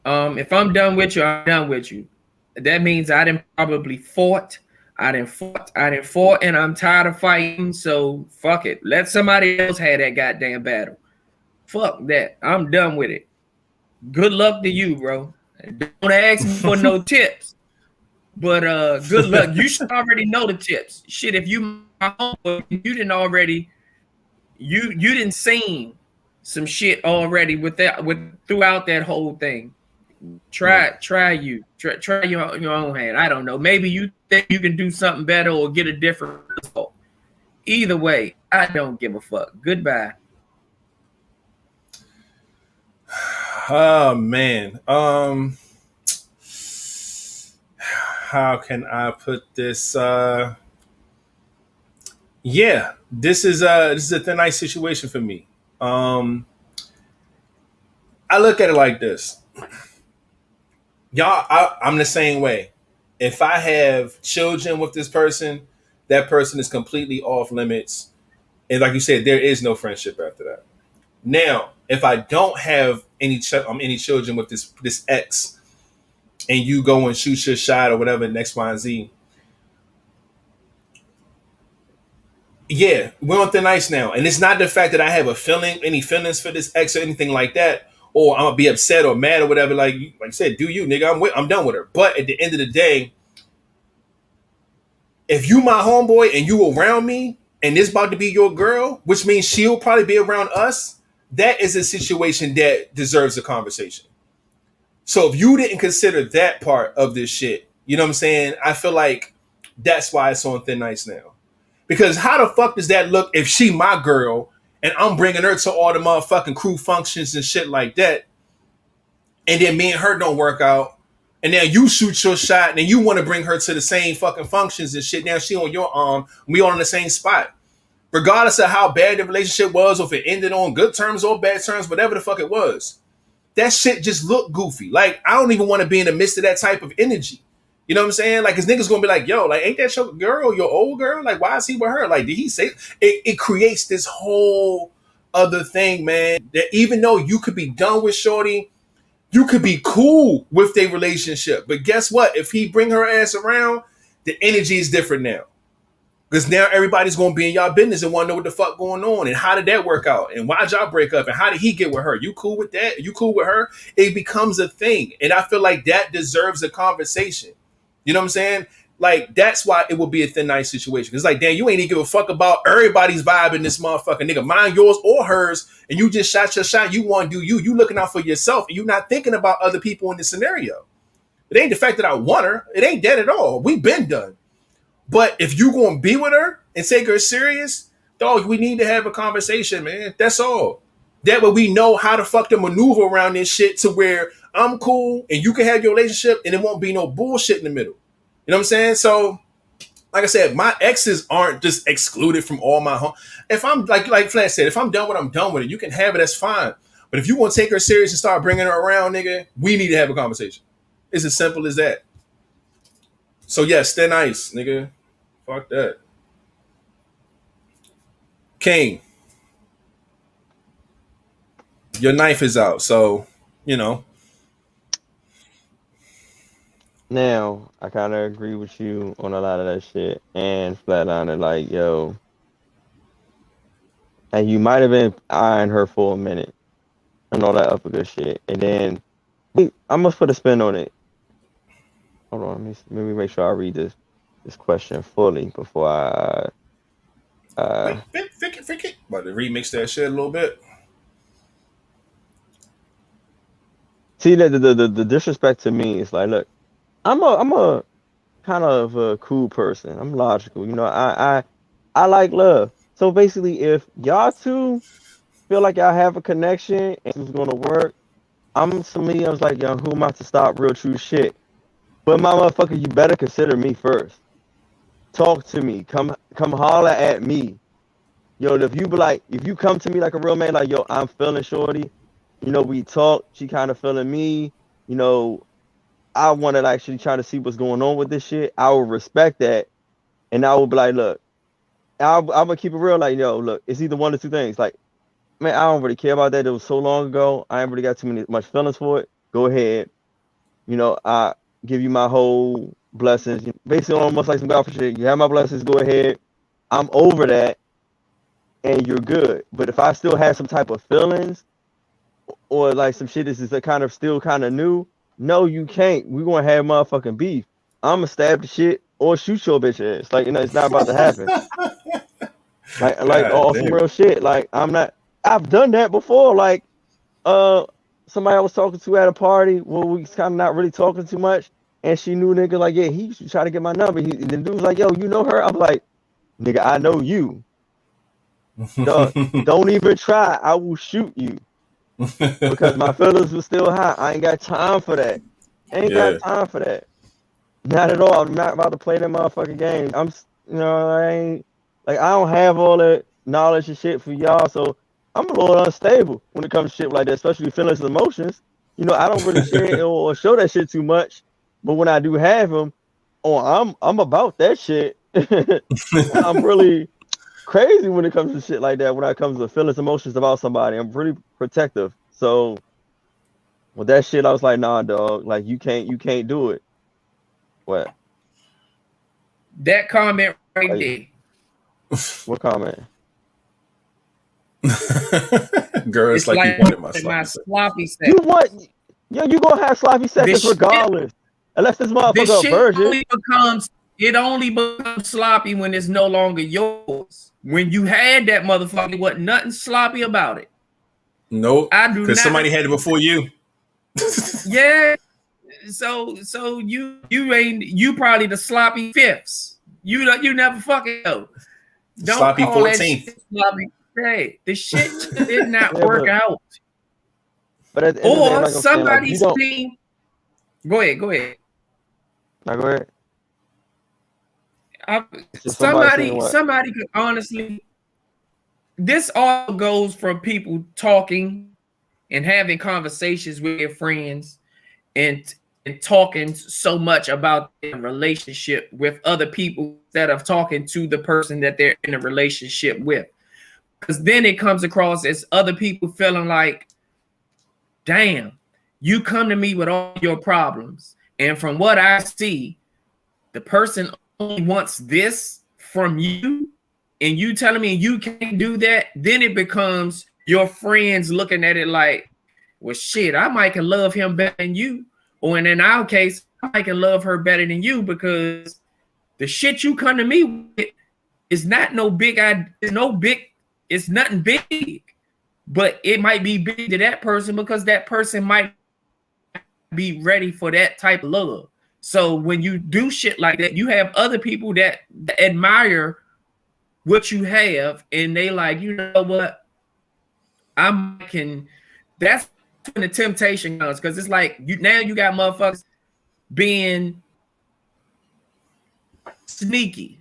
if I'm done with you, I'm done with you. That means I didn't probably fought. I didn't fought, and I'm tired of fighting. So fuck it. Let somebody else have that goddamn battle. Fuck that. I'm done with it. Good luck to you, bro. Don't ask me for no tips. But good luck. You should already know the tips. Shit, if you my homeboy, you didn't already you didn't seen some shit already with throughout that whole thing. Try your own hand. I don't know. Maybe you think you can do something better or get a different result. Either way, I don't give a fuck. Goodbye. Oh man. How can I put this? Yeah, this is a thin ice situation for me. I look at it like this. I'm the same way. If I have children with this person, that person is completely off limits. And like you said, there is no friendship after that. Now, if I don't have any children with this ex, and you go and shoot your shot or whatever, X, Y, and Z, yeah, we're on thin ice now. And it's not the fact that I have any feelings for this ex or anything like that, or I'm gonna be upset or mad or whatever. Like I said, do you, nigga? I'm done with her. But at the end of the day, if you my homeboy and you around me and this about to be your girl, which means she'll probably be around us, that is a situation that deserves a conversation. So if you didn't consider that part of this shit, you know what I'm saying? I feel like that's why it's on thin ice now. Because how the fuck does that look if she my girl and I'm bringing her to all the motherfucking crew functions and shit like that, and then me and her don't work out, and now you shoot your shot and then you want to bring her to the same fucking functions and shit. Now she on your arm, we on the same spot. Regardless of how bad the relationship was, or if it ended on good terms or bad terms, whatever the fuck it was, that shit just looked goofy. Like, I don't even want to be in the midst of that type of energy. You know what I'm saying? Like, his niggas gonna be like, yo, like, ain't that your girl, your old girl? Like, why is he with her? Like, did he say it? It creates this whole other thing, man, that even though you could be done with shorty, You could be cool with their relationship, but guess what? If he bring her ass around, the energy is different now. Because now everybody's gonna be in y'all business and want to know what the fuck going on and how did that work out and why'd y'all break up and how did he get with her? You cool with that? You cool with her? It becomes a thing, and I feel like that deserves a conversation. You know what I'm saying? Like that's why it will be a thin ice situation. It's like, damn, you ain't even give a fuck about everybody's vibe in this motherfucker, nigga. Mine, yours, or hers, and you just shot your shot. You want to do you? You looking out for yourself, and you not thinking about other people in the scenario. It ain't the fact that I want her. It ain't that at all. We been done. But if you gonna be with her and take her serious, dog, we need to have a conversation, man. That's all. That way we know how to fuck to maneuver around this shit to where I'm cool and you can have your relationship and it won't be no bullshit in the middle. You know what I'm saying? So, like I said, my exes aren't just excluded from all my home. If I'm like Flat said, if I'm done with it, I'm done with it. You can have it, that's fine. But if you want to take her serious and start bringing her around, nigga, we need to have a conversation. It's as simple as that. So yes, stay nice, nigga. Fuck that. King, your knife is out, so you know. Now, I kind of agree with you on a lot of that shit, and flatliner, like, yo, and you might have been eyeing her for a minute and all that other good shit, and then I'm gonna put a spin on it. Hold on, let me make sure I read this question fully before I Fick it. About to remix that shit a little bit. see that the disrespect to me is like, look, I'm a kind of a cool person. I'm logical, you know. I like love. So basically, if y'all two feel like y'all have a connection and it's gonna work, I was like, yo, who am I to stop real true shit? But my motherfucker, you better consider me first. Talk to me. Come holler at me. Yo, if you come to me like a real man, like, yo, I'm feeling shorty. You know, we talk. She kind of feeling me. You know, I want to actually try to see what's going on with this shit. I will respect that, and I will be like, look, I'm gonna keep it real. Like, yo, look, it's either one or two things. Like, man, I don't really care about that. It was so long ago. I ain't really got much feelings for it. Go ahead. You know, I give you my whole blessings. Basically, almost like some golf shit. You have my blessings. Go ahead. I'm over that, and you're good. But if I still have some type of feelings, or like some shit is kind of still kind of new, no, you can't. We're gonna have motherfucking beef. I'm gonna stab the shit or shoot your bitch ass. Like, you know, it's not about to happen. Like all some real shit. Like, I've done that before. Like, somebody I was talking to at a party where we kind of not really talking too much, and she knew nigga, like, yeah, he tried to get my number. The dude was like, yo, you know her? I'm like, nigga, I know you. Don't even try. I will shoot you. Because my feelings were still high. I ain't got time for that. Got time for that. Not at all. I'm not about to play that motherfucking game. I don't have all that knowledge and shit for y'all, so I'm a little unstable when it comes to shit like that, especially feelings and emotions. You know, I don't really share or show that shit too much, but when I do have them, I'm about that shit. I'm really crazy when it comes to shit like that. When it comes to feelings, emotions about somebody, I'm pretty protective. So with that shit, I was like, nah, dog. Like, you can't do it. What? That comment right there. What comment? Girl, it's like you wanted my sloppy sex. You gonna have sloppy seconds regardless. Unless this motherfucker a virgin. It only becomes sloppy when it's no longer yours. When you had that motherfucker, there wasn't nothing sloppy about it. Nope. Because somebody had it before you. Yeah. So you probably the sloppy fifths. You never fucking know. Don't sloppy call 14th. That shit sloppy. Hey, the shit did not work out. But at the end of the day, somebody's saying, Go ahead. Now go ahead. Somebody could honestly. This all goes from people talking and having conversations with their friends and talking so much about their relationship with other people instead of talking to the person that they're in a relationship with. Because then it comes across as other people feeling like, damn, you come to me with all your problems, and from what I see, the person only wants this from you, and you telling me you can't do that, then it becomes your friends looking at it like, well, shit, I might can love him better than you. Or in our case, I can love her better than you because the shit you come to me with is not no big, it's nothing big. But it might be big to that person because that person might be ready for that type of love. So when you do shit like that, you have other people that admire what you have, and they like, you know what? That's when the temptation comes, because it's like you got motherfuckers being sneaky.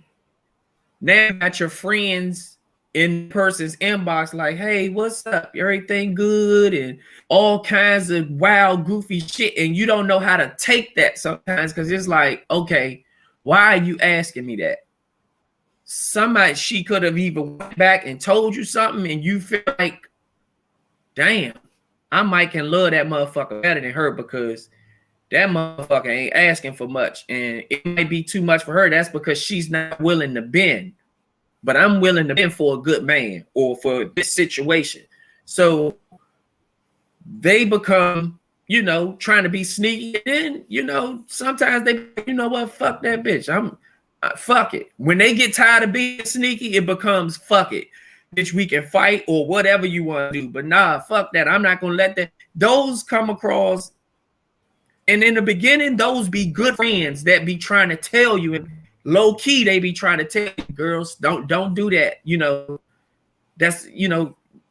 Now you got your friends in person's inbox like, hey, what's up? Everything good? And all kinds of wild, goofy shit. And you don't know how to take that sometimes because it's like, okay, why are you asking me that? She could have even went back and told you something and you feel like, damn, I might can love that motherfucker better than her because that motherfucker ain't asking for much. And it might be too much for her. That's because she's not willing to bend. But I'm willing to bend for a good man or for this situation. So they become, trying to be sneaky. And then, sometimes they, you know what, fuck that bitch. Fuck it. When they get tired of being sneaky, it becomes fuck it. Bitch, we can fight or whatever you want to do. But nah, fuck that. I'm not going to let that. Those come across. And in the beginning, those be good friends that be trying to tell you, and low key, they be trying to tell you, girls, don't do that. That's,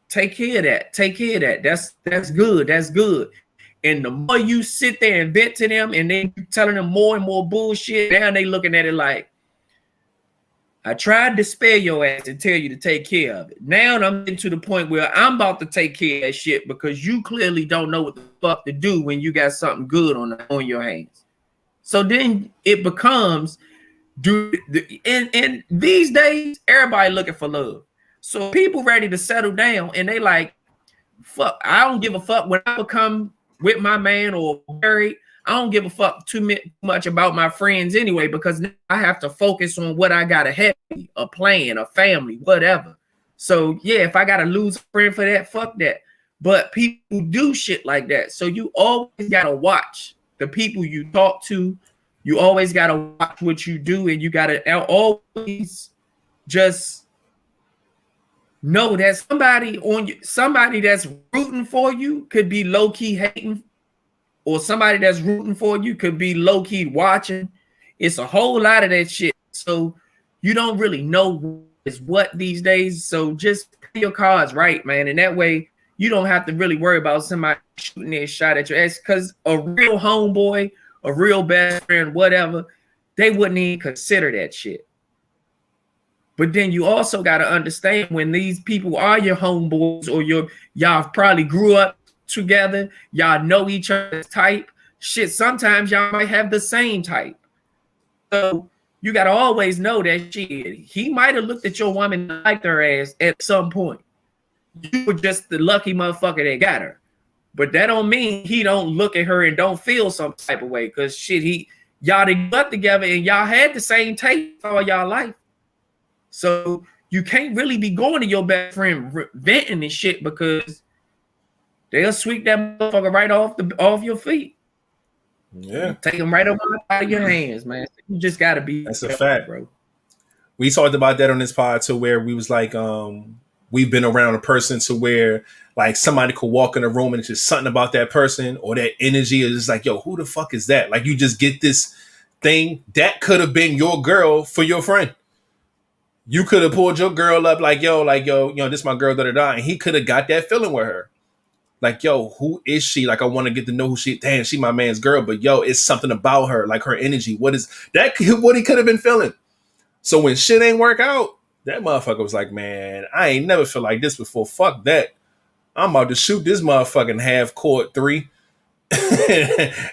take care of that. Take care of that. That's good. That's good. And the more you sit there and vent to them and then you telling them more and more bullshit, now they looking at it like, I tried to spare your ass and tell you to take care of it. Now I'm getting to the point where I'm about to take care of that shit because you clearly don't know what the fuck to do when you got something good on your hands. So then it becomes, and these days, everybody looking for love. So people ready to settle down and they like, fuck, I don't give a fuck when I become with my man or married. I don't give a fuck too much about my friends anyway, because now I have to focus on what I got ahead of me, a plan, a family, whatever. So yeah, if I got to lose a friend for that, fuck that. But people do shit like that. So you always got to watch the people you talk to. You always got to watch what you do, and you got to always just know that somebody that's rooting for you could be low-key hating, or somebody that's rooting for you could be low-key watching. It's a whole lot of that shit. So you don't really know what these days. So just play your cards right, man. And that way you don't have to really worry about somebody shooting their shot at your ass, because a real homeboy, a real best friend, whatever, they wouldn't even consider that shit. But then you also got to understand, when these people are your homeboys or y'all probably grew up together, y'all know each other's type, shit, sometimes y'all might have the same type. So you got to always know that shit, he might have looked at your woman and liked her ass at some point. You were just the lucky motherfucker that got her. But that don't mean he don't look at her and don't feel some type of way, because shit, y'all got together and y'all had the same taste all y'all life. So you can't really be going to your best friend venting and shit, because they'll sweep that motherfucker right off your feet. Yeah, take them right out of your hands, man. You just gotta be. That's a fact, bro. We talked about that on this pod too, where we was like, we've been around a person to where like somebody could walk in a room and it's just something about that person or that energy is just like, yo, who the fuck is that? Like you just get this thing that could have been your girl for your friend. You could have pulled your girl up like, yo, this is my girl, da-da-da. And he could have got that feeling with her. Like, yo, who is she? Like, I want to get to know who she, damn, she my man's girl. But yo, it's something about her, like her energy. What is that? What he could have been feeling. So when shit ain't work out, that motherfucker was like, man, I ain't never felt like this before. Fuck that. I'm about to shoot this motherfucking half court 3.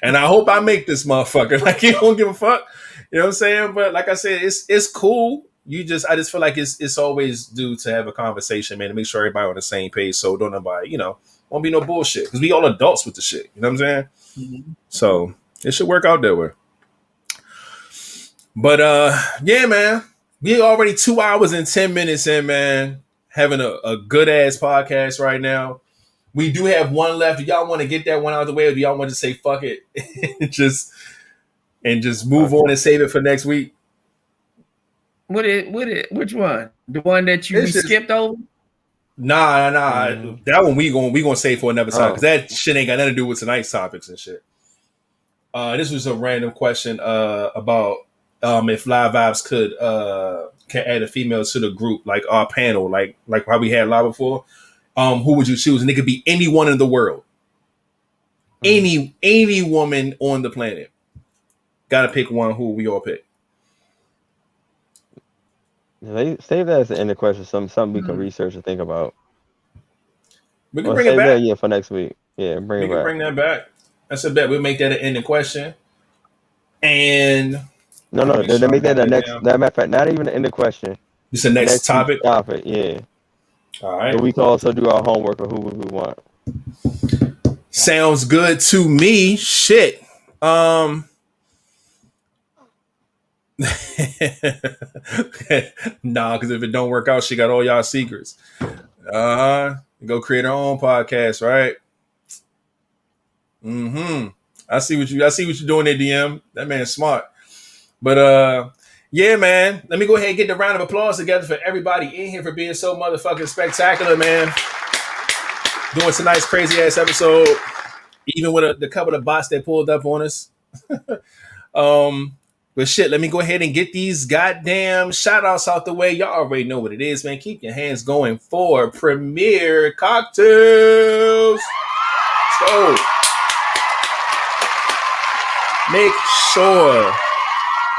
And I hope I make this motherfucker. Like, you don't give a fuck. You know what I'm saying? But like I said, it's cool. I just feel like it's always due to have a conversation, man, to make sure everybody on the same page. So don't nobody, Won't be no bullshit because we all adults with the shit. You know what I'm saying? Mhm. So it should work out that way. But yeah, man, we already 2 hours and 10 minutes in, man. Having a good ass podcast right now. We do have one left. Do y'all want to get that one out of the way, or do y'all want to say fuck it, just move on and save it for next week? Which one? The one that we skipped over? Nah. That one we gonna save for another time because that shit ain't got nothing to do with tonight's topics and shit. This was a random question about if Live Vibes can add a female to the group, like our panel, like how we had live before. Who would you choose? And it could be anyone in the world, any woman on the planet. Got to pick one. Who we all pick? Save that as the end of the question. Something we can research and think about. We can bring it back. For next week. Yeah, bring that back. That's a bet. We'll make that an ending question. And no, they make that the next. That matter of fact, not even the end of question. It's the next topic. Yeah. All right. So we can also do our homework of who we want. Sounds good to me. Shit. Nah, because if it don't work out, she got all y'all secrets. Go create her own podcast, right? I see what you're doing there, DM. That man's smart. But yeah, man. Let me go ahead and get the round of applause together for everybody in here for being so motherfucking spectacular, man. Doing tonight's crazy ass episode, even with the couple of bots that pulled up on us. But shit, let me go ahead and get these goddamn shout outs out the way. Y'all already know what it is, man. Keep your hands going for Premier Cocktails. So make sure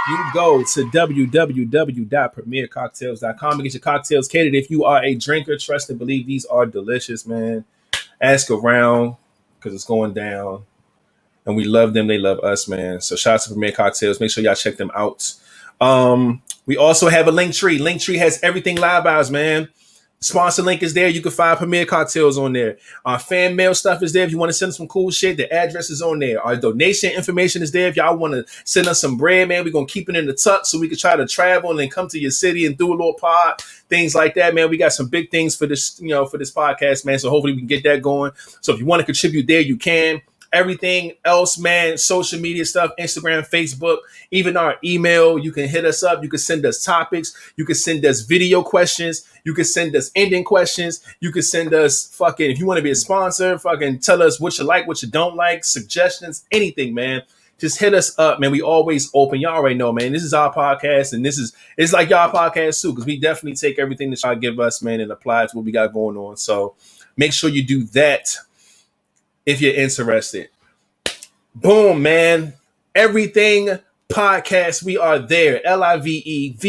you go to www.premiercocktails.com and get your cocktails catered. If you are a drinker, trust and believe these are delicious, man. Ask around because it's going down. And we love them. They love us, man. So shout out to Premier Cocktails. Make sure y'all check them out. We also have a Linktree. Linktree has everything Live Vibes, man. Sponsor link is there. You can find Premier Cocktails on there. Our fan mail stuff is there. If you want to send some cool shit, the address is on there. Our donation information is there. If y'all want to send us some bread, man, we're going to keep it in the tuck so we can try to travel and then come to your city and do a little pod, things like that, man. We got some big things for this, for this podcast, man. So hopefully we can get that going. So if you want to contribute there, you can. Everything else, man, social media stuff, Instagram, Facebook, even our email, you can hit us up. You can send us topics. You can send us video questions. You can send us ending questions. You can send us if you want to be a sponsor, tell us what you like, what you don't like, suggestions, anything, man. Just hit us up, man. We always open. Y'all already know, man. This is our podcast, and it's like y'all podcast too, because we definitely take everything that y'all give us, man, and apply it to what we got going on. So make sure you do that if you're interested. Boom, man. Everything podcast, we are there. LIVEVIBEZ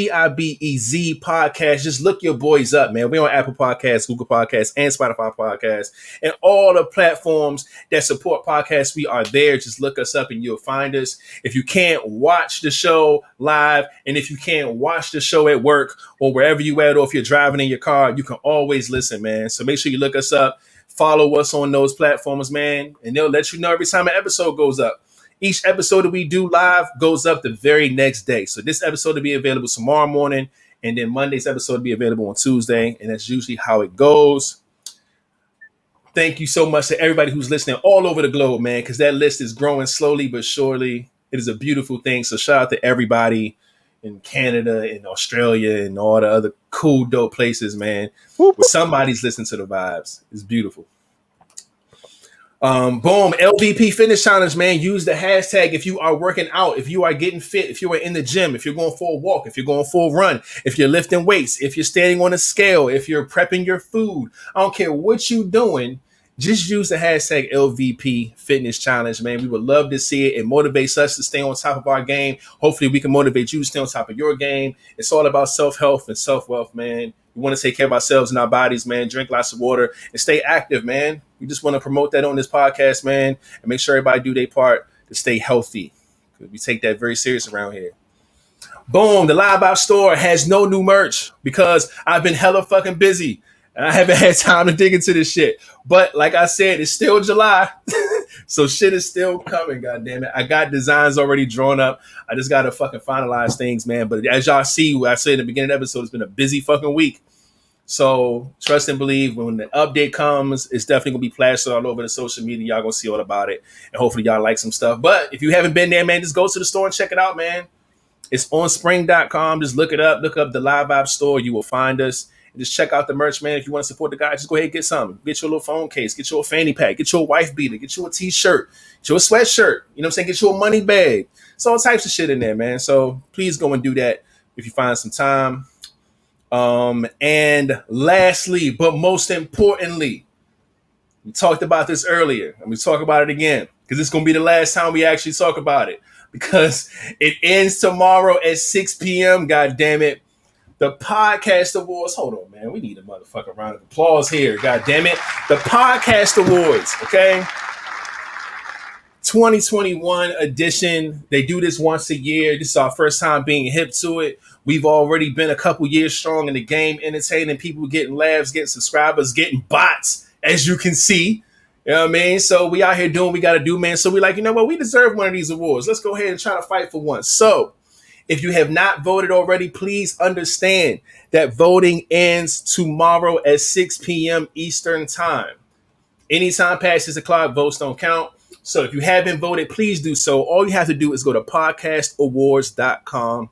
podcast. Just look your boys up, man. We're on Apple Podcasts, Google Podcasts, and Spotify Podcasts, and all the platforms that support podcasts. We are there. Just look us up and you'll find us. If you can't watch the show live, and if you can't watch the show at work or wherever you at, or if you're driving in your car, you can always listen, man. So make sure you look us up. Follow us on those platforms, man, and they'll let you know every time an episode goes up. Each episode that we do live goes up the very next day. So this episode will be available tomorrow morning, and then Monday's episode will be available on Tuesday, and that's usually how it goes. Thank you so much to everybody who's listening all over the globe, man, because that list is growing slowly but surely. It is a beautiful thing. So shout out to everybody in Canada and Australia and all the other cool, dope places, man. Somebody's listening to the vibes. It's beautiful. Boom. LVP Fitness Challenge, man. Use the hashtag if you are working out, if you are getting fit, if you are in the gym, if you're going for a walk, if you're going for a run, if you're lifting weights, if you're standing on a scale, if you're prepping your food. I don't care what you're doing. Just use the hashtag LVP Fitness Challenge, man. We would love to see it. It motivates us to stay on top of our game. Hopefully, we can motivate you to stay on top of your game. It's all about self-health and self-wealth, man. We want to take care of ourselves and our bodies, man. Drink lots of water and stay active, man. We just want to promote that on this podcast, man, and make sure everybody do their part to stay healthy. We take that very serious around here. Boom. The Live Out store has no new merch because I've been hella fucking busy. And I haven't had time to dig into this shit. But like I said, it's still July. So shit is still coming, goddamn it. I got designs already drawn up. I just gotta fucking finalize things, man. But as y'all see, what I said in the beginning of the episode, it's been a busy fucking week. So trust and believe when the update comes, it's definitely gonna be plastered all over the social media. Y'all gonna see all about it. And hopefully y'all like some stuff. But if you haven't been there, man, just go to the store and check it out, man. It's on spring.com. Just look it up. Look up the Live Vibe store. You will find us. And just check out the merch, man. If you want to support the guy, just go ahead and get something. Get your little phone case. Get your fanny pack. Get your wife beater. Get you a t-shirt. Get you a sweatshirt. You know what I'm saying? Get you a money bag. It's all types of shit in there, man. So please go and do that if you find some time. And lastly, but most importantly, we talked about this earlier, and we talk about it again because it's going to be the last time we actually talk about it because it ends tomorrow at 6 p.m. God damn it. The Podcast Awards. Hold on, man. We need a motherfucking round of applause here. God damn it. The Podcast Awards, okay? 2021 edition. They do this once a year. This is our first time being hip to it. We've already been a couple years strong in the game, entertaining people, getting laughs, getting subscribers, getting bots, as you can see. You know what I mean? So we out here doing what we got to do, man. So we like, you know what? We deserve one of these awards. Let's go ahead and try to fight for one. So if you have not voted already, please understand that voting ends tomorrow at 6 p.m. Eastern time. Anytime past 6 o'clock, votes don't count. So if you haven't voted, please do so. All you have to do is go to podcastawards.com,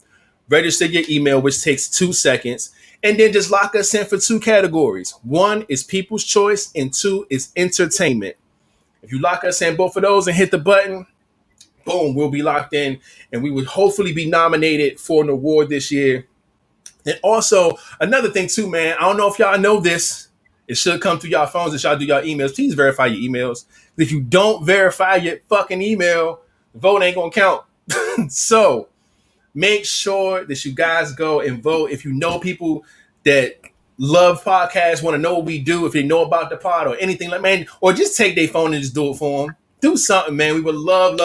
register your email, which takes 2 seconds, and then just lock us in for 2 categories. 1 is People's Choice, and 2 is Entertainment. If you lock us in both of those and hit the button, boom, we'll be locked in, and we would hopefully be nominated for an award this year. And also, another thing too, man, I don't know if y'all know this. It should come through y'all phones as y'all do y'all emails. Please verify your emails. If you don't verify your fucking email, the vote ain't gonna count. So make sure that you guys go and vote. If you know people that love podcasts, want to know what we do, if they know about the pod or anything like, man, or just take their phone and just do it for them. Do something, man. We would love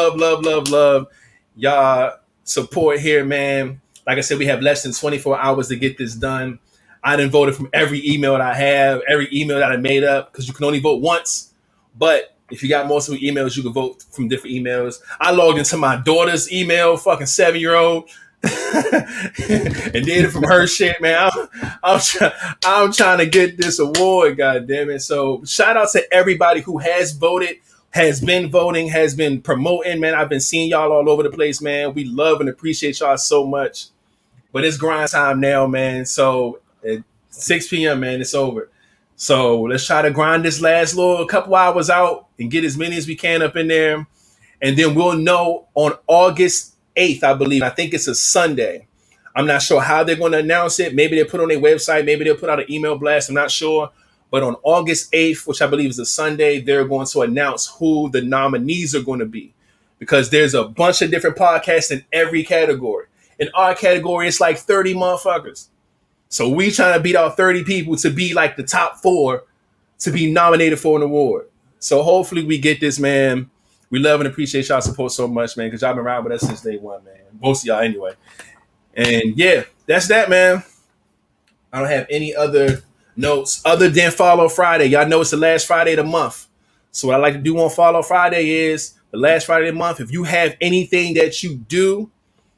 y'all support here, man. Like I said, we have less than 24 hours to get this done. I done voted from every email that I have, every email that I made up, because you can only vote once. But if you got multiple emails, you can vote from different emails. I logged into my daughter's email, fucking 7-year-old, and did it from her shit, man. I'm trying to get this award, god damn it. So shout out to everybody who has voted, has been voting, has been promoting, man. I've been seeing y'all all over the place, man. We love and appreciate y'all so much. But it's grind time now, man. So at 6 p.m., man, it's over. So let's try to grind this last little couple hours out and get as many as we can up in there. And then we'll know on August 8th, I believe. I think it's a Sunday. I'm not sure how they're going to announce it. Maybe they'll put it on their website. Maybe they'll put out an email blast. I'm not sure. But on August 8th, which I believe is a Sunday, they're going to announce who the nominees are going to be. Because there's a bunch of different podcasts in every category. In our category, it's like 30 motherfuckers. So we trying to beat out 30 people to be like the top 4 to be nominated for an award. So hopefully we get this, man. We love and appreciate y'all support so much, man, because y'all been riding with us since day one, man. Most of y'all anyway. And yeah, that's that, man. I don't have any other notes other than Follow Friday. Y'all know it's the last Friday of the month. So what I like to do on Follow Friday is the last Friday of the month. If you have anything that you do,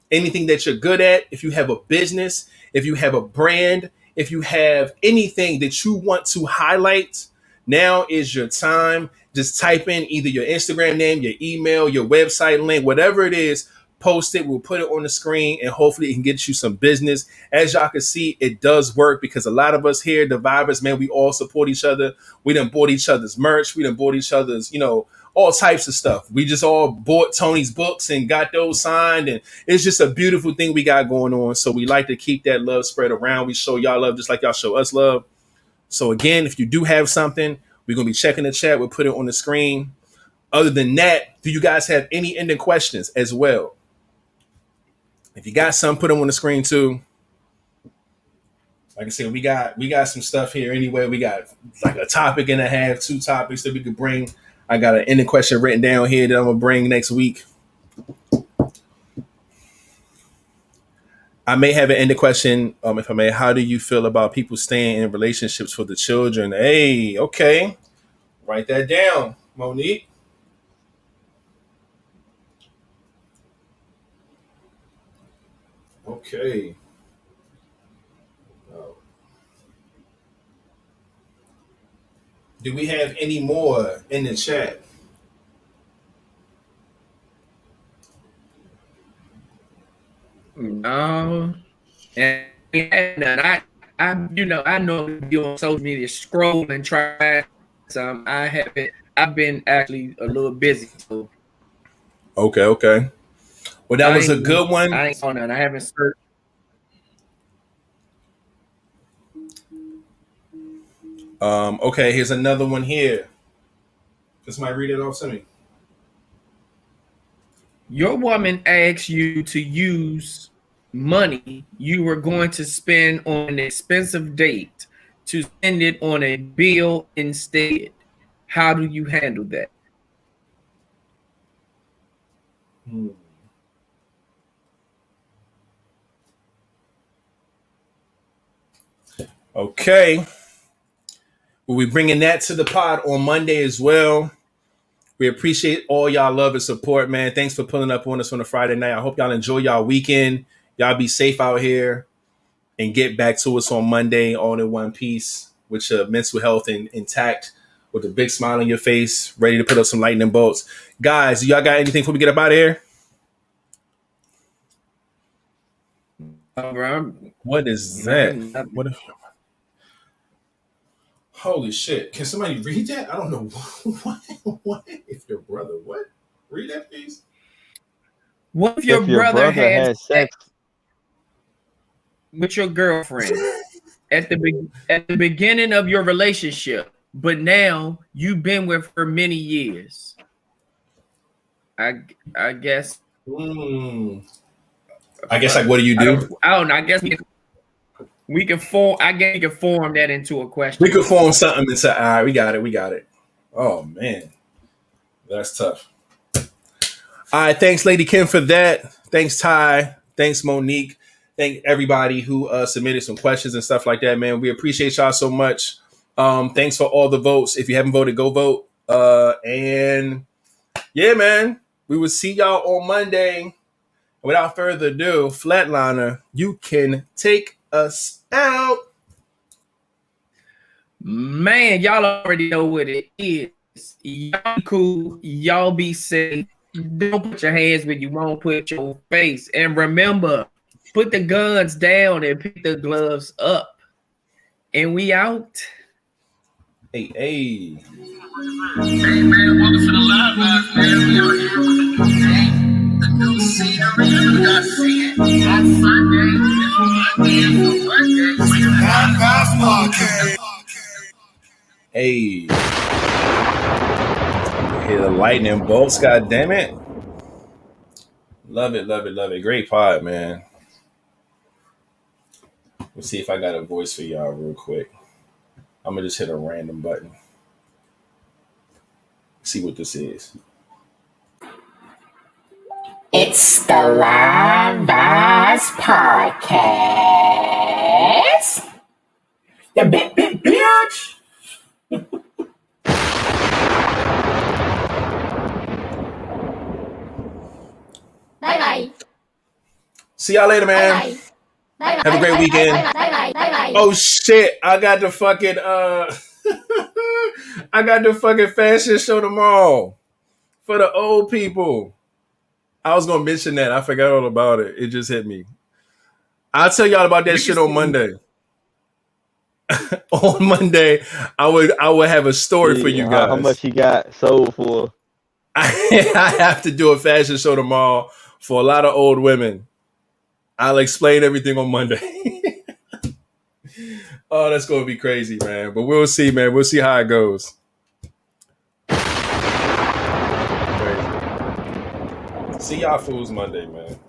anything that you're good at, if you have a business, if you have a brand, if you have anything that you want to highlight, now is your time. Just type in either your Instagram name, your email, your website link, whatever it is, post it. We'll put it on the screen and hopefully it can get you some business. As y'all can see, it does work because a lot of us here, the Vibez, man, we all support each other. We done bought each other's merch. We done bought each other's, all types of stuff. We just all bought Tony's books and got those signed. And it's just a beautiful thing we got going on. So we like to keep that love spread around. We show y'all love just like y'all show us love. So again, if you do have something, we're going to be checking the chat. We'll put it on the screen. Other than that, do you guys have any ending questions as well? If you got some, put them on the screen too. Like I said, we got some stuff here anyway. We got like a topic and a half, 2 topics that we could bring. I got an ending question written down here that I'm going to bring next week. I may have an ended question, if I may. How do you feel about people staying in relationships for the children? Hey, okay. Write that down, Monique. Okay. Uh, do we have any more in the chat? No, and I know be on social media scrolling, trying some. I haven't. I've been actually a little busy, so Okay, okay. Well, that I was a ain't. good one. I ain't on that. I haven't searched. Okay, here's another one here. Can somebody read it off to me? Your woman asks you to use money you were going to spend on an expensive date to spend it on a bill instead. How do you handle that? Hmm. Okay. We'll be bringing that to the pod on Monday as well. We appreciate all y'all love and support, man. Thanks for pulling up on us on a Friday night. I hope y'all enjoy y'all weekend. Y'all be safe out here and get back to us on Monday, all in one piece, with your mental health intact, with a big smile on your face, ready to put up some lightning bolts. Guys, y'all got anything before we get up out of here? What is that? What if? Holy shit. Can somebody read that? I don't know. What? If your brother, what? Read that, please. What if your brother had has sex with your girlfriend at the beginning of your relationship, but now you've been with her many years? I guess. I guess, like, what do you do? I don't know. I guess we can form. I guess we can form that into a question. We could form something into. All right, we got it. We got it. Oh man, that's tough. All right, thanks, Lady Kim, for that. Thanks, Ty. Thanks, Monique. Thank everybody who submitted some questions and stuff like that, man. We appreciate y'all so much. Thanks for all the votes. If you haven't voted, go vote. And yeah, man, we will see y'all on Monday. Without further ado, Flatliner, you can take us out. Man, y'all already know what it is. Y'all be cool. Y'all be safe. Don't put your hands where you won't put your face. And remember, put the guns down and pick the gloves up. And we out. Hey, hey. Hey, man, welcome to the live guys, man. We are here with the new scenery. You guys see it on Sunday. It's Monday. Hey. Hear the lightning bolts, god damn it. Love it, love it, love it. Great pod, man. Let's see if I got a voice for y'all real quick. I'm gonna just hit a random button. See what this is. It's the Vibez podcast. The bitch. Bye. See y'all later, man. Bye. Have a great weekend. Bye. Oh shit! I got the fucking I got the fucking fashion show tomorrow for the old people. I was gonna mention that. I forgot all about it. It just hit me. I'll tell y'all about that shit on Monday. On Monday, I would have a story for you guys. How much he got sold for? I have to do a fashion show tomorrow for a lot of old women. I'll explain everything on Monday. Oh, that's going to be crazy, man. But we'll see, man. We'll see how it goes. Crazy. See y'all fools Monday, man.